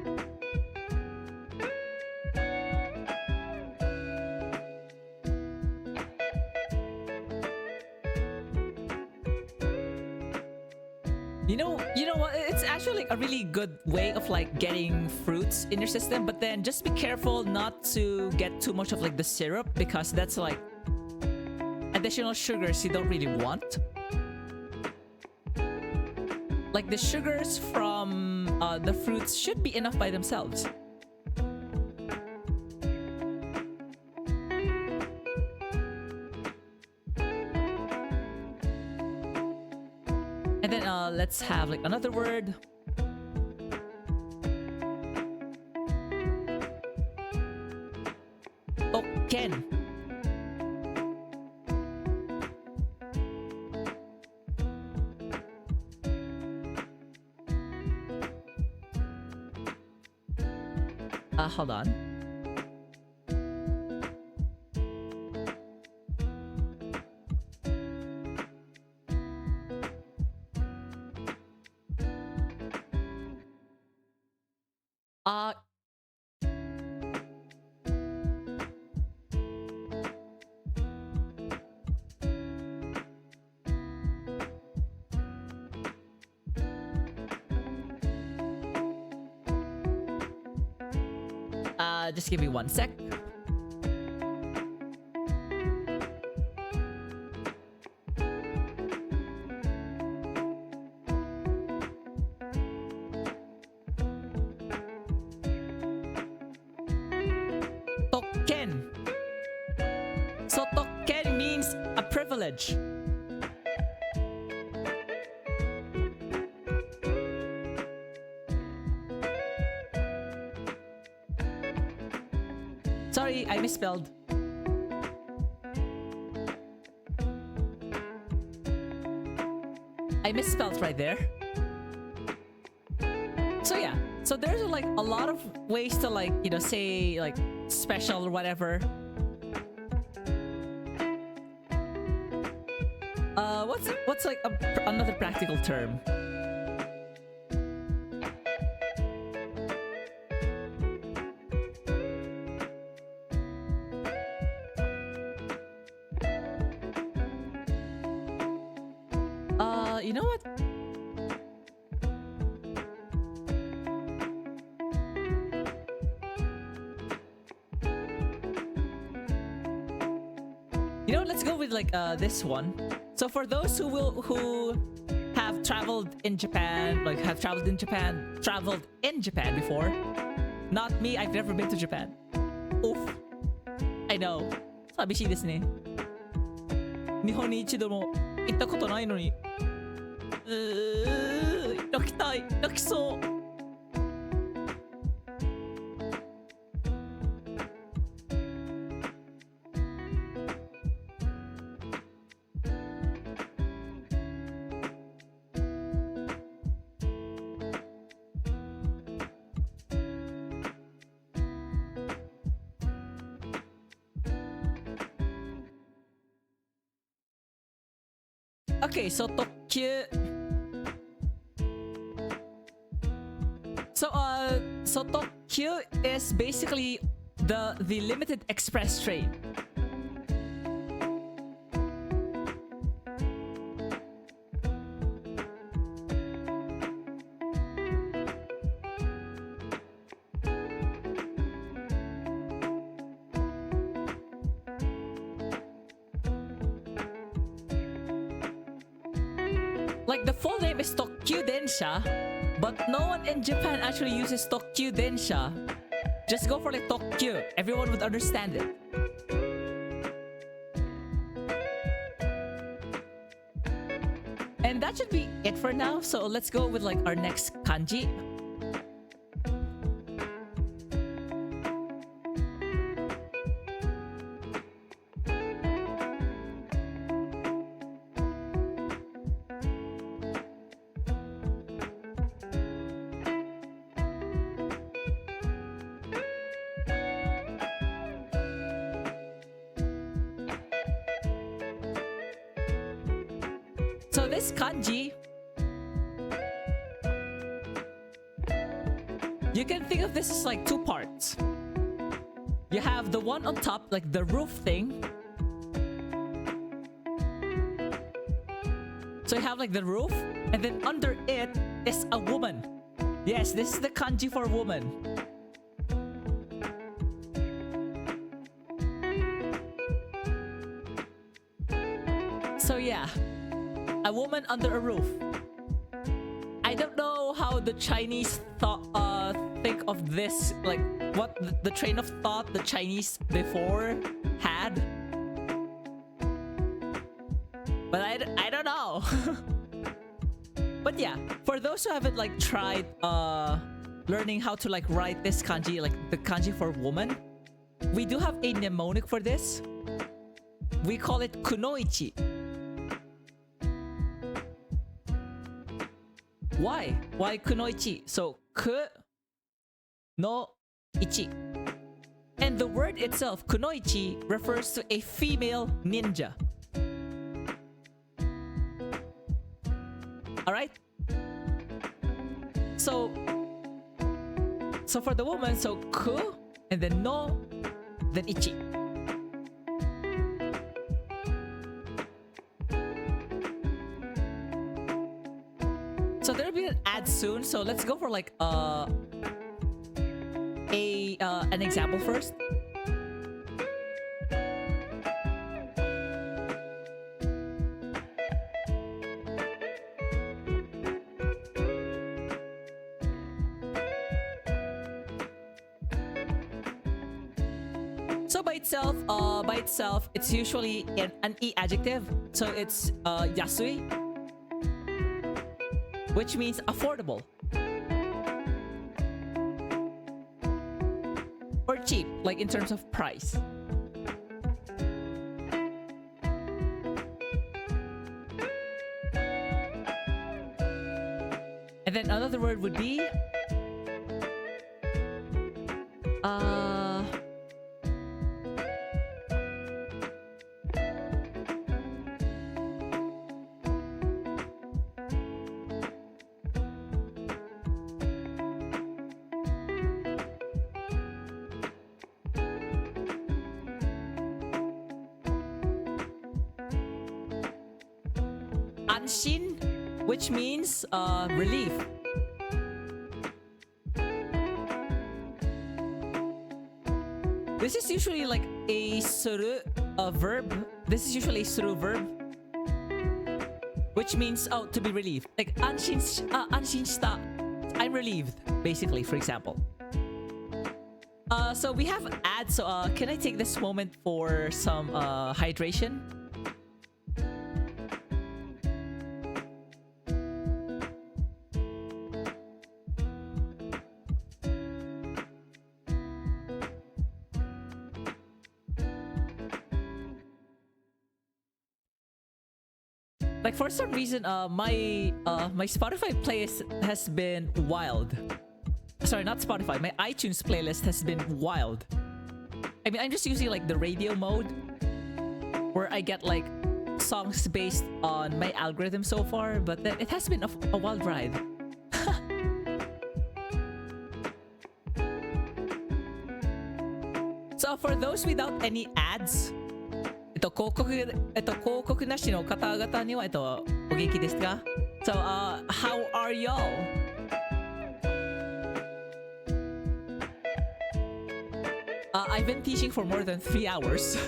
You know what? It's actually like a really good way of like getting fruits in your system, but then just be careful not to get too much of like the syrup, because that's like additional sugars you don't really want. Like the sugars from the fruits should be enough by themselves. And then let's have like another word. Token. Hold on. Just give me 1 sec. Token. So token means a privilege. Sorry, I misspelled. I misspelled right there. So yeah, so there's like a lot of ways to like, you know, say like special or whatever. What's like another practical term? You know what? You know what? Let's go with like this one. So for those who have traveled in Japan, like have traveled in Japan before. Not me, I've never been to Japan. Oof. I know. 寂しいですね。日本に一度も行ったことないのに。泣きたい。泣きそう。Okay, so 特急。So Tokyo is basically the limited express train. Like the full name is Tokyu Densha, but no one in Japan actually uses Tokyu Densha. Just go for like Tokyu. Everyone would understand it. And that should be it for now. So let's go with like our next kanji. So this kanji, you can think of this as like two parts. You have the one on top, like the roof thing. So you have like the roof, and then under it is a woman. Yes, this is the kanji for woman. So yeah. A woman under a roof. I don't know how the Chinese think of this, like what the train of thought the Chinese before had. But I don't know. But yeah, for those who haven't like tried learning how to like write this kanji, like the kanji for woman, we do have a mnemonic for this. We call it kunoichi. Why? Why kunoichi? So ku no ichi. And the word itself, kunoichi, refers to a female ninja. Alright? So for the woman, so ku, and then no, then ichi. So there'll be an ad soon, so let's go for like an example first. So by itself, it's usually an e adjective. So it's yasui, which means affordable or cheap, like in terms of price. And then another word would be anshin, which means relief. This is usually like a suru verb. This is usually a suru verb, which means to be relieved. Like anshin shita, I'm relieved, basically, for example. So we have ads. So can I take this moment for some hydration? Like for some reason, my Spotify playlist has been wild. Sorry, not Spotify. My iTunes playlist has been wild. I mean, I'm just using like the radio mode, where I get like songs based on my algorithm so far, but it has been a wild ride. So for those without any ads, 広告なしの方々には、お元気ですか? So, how are y'all? I've been teaching for more than 3 hours.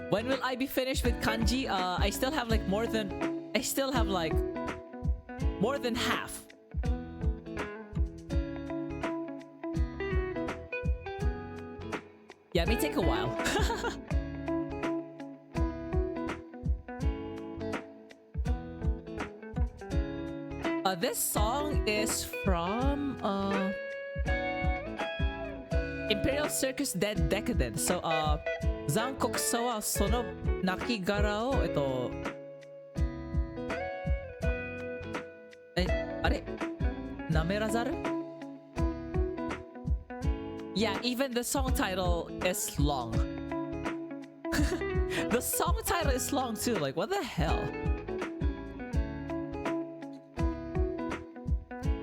When will I be finished with kanji? I still have like more than half. Yeah, it may take a while. This song is from Imperial Circus Dead Decadent. So, 残酷さはその亡骸をあれなめらざる? Yeah, even the song title is long. The song title is long too. Like, what the hell?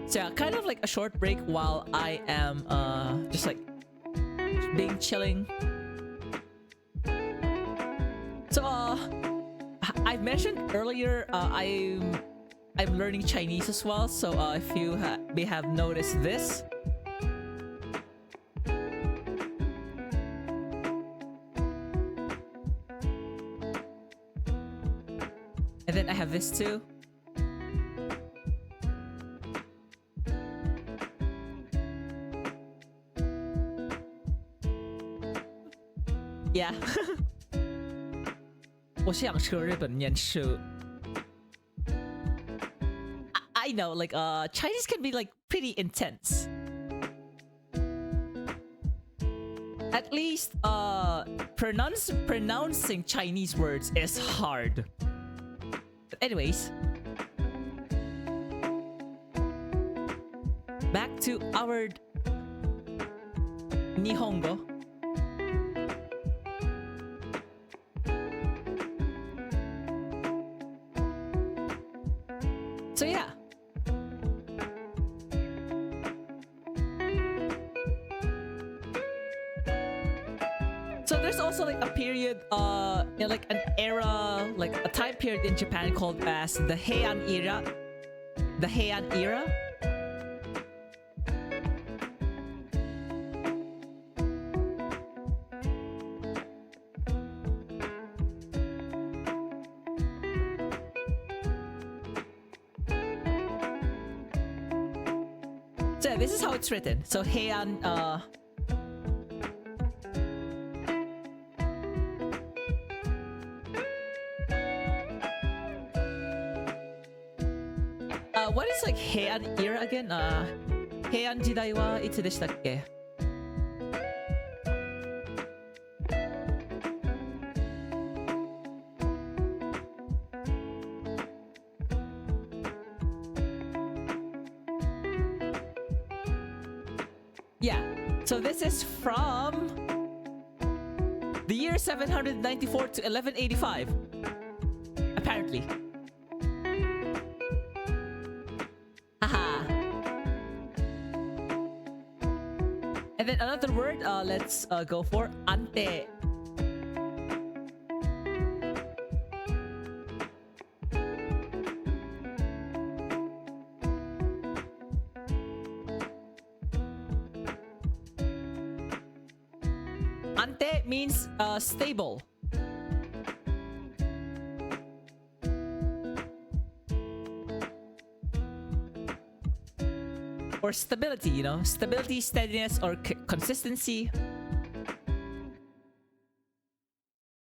So yeah, kind of like a short break while I am just like being chilling. So I've mentioned earlier I'm learning Chinese as well. So if you may have noticed this. And then I have this too. Yeah. 我想去日本念书. I know, like Chinese can be like pretty intense. At least pronouncing Chinese words is hard. But anyways, back to our Nihongo. So yeah. So there's also like a period, like an era, like a time period in Japan called as the Heian era. The Heian era. So yeah, this is how it's written. So Heian, what is like Heian era again? Heian 時代はいつでしたっけ? Yeah, so this is from the year 794 to 1185, apparently. Haha. And then another word, let's go for ante. Ante means stable. Or stability, you know, stability, steadiness, or consistency,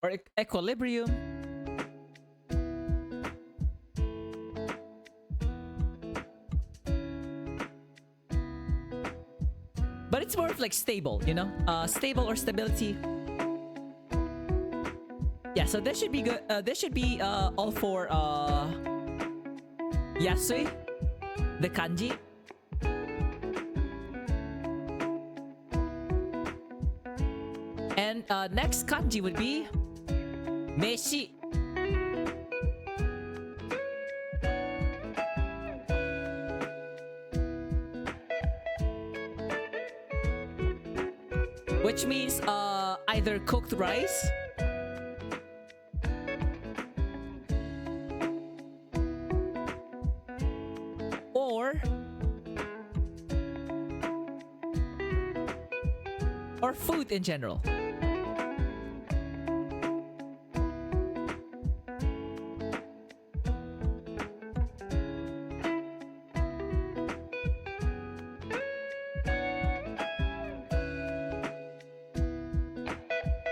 or equilibrium. But it's more of like stable, you know, stable or stability. Yeah, so this should be good. This should be all for Yasui, the kanji. And next kanji would be meshi. which means either cooked rice or food in general.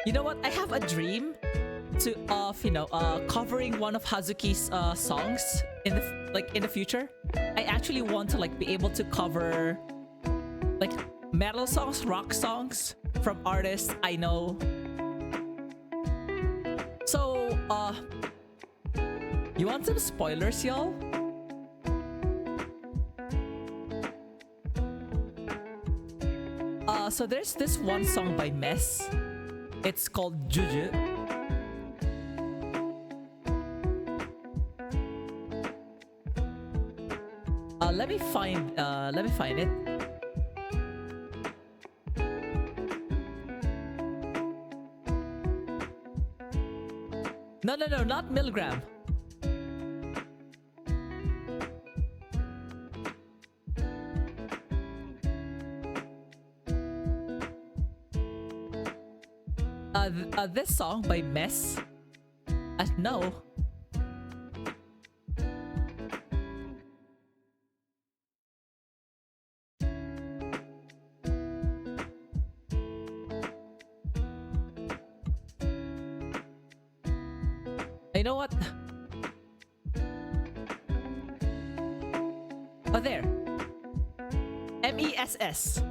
You know what? I have a dream of covering one of Hazuki's songs in the future. I actually want to like be able to cover like metal songs, rock songs from artists I know. So you want some spoilers, y'all? So there's this one song by Mess. It's called Juju. Let me find it. No, not milligram. This song by Mess. No. You know what? Oh, there. MESS.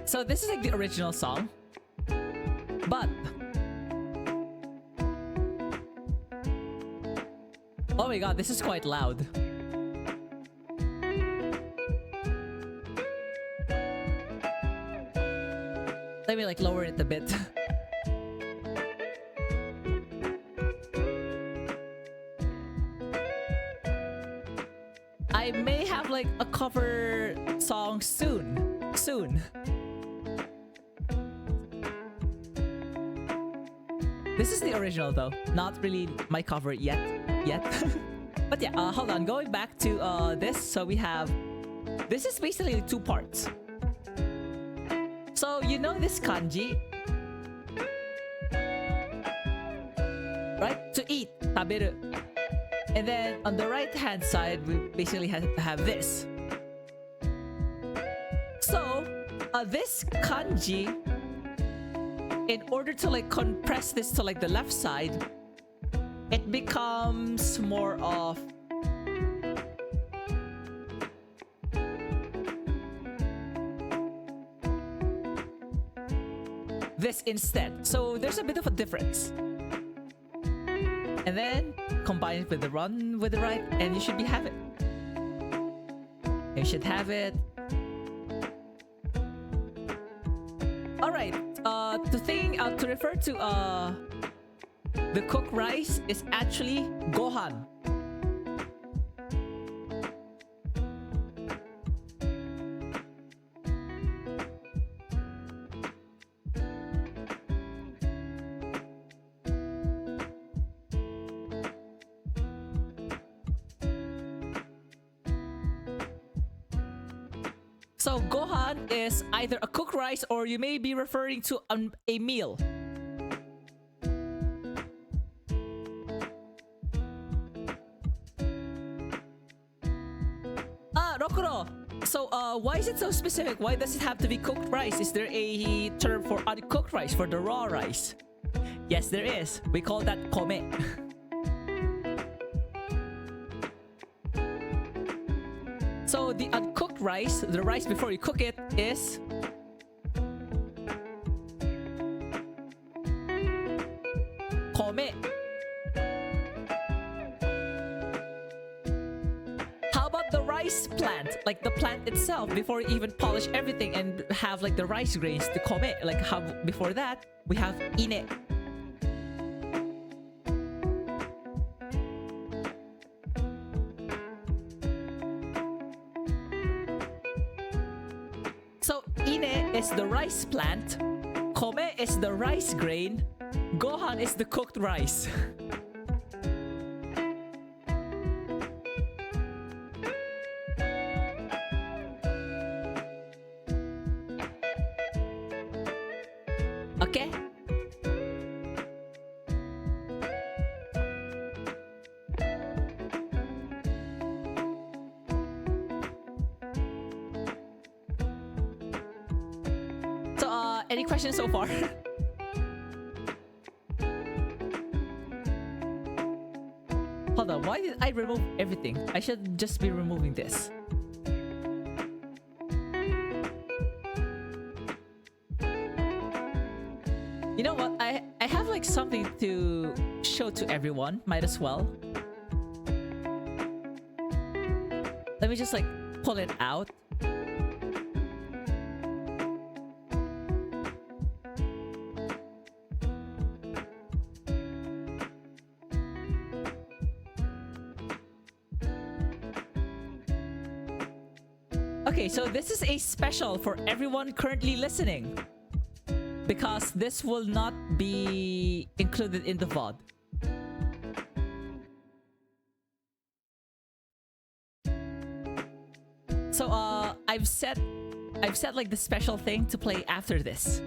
So this is like the original song, but oh my god, this is quite loud. Let me like lower it a bit. I may have like a cover song soon. This is the original though, not really my cover yet. But yeah, hold on, going back to this. So we have, this is basically 2 parts. So you know this kanji, right? To eat, taberu. And then on the right hand side, we basically have this. So this kanji, in order to like compress this to like the left side, it becomes more of this instead. So there's a bit of a difference. And then combine it with the run with the right, and you should have it. You should have it. Alright, to refer to the cooked rice is actually gohan. So gohan is either a cooked rice or you may be referring to a meal. Rokuro. So why is it so specific? Why does it have to be cooked rice? Is there a term for uncooked rice, for the raw rice? Yes, there is. We call that kome. So the uncooked rice, the rice before you cook it, is kome. How about the rice plant, like the plant itself, before you even polish everything and have like the rice grains, the kome? Like how before that we have ine. is the rice plant. Kome is the rice grain. Gohan is the cooked rice. Okay. So, any questions so far? Hold on, why did I remove everything? I should just be removing this. You know what? I have like something to show to everyone. Might as well. Let me just like pull it out. Okay, so this is a special for everyone currently listening, because this will not be included in the VOD. So I've set like the special thing to play after this.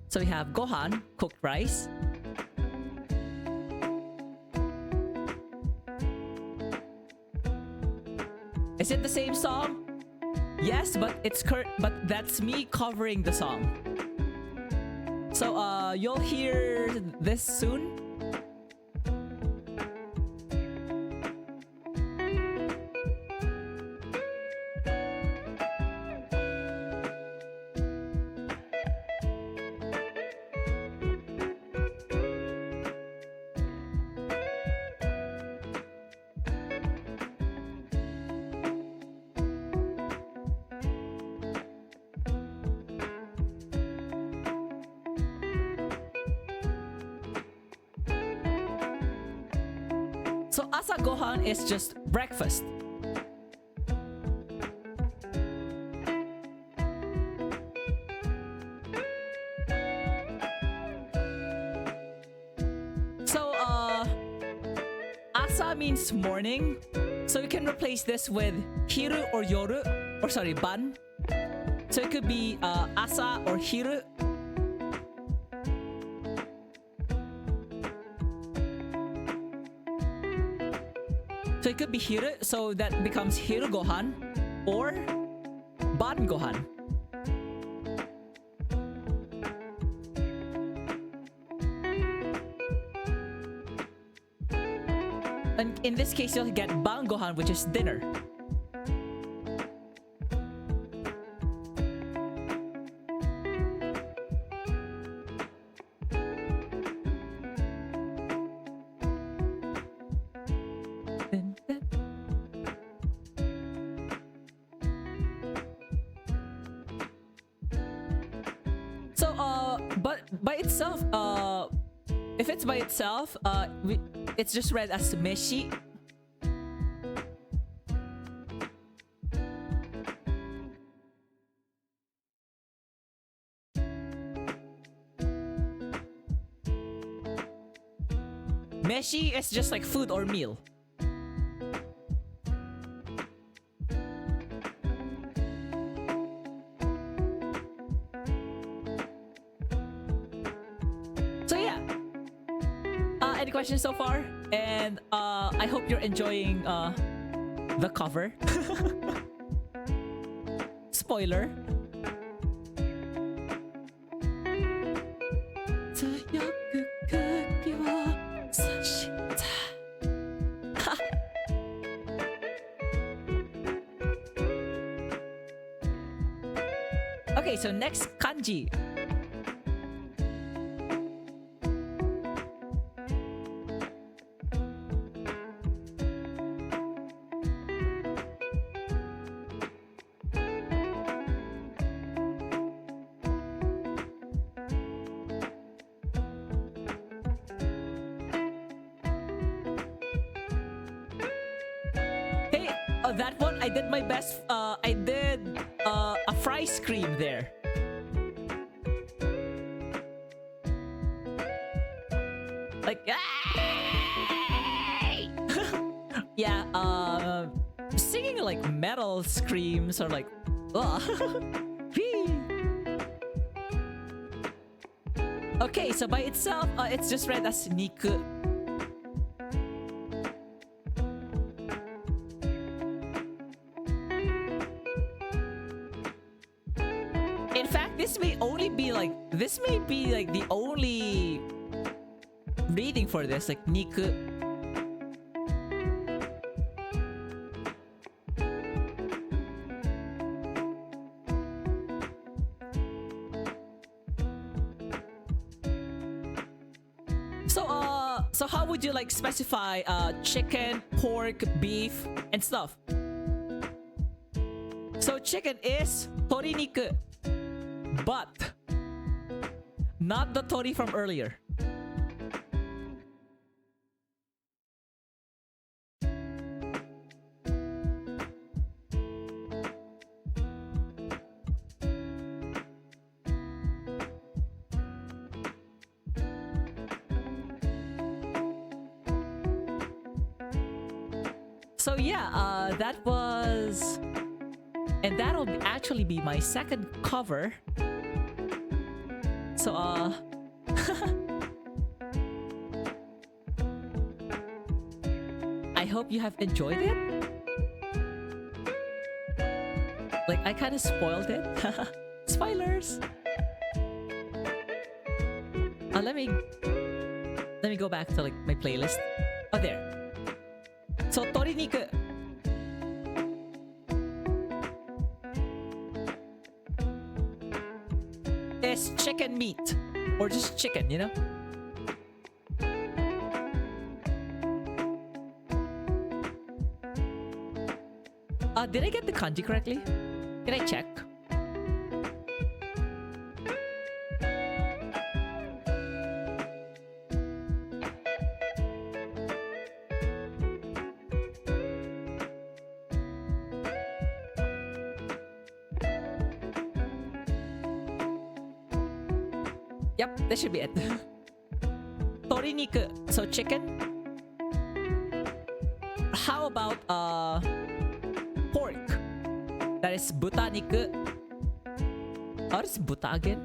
So we have Gohan, cooked rice. Is it the same song? Yes, but but that's me covering the song. So you'll hear this soon. So Asa Gohan is just breakfast. So Asa means morning. So we can replace this with Hiru or Yoru, or sorry, Ban. So it could be Asa or Hiru. So it could be Hiru, so that becomes Hiru Gohan or Ban Gohan. And in this case, you'll get Ban Gohan, which is dinner. So but by itself, if it's by itself, it's just read as meshi. Meshi is just like food or meal. Any questions so far? And I hope you're enjoying the cover. Spoiler. Okay, so next kanji. That one, I did my best. I did a fry scream there. Like, "Ay!" Yeah, singing like metal screams are like, ugh. Okay, so by itself, it's just read as niku. In fact, this may be like the only reading for this, like niku. So how would you like specify chicken, pork, beef, and stuff? So chicken is toriniku, but not the tori from earlier. So yeah, that was... And that'll actually be my second cover. So, I hope you have enjoyed it. Like, I kind of spoiled it. Spoilers! Let me go back to, like, my playlist. Oh, there. So, toriniku. Is chicken meat. Or just chicken, you know? Did I get the kanji correctly? Can I check? Yep, that should be it. Toriniku, so chicken. How about pork? That is butaniku. Or is buta again?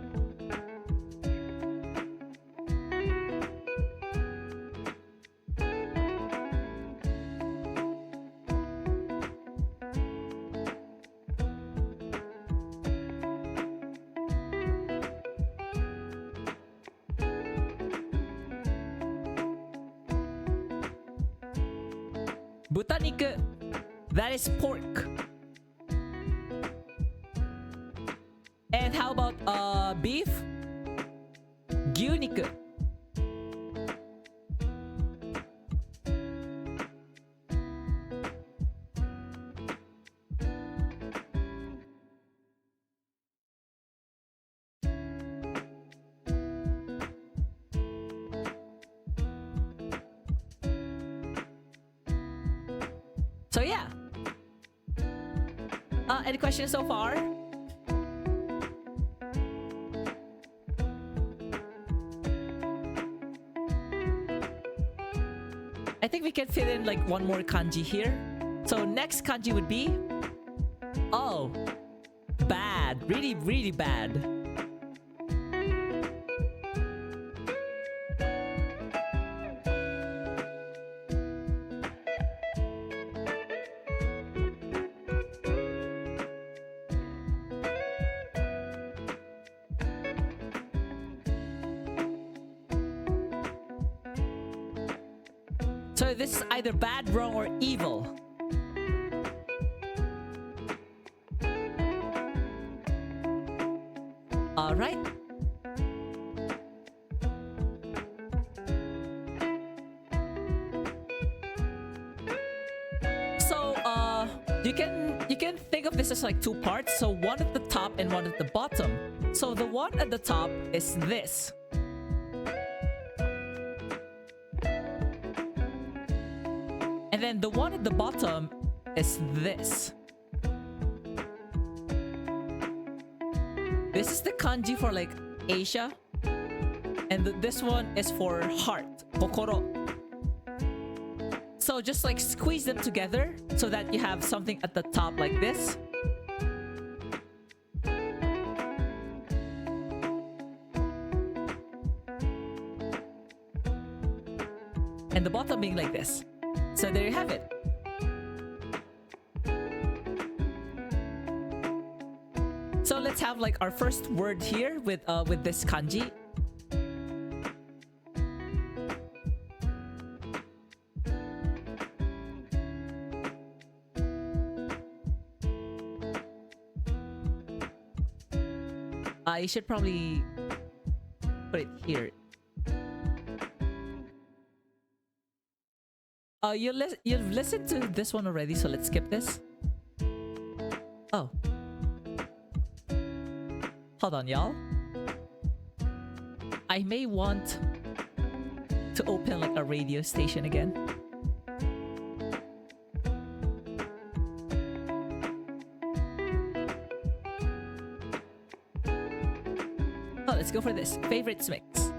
Butaniku, that is pork. And how about beef? Gyuniku. So yeah. Any questions so far? I think we can fit in like one more kanji here. So next kanji would be... Oh. Bad. Really, really bad. So this is either bad, wrong, or evil. All right. So you can think of this as like two parts. So one at the top and one at the bottom. So the one at the top is this. And then the one at the bottom is this. This is the kanji for like Asia. And this one is for heart, kokoro. So just like squeeze them together so that you have something at the top like this. And the bottom being like this. So there you have it. So let's have like our first word here with this kanji. I should probably put it here. You've listened to this one already, so let's skip this. Oh. Hold on, y'all. I may want to open like a radio station again. Oh, let's go for this. Favorites mix.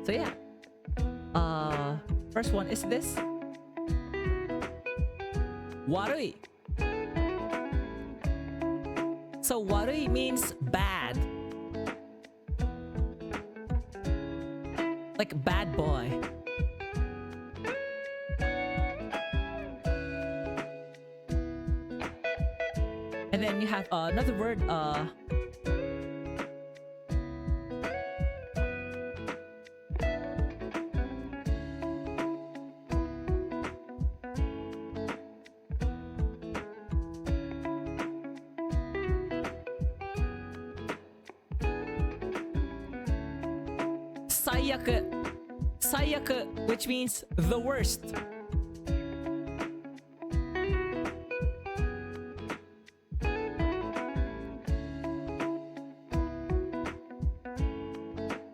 So yeah. First one is this. Warui. So warui means bad. Like bad boy. And then you have another word, Sayaku. Sayaku, which means the worst.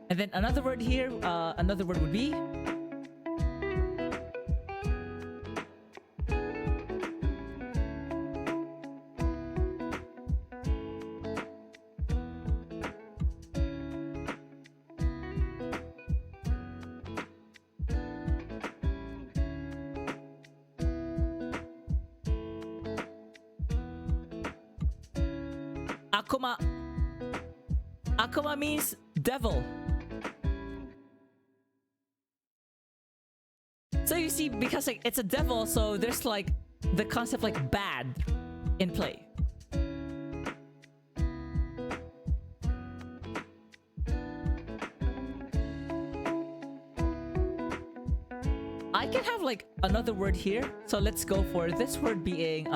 And then another word here, another word would be Akuma. Akuma means devil. So you see, because like it's a devil, so there's like the concept like bad in play. I can have like another word here. So let's go for this word being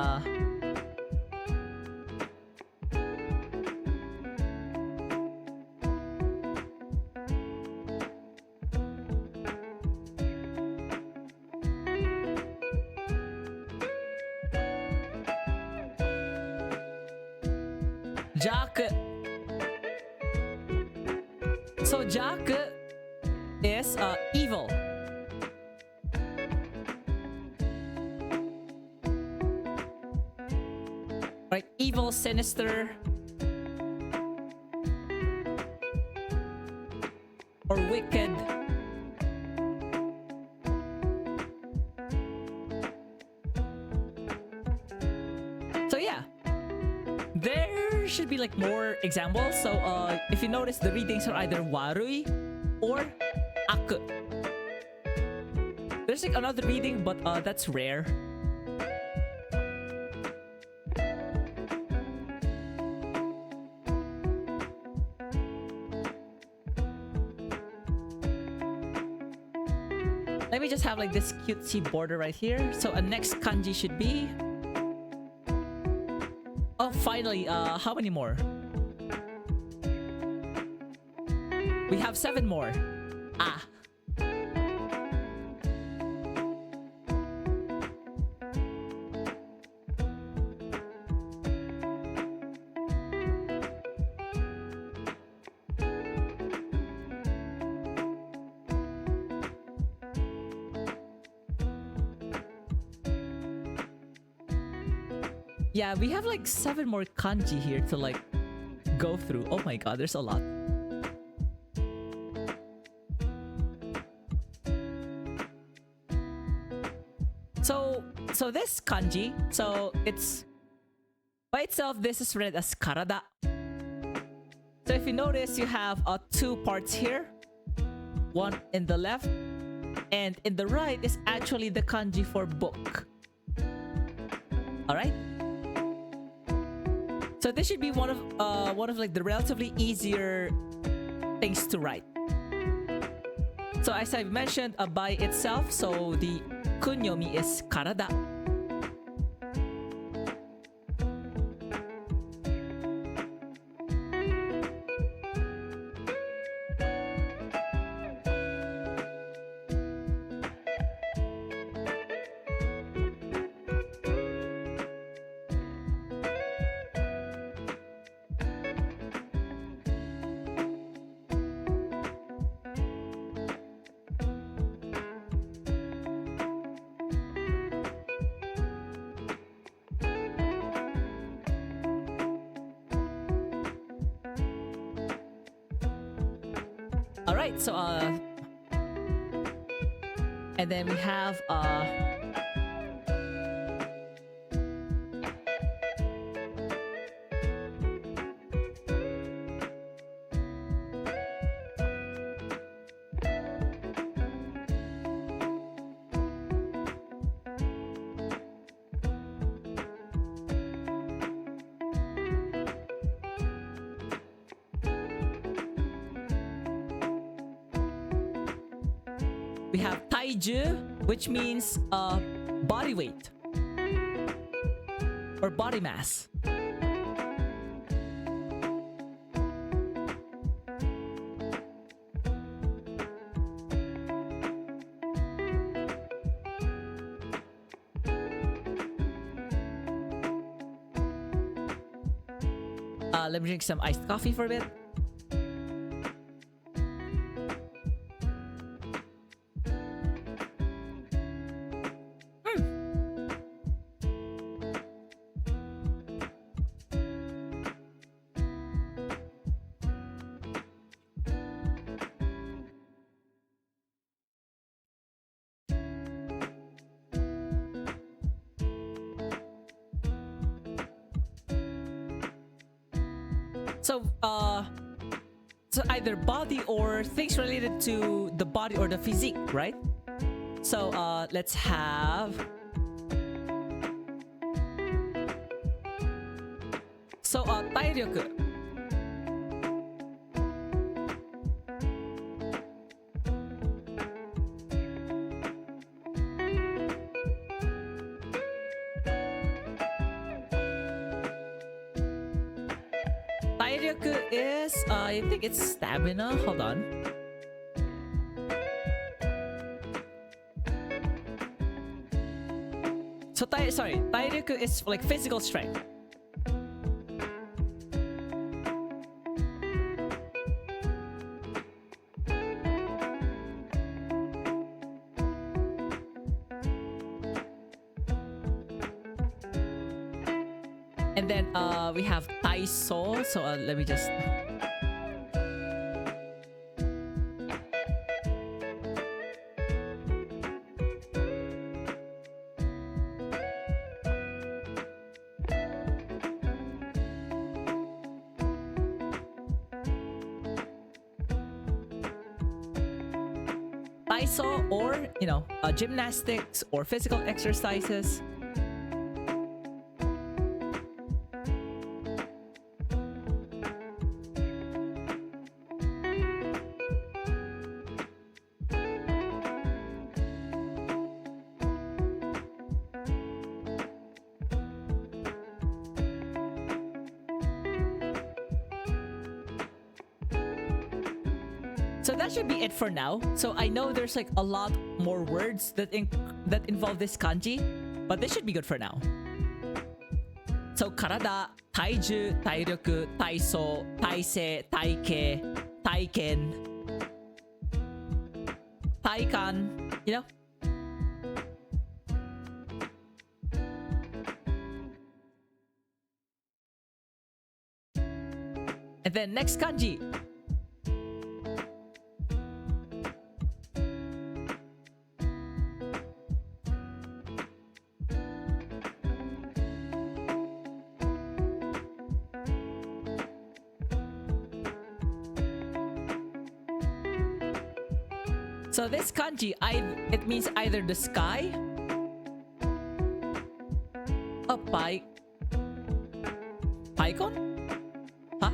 Jaku. So Jaku is evil. Right? Evil, sinister, or wicked. So yeah. There should be like more examples. So if you notice, the readings are either warui or aku. There's like another reading, but that's rare. Let me just have like this cutesy border right here. So a next kanji should be... Oh, finally, how many more? We have 7 more. Ah. Yeah, we have like 7 more kanji here to like go through. Oh my god, there's a lot. So this kanji, so it's by itself, this is read as karada. So if you notice, you have 2 parts here. One in the left, and in the right is actually the kanji for book. Alright? So this should be one of like the relatively easier things to write. So as I've mentioned, by itself, so the kunyomi is karada. Alright, so and then we have we have taiju, which means body weight or body mass. Let me drink some iced coffee for a bit. So either body or things related to the body or the physique, right? So let's have体力. Is I think it's stamina. Hold on. So体力 is like physical strength. And then we have seiso. So let me just seiso, or gymnastics or physical exercises. So that should be it for now. So I know there's like a lot more words that involve this kanji, but this should be good for now. So karada, taiju, tairyoku, taiso, taisei, taikei, taiken, taikan, And then next kanji. So this kanji, it means either the sky, a Pycon? Huh?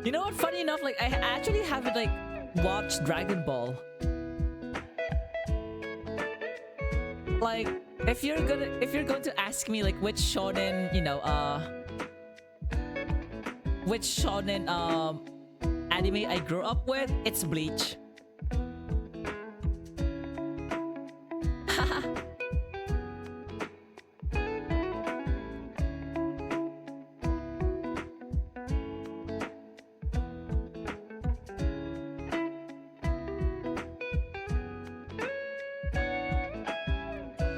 You know what? Funny enough, like I actually haven't like watched Dragon Ball. Like if you're going to ask me like which shonen, which shonen anime I grew up with, it's Bleach.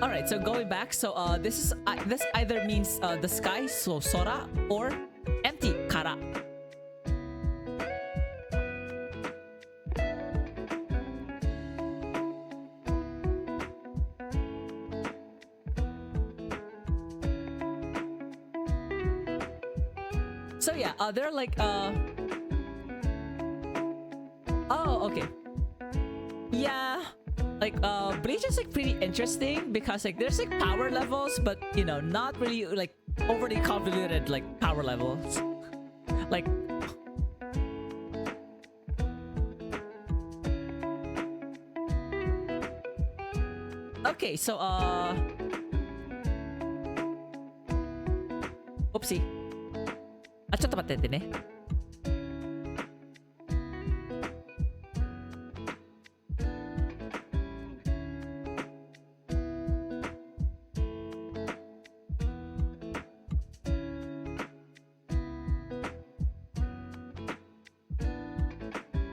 Alright, so going back, so this either means the sky, so sora, or empty, kara. So yeah, they're like oh, okay. Yeah. Like Bleach is like pretty interesting because like there's like power levels, but you know, not really like overly convoluted like power levels. Like okay, so oopsie. あ、ちょっと待ってね。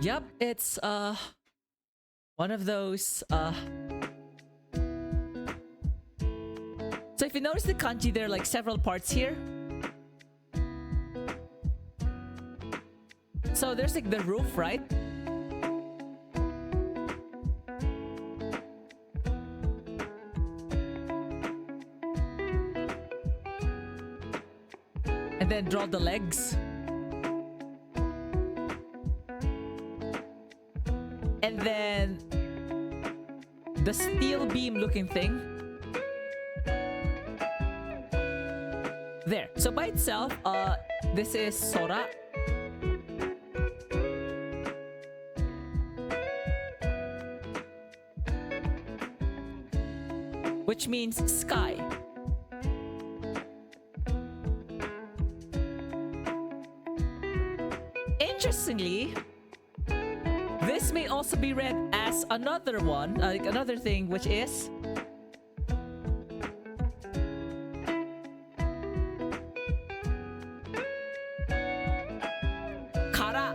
Yep, it's one of those so if you notice the kanji, there are like several parts here. So there's like the roof, right? And then draw the legs. And then the steel beam looking thing. There. So by itself, this is Sora. Which means sky. Interestingly, this may also be read as another one, like another thing, which is kara.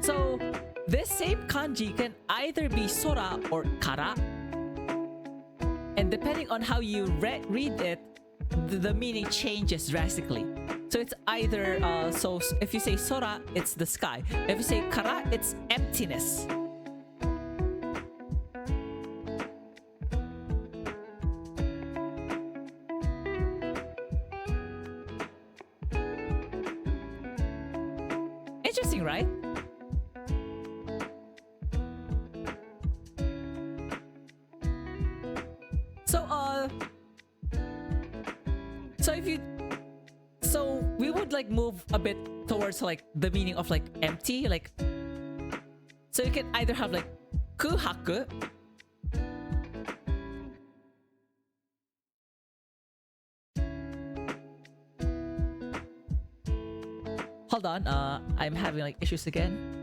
So this same kanji can either be sora or kara, and depending on how you read it, the meaning changes drastically. So it's either so if you say sora, it's the sky. If you say kara, it's emptiness. Interesting, right? So we would like move a bit towards like the meaning of like empty, like so you can either have like kuhaku, hold on, I'm having like issues again.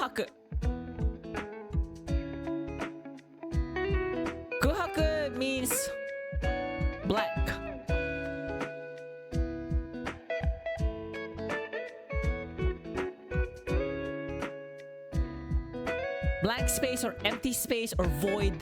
Kuhaku. Kuhaku means black. Blank space or empty space or void.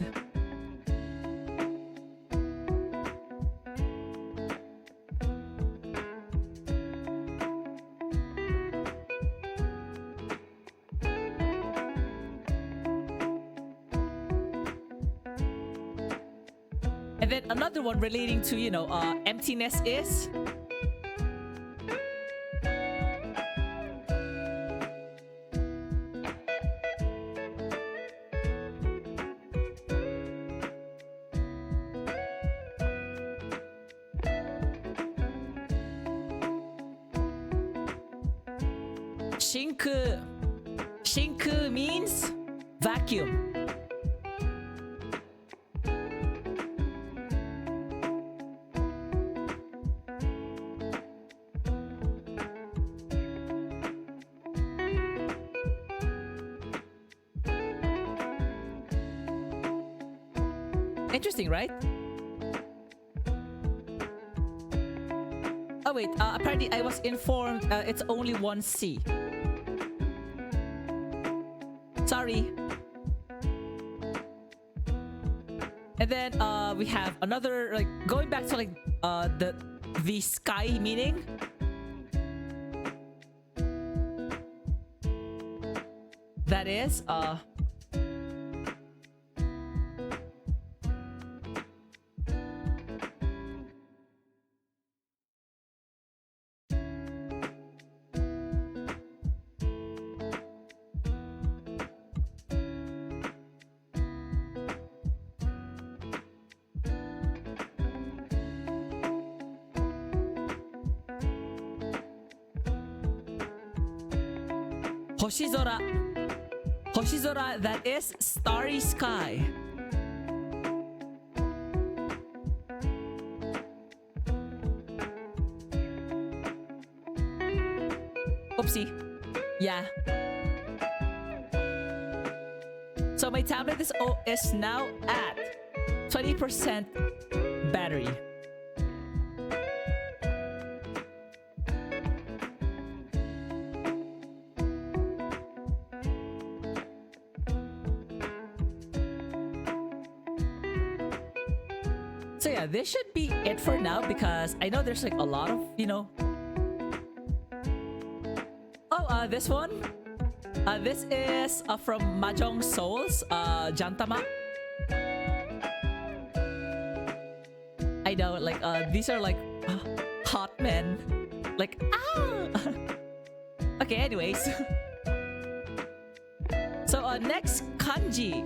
And then another one relating to, you know, emptiness is shinku. Shinku means vacuum. Interesting, right? Oh wait, apparently I was informed it's only one C. Sorry. And then we have another, like, going back to like the sky meaning. That is Hoshizora. Hoshizora, that is starry sky. Oopsie. Yeah. So my tablet is now at 20% battery. So yeah, this should be it for now because I know there's like a lot of, you know. Oh, this one. This is from Mahjong Souls, Jantama. I know, like, these are like hot men. Like, ah! Okay, anyways. So, next, kanji.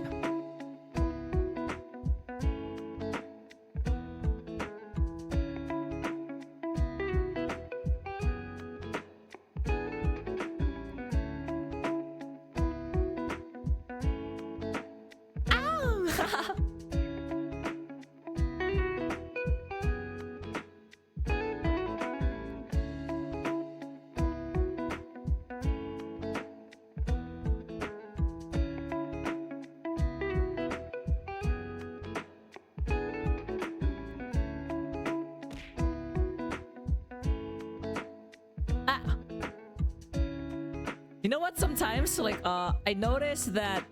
You know what? Sometimes, like, I notice that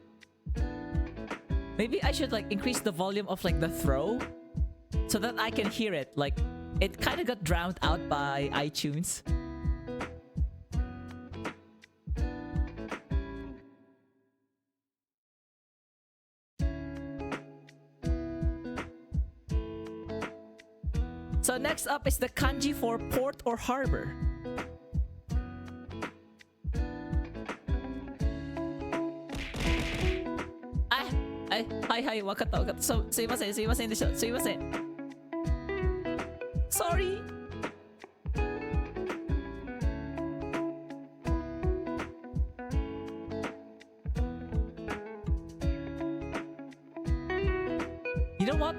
maybe I should like increase the volume of like the throw so that I can hear it. Like, it kind of got drowned out by iTunes. So next up is the kanji for port or harbor. Hi, wakata, wakata. So, すいませんでした。すいません。Sorry. You know what?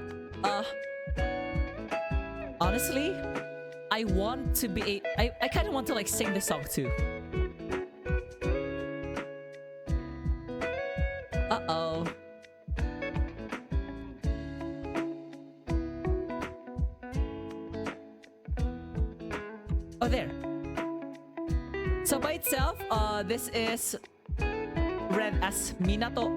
Honestly, I want to be I kind of want to like sing the song too. So by itself, this is read as Minato.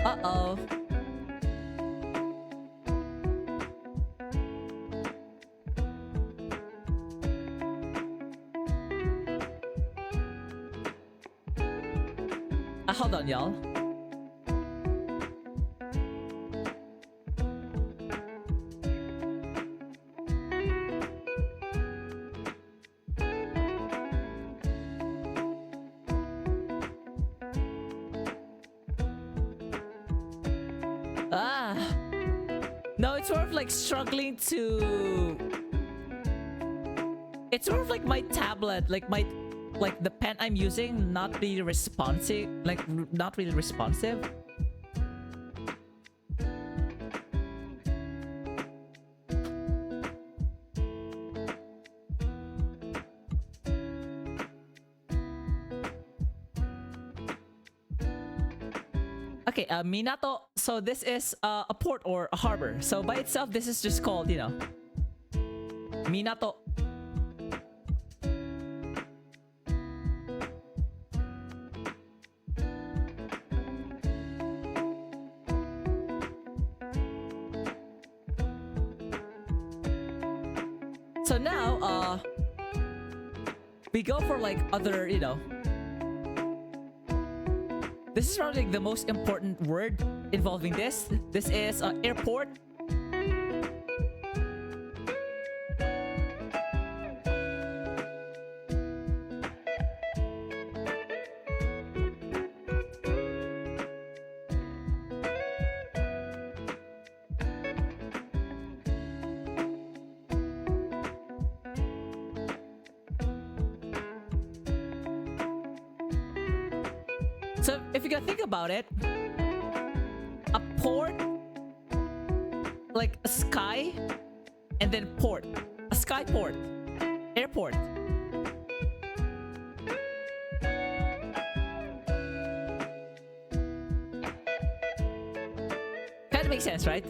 Uh-oh. Hold on, y'all. No, it's sort of like struggling to... It's sort of like my tablet, like the pen I'm using, not really responsive, not really responsive. Okay, Minato. So this is a port or a harbor. So by itself, this is just called, you know, Minato. So now, we go for like other, you know, this is probably like the most important word involving this. This is airport. So if you can think about it, a port, like a sky, and then port, a sky port, airport. Kind of makes sense, right?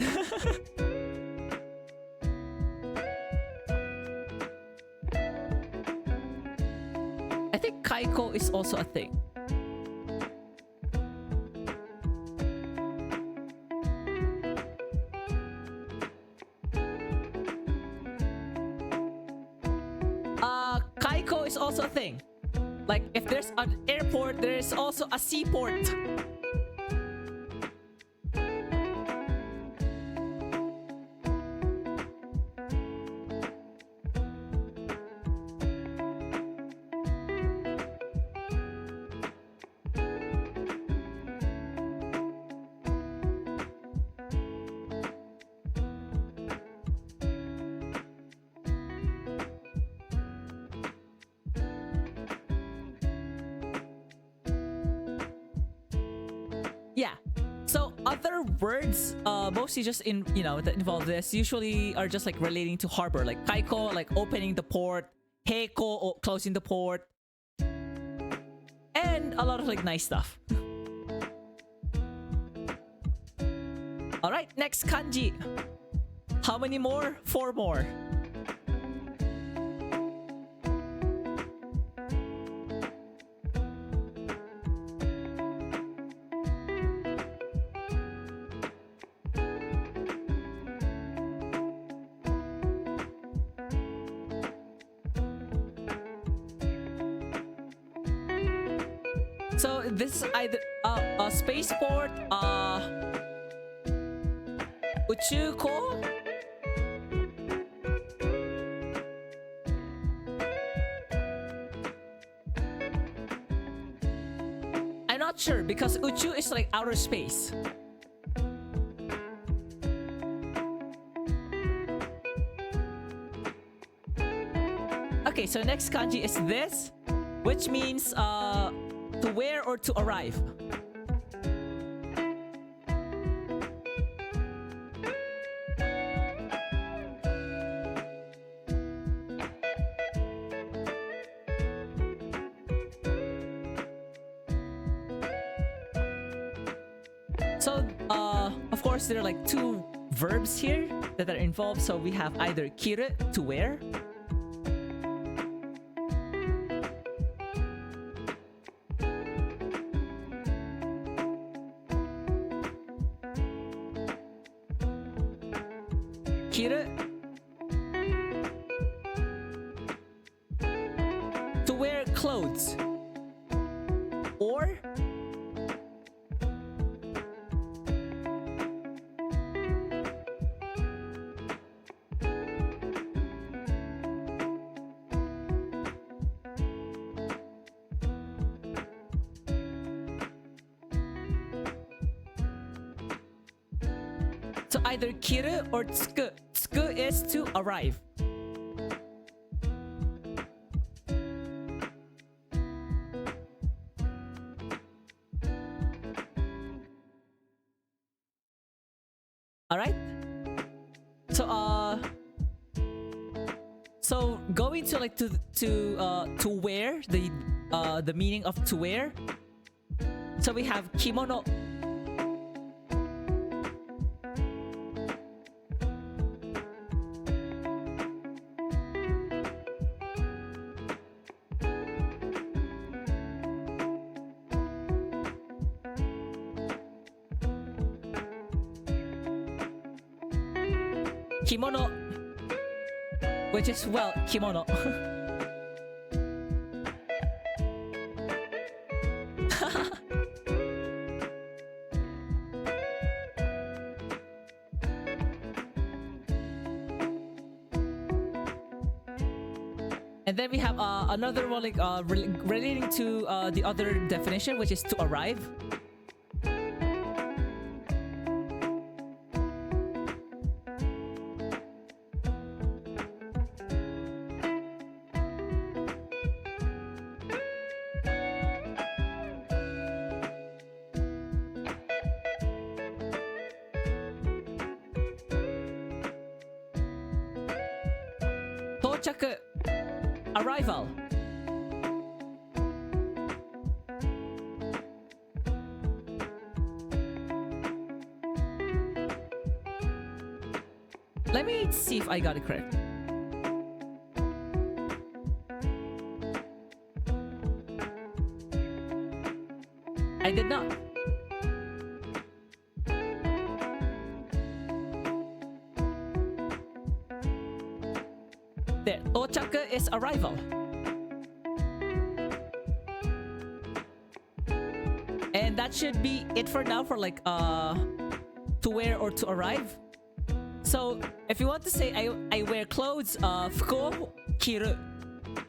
I think kaiko is also a thing. Kaiko is also a thing. Like if there's an airport, there is also a seaport. Yeah. So other words, mostly just in, you know, that involve this, usually are just like relating to harbor, like kaiko, like opening the port, heiko, closing the port, and a lot of like nice stuff. All right, next kanji. How many more? 4 more. So this is either a spaceport, uchuko, I'm not sure because uchu is like outer space. Okay, so next kanji is this, which means to wear or to arrive. So, of course, there are like two verbs here that are involved. So we have either kiru, to wear, kiru, to wear clothes, or so either kiru or tsuku. Tsuku is to arrive. All right. So going to like to wear, the meaning of to wear. So we have kimono. Kimono, which is, well, kimono. And then we have another one like relating to the other definition, which is to arrive. Tochaku, arrival. Let me see if I got it correct. I did not. There, tochaku is arrival. And that should be it for now for like to wear or to arrive. So if you want to say I wear clothes, fuku o kiru.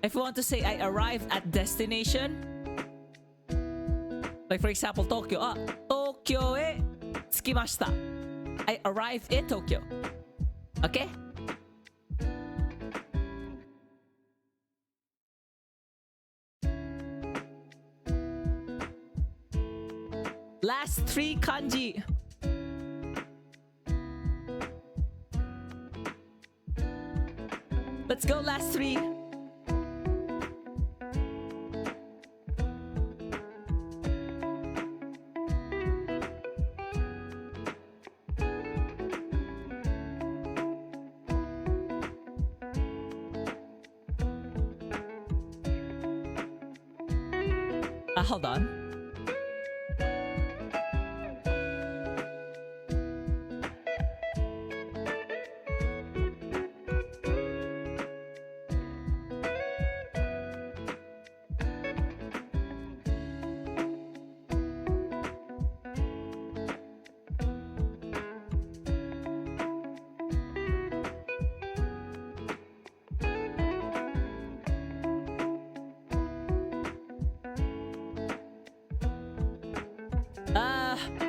If you want to say I arrive at destination, like for example Tokyo, Tokyo e tsukimashita. I arrived in Tokyo. Okay? Last three kanji. Let's go, last three. Hold on.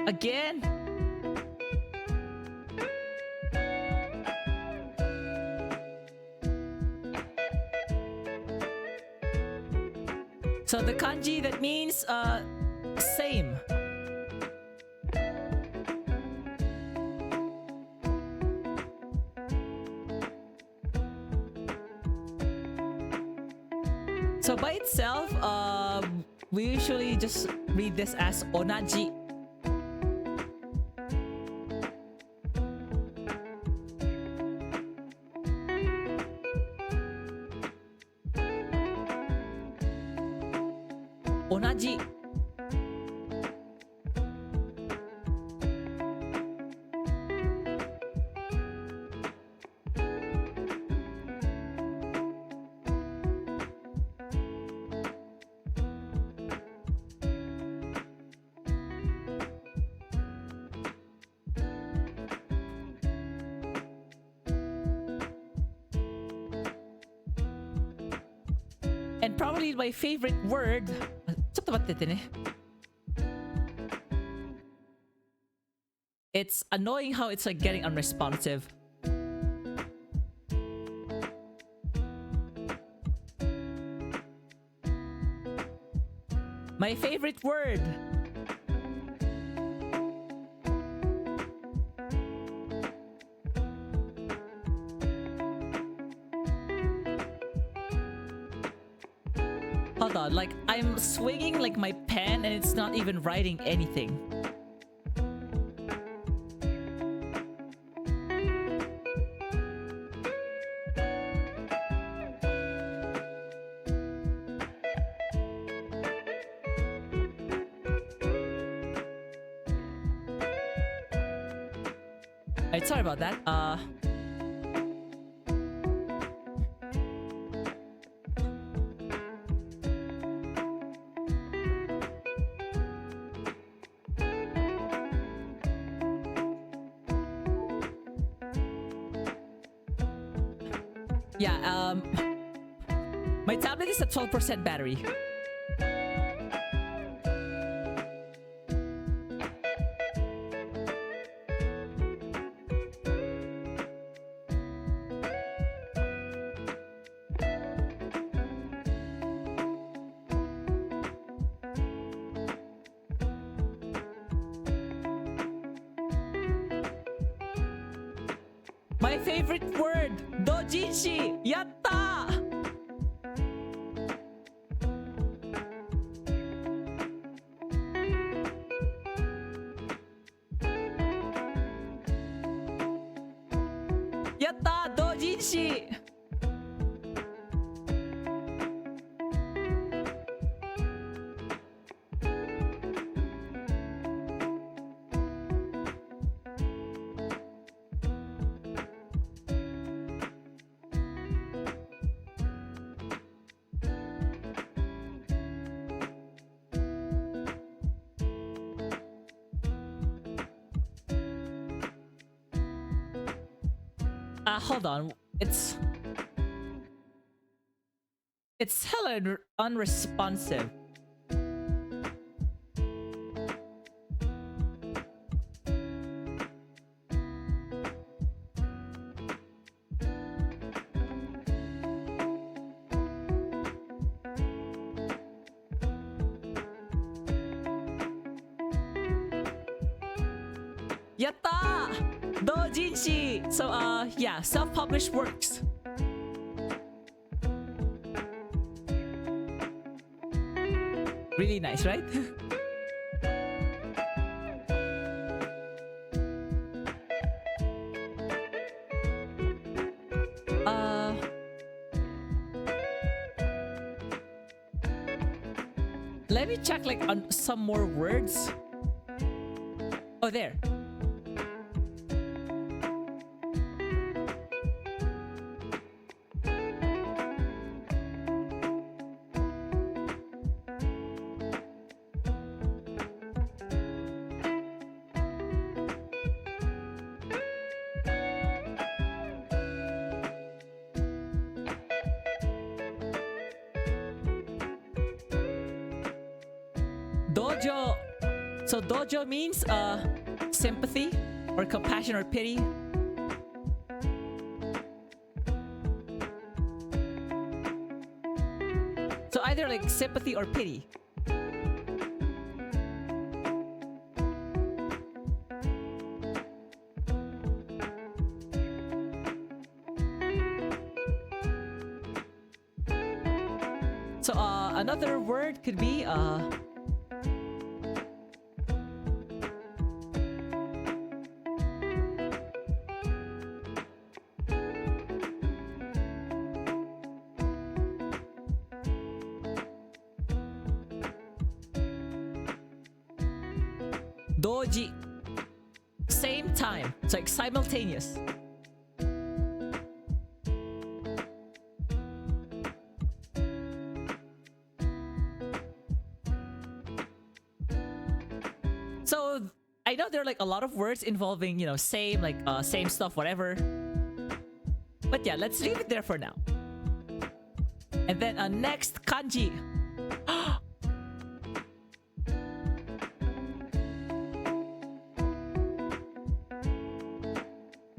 Again? So the kanji that means same. So by itself, we usually just read this as onaji. Onaji. And probably my favorite word. ちょっと待っててね. It's annoying how it's like getting unresponsive. My favorite word. Hold on, like I'm swinging like my pen and it's not even writing anything. Alright, sorry about that. Yeah, my tablet is at 12% battery. My favorite word, dojinshi! Yatta! Yatta! Dojinshi! Hold on. It's hella unresponsive. Yatta! Dojinshi! So, yeah, self-published works. Really nice, right? Let me check like on some more words. Oh, there. Dojo. So dojo means sympathy or compassion or pity. So either like sympathy or pity. So another word could be Doji. Same time. It's like simultaneous. So I know there are like a lot of words involving, you know, same, like same stuff, whatever. But yeah, let's leave it there for now. And then next, kanji.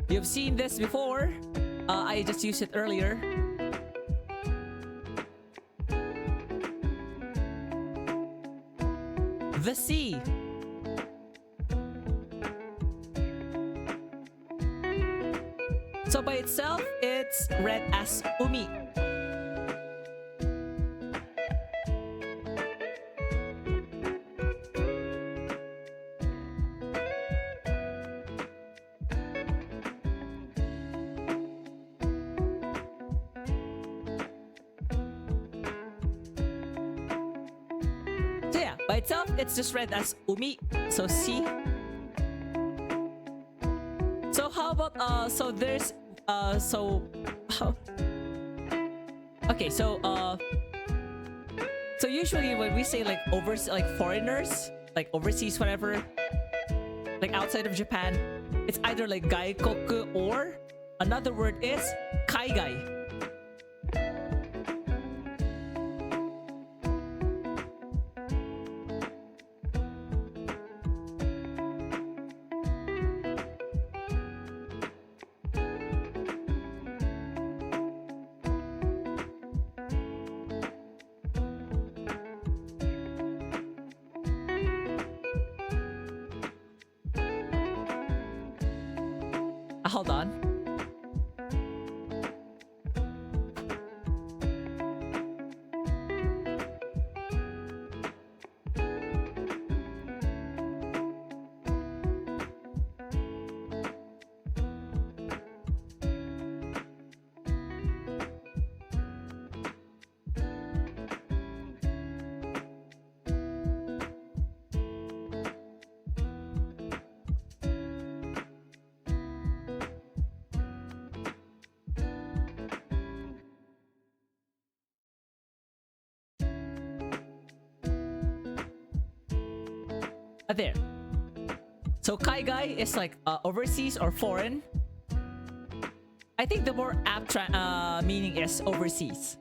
You've seen this before. I just used it earlier. The sea. So by itself, it's read as umi. So yeah, by itself, it's just read as umi. So sea. So how about so there's okay, so usually when we say like like foreigners, like overseas, whatever, like outside of Japan, it's either like gaikoku or another word is kaigai. Hold on. There. So kaigai is like overseas or foreign. I think the more apt meaning is overseas.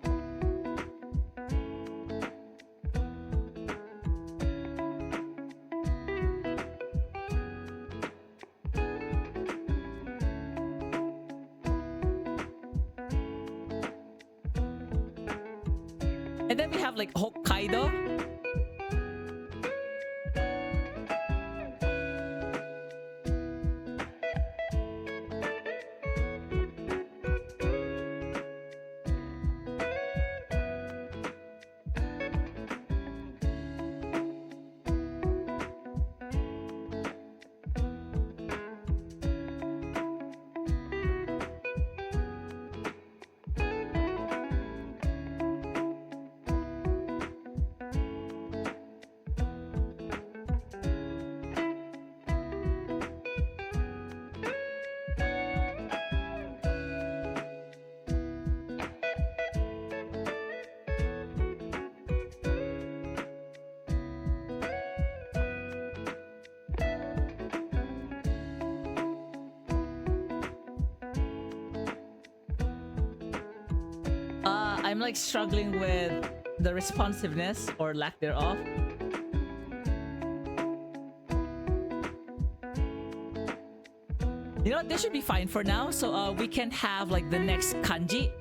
And then we have like Hokkaido. I'm like struggling with the responsiveness or lack thereof. You know what? This should be fine for now. So we can have like the next kanji.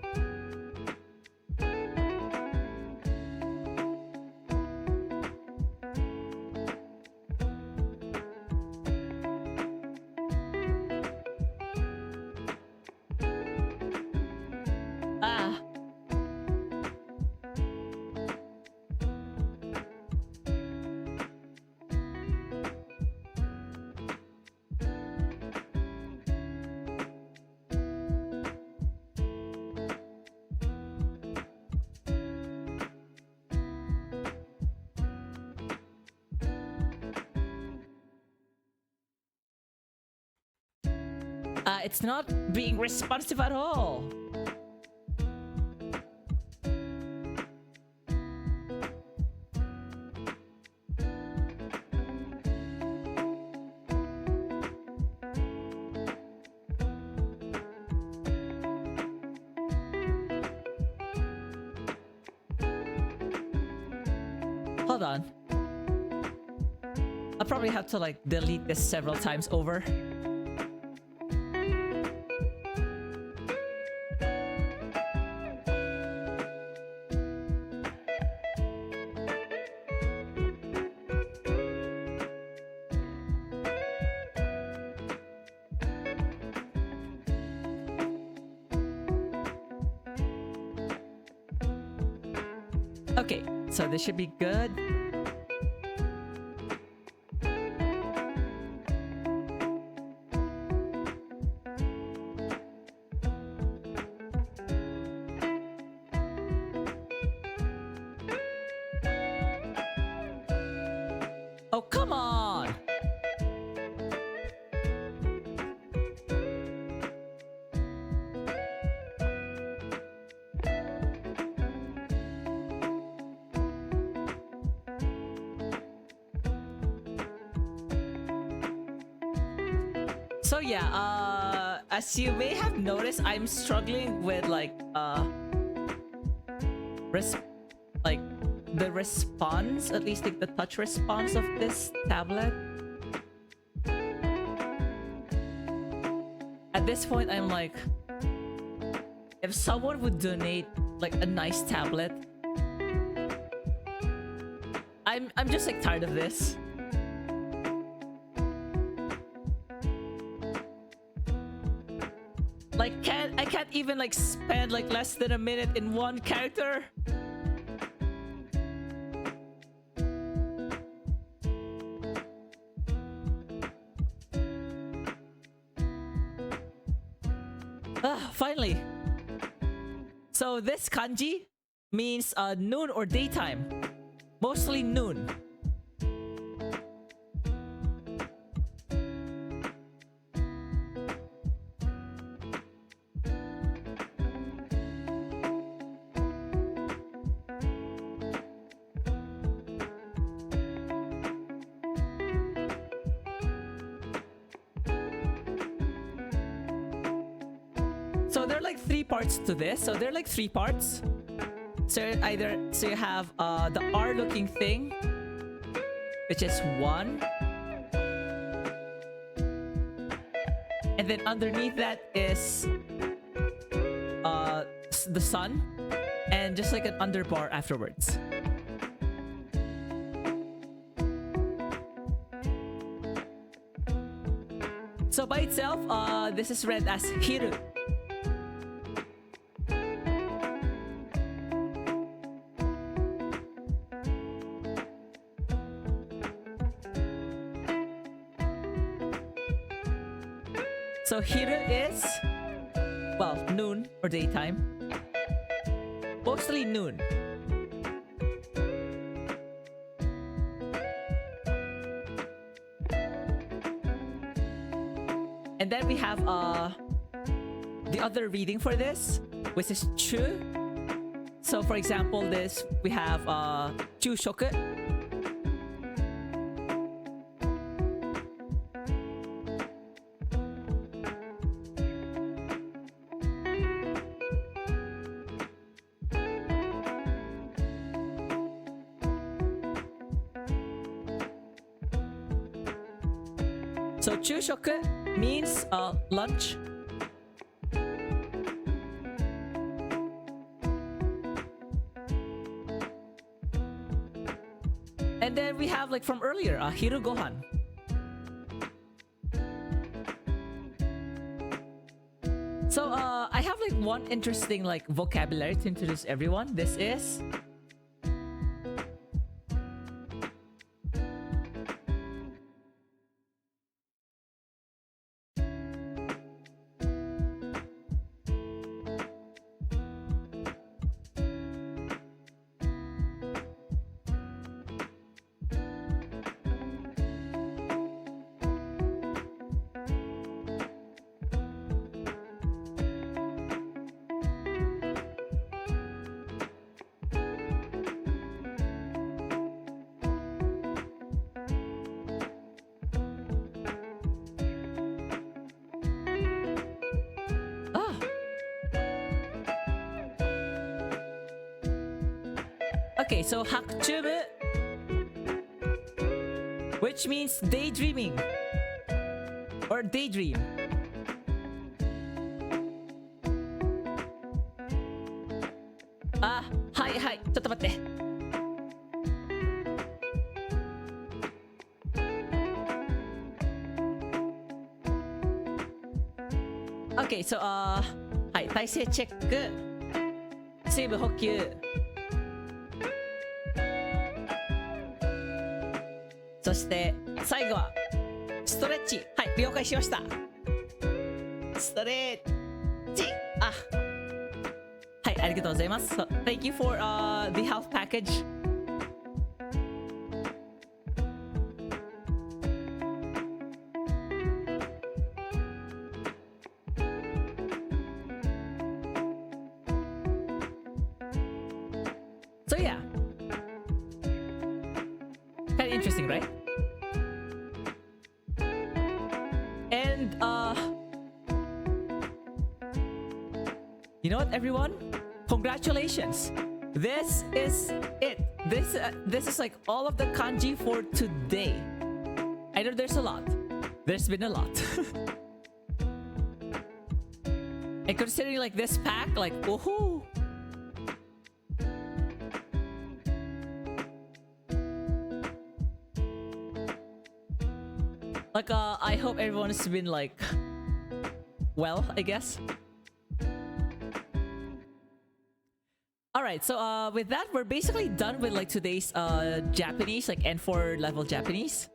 It's not being responsive at all. Hold on. I'll probably have to like delete this several times over. Okay, so this should be good. Oh, come on! So yeah, as you may have noticed, I'm struggling with like the response, at least like the touch response of this tablet. At this point, I'm like, if someone would donate like a nice tablet, I'm just like tired of this. Like, I can't even like spend like less than a minute in one character. Finally. So this kanji means noon or daytime. Mostly noon. So there are like three parts to this. So there are like three parts. So you have the R looking thing, which is 1. And then underneath that is the sun, and just like an underbar afterwards. So by itself, this is read as hiru. So hiru is, well, noon or daytime. Mostly noon. And then we have the other reading for this, which is chu. So for example, this we have chu shoku. So chushoku means lunch. And then we have like from earlier, hiru gohan. So I have like one interesting like vocabulary to introduce everyone. This is Okay, so hakchubu, which means daydreaming or daydream. Ah, hi, hi. ちょっと待って。Okay, so はい、体勢チェック、水分補給、そして最後はストレッチ。はい、了解しました。ストレッチ。あ、はい、ありがとうございます。So, thank you for the health package. So yeah, kind of interesting, right? And you know what, everyone? Congratulations! This is it. This is like all of the kanji for today. I know there's a lot. There's been a lot. And considering like this pack, like woohoo! Like I hope everyone has been like well, I guess. Alright, so with that, we're basically done with like today's Japanese, like N4 level Japanese.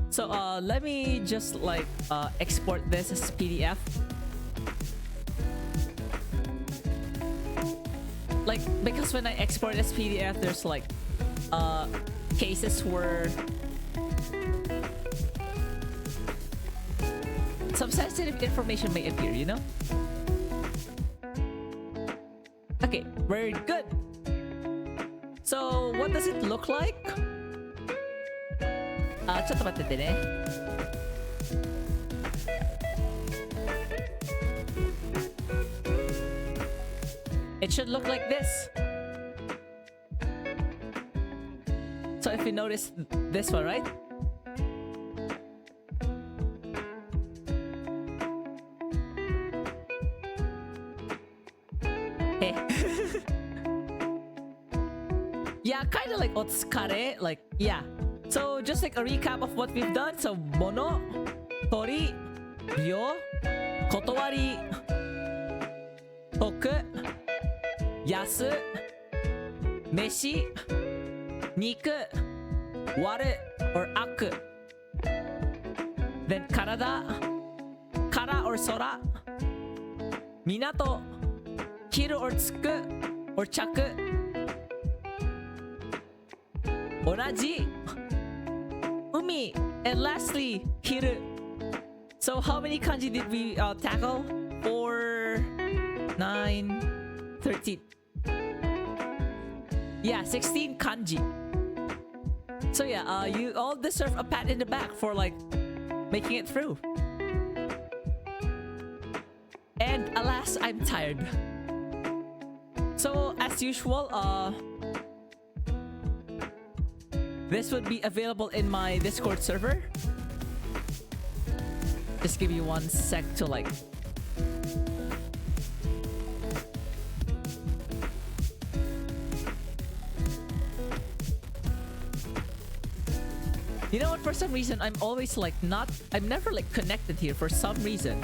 So let me just like export this as PDF. Like, because when I export as PDF, there's like cases where some sensitive information may appear, you know? Okay, very good. So, what does it look like? ちょっと待っててね。It should look like this. So if you notice this one, right? Hey. Yeah, kind of like otsukare, like, yeah. So just like a recap of what we've done. So mono, tori, ryo, kotowari, toku, yasu, meshi, niku, waru or aku. Then karada, kara or sora, minato, kiru or tsuku or chaku, onaji, umi, and lastly, hiru. So how many kanji did we tackle? 4, 9, 13. Yeah, 16 kanji. So yeah, you all deserve a pat in the back for like making it through. And alas, I'm tired. So as usual, this would be available in my Discord server. Just give me 1 sec to like... You know what, for some reason, I'm always like not... I'm never like connected here for some reason.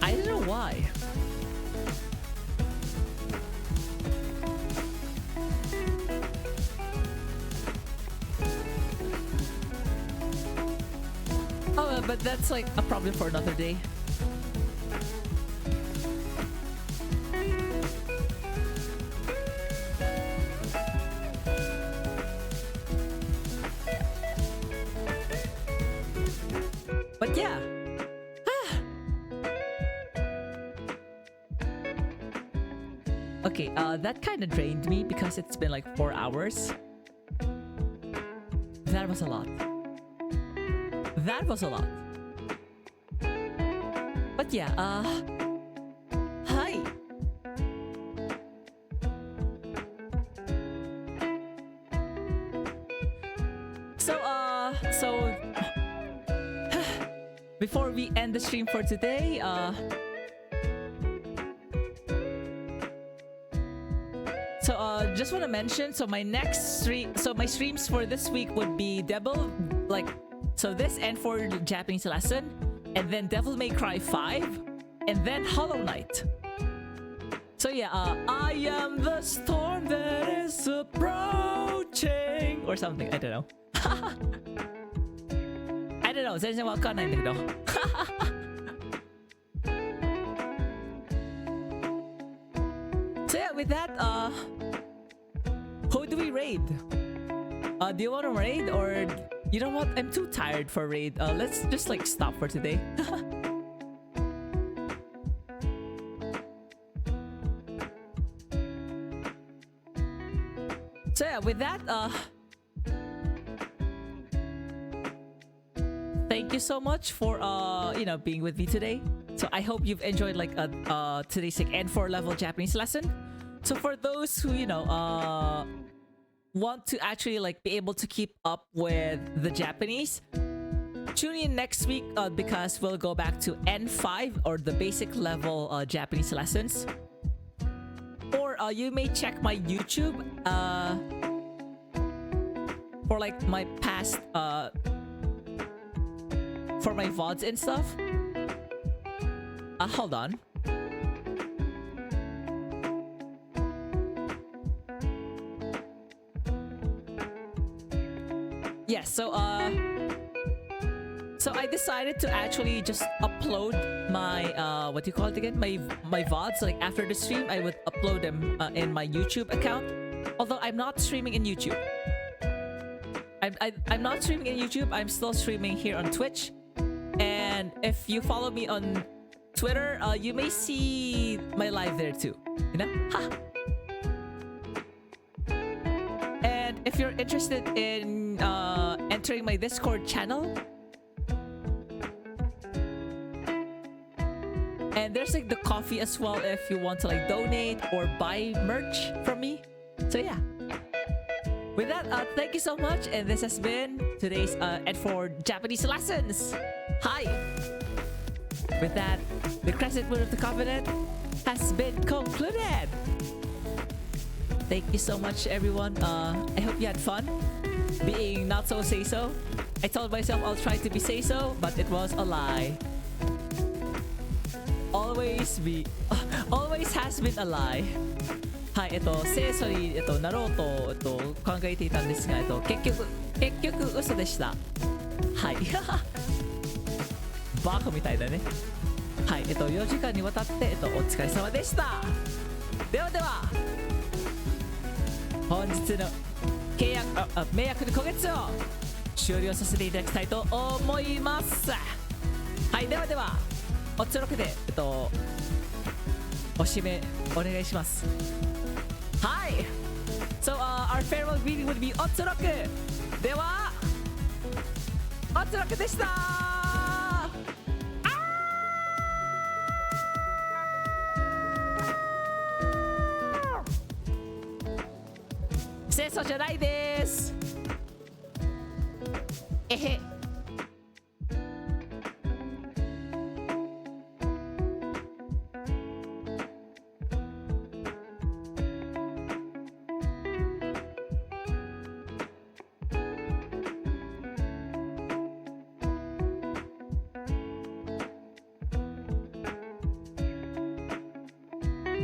I don't know why. Oh, but that's like a problem for another day. But yeah. Okay, that kind of drained me because it's been like 4 hours. That was a lot. That was a lot. But yeah, hi. So before we end the stream for today, just want to mention, so my next stream, so my streams for this week would be Devil, like, so this N4 Japanese lesson, and then Devil May Cry 5, and then Hollow Knight. So yeah, I am the storm that is approaching, or something, I don't know. I don't know, 全然わかんないんだけど。So yeah, with that, who do we raid? Do you want to raid, or you know what? I'm too tired for raid. Let's just like stop for today. So yeah, with that, thank you so much for you know, being with me today. So I hope you've enjoyed like today's like N4 level Japanese lesson. So for those who, you know, want to actually like be able to keep up with the Japanese, tune in next week because we'll go back to N5 or the basic level Japanese lessons. Or you may check my YouTube for like my past for my VODs and stuff. Hold on. Yes, so I decided to actually just upload my what do you call it again? My VODs. Like after the stream, I would upload them in my YouTube account. Although I'm not streaming in YouTube. I'm not streaming in YouTube. I'm still streaming here on Twitch. And if you follow me on Twitter, you may see my live there too. You know? Ha! And if you're interested in entering my Discord channel, and there's like the coffee as well if you want to like donate or buy merch from me. So yeah. With that, thank you so much, and this has been today's N4 Japanese lessons. Hi! With that, the Crescent Moon of the Covenant has been concluded. Thank you so much, everyone. I hope you had fun being not so seiso. I told myself I'll try to be seiso, but it was a lie. Always has been a lie. はい、清楚に、なろうと、考えていたんですが、結局嘘でした。はい。バカみたいだね。はい、4時間にわたって、お疲れ様でした。ではでは、本日の迷惑の今月を終了させていただきたいと思います。はい、ではでは、おつろくで、お締めお願いします。Hi! So, our farewell greeting would be Otsuroku! Dewa! Otsuroku deshita! Seiso じゃないです。えへ。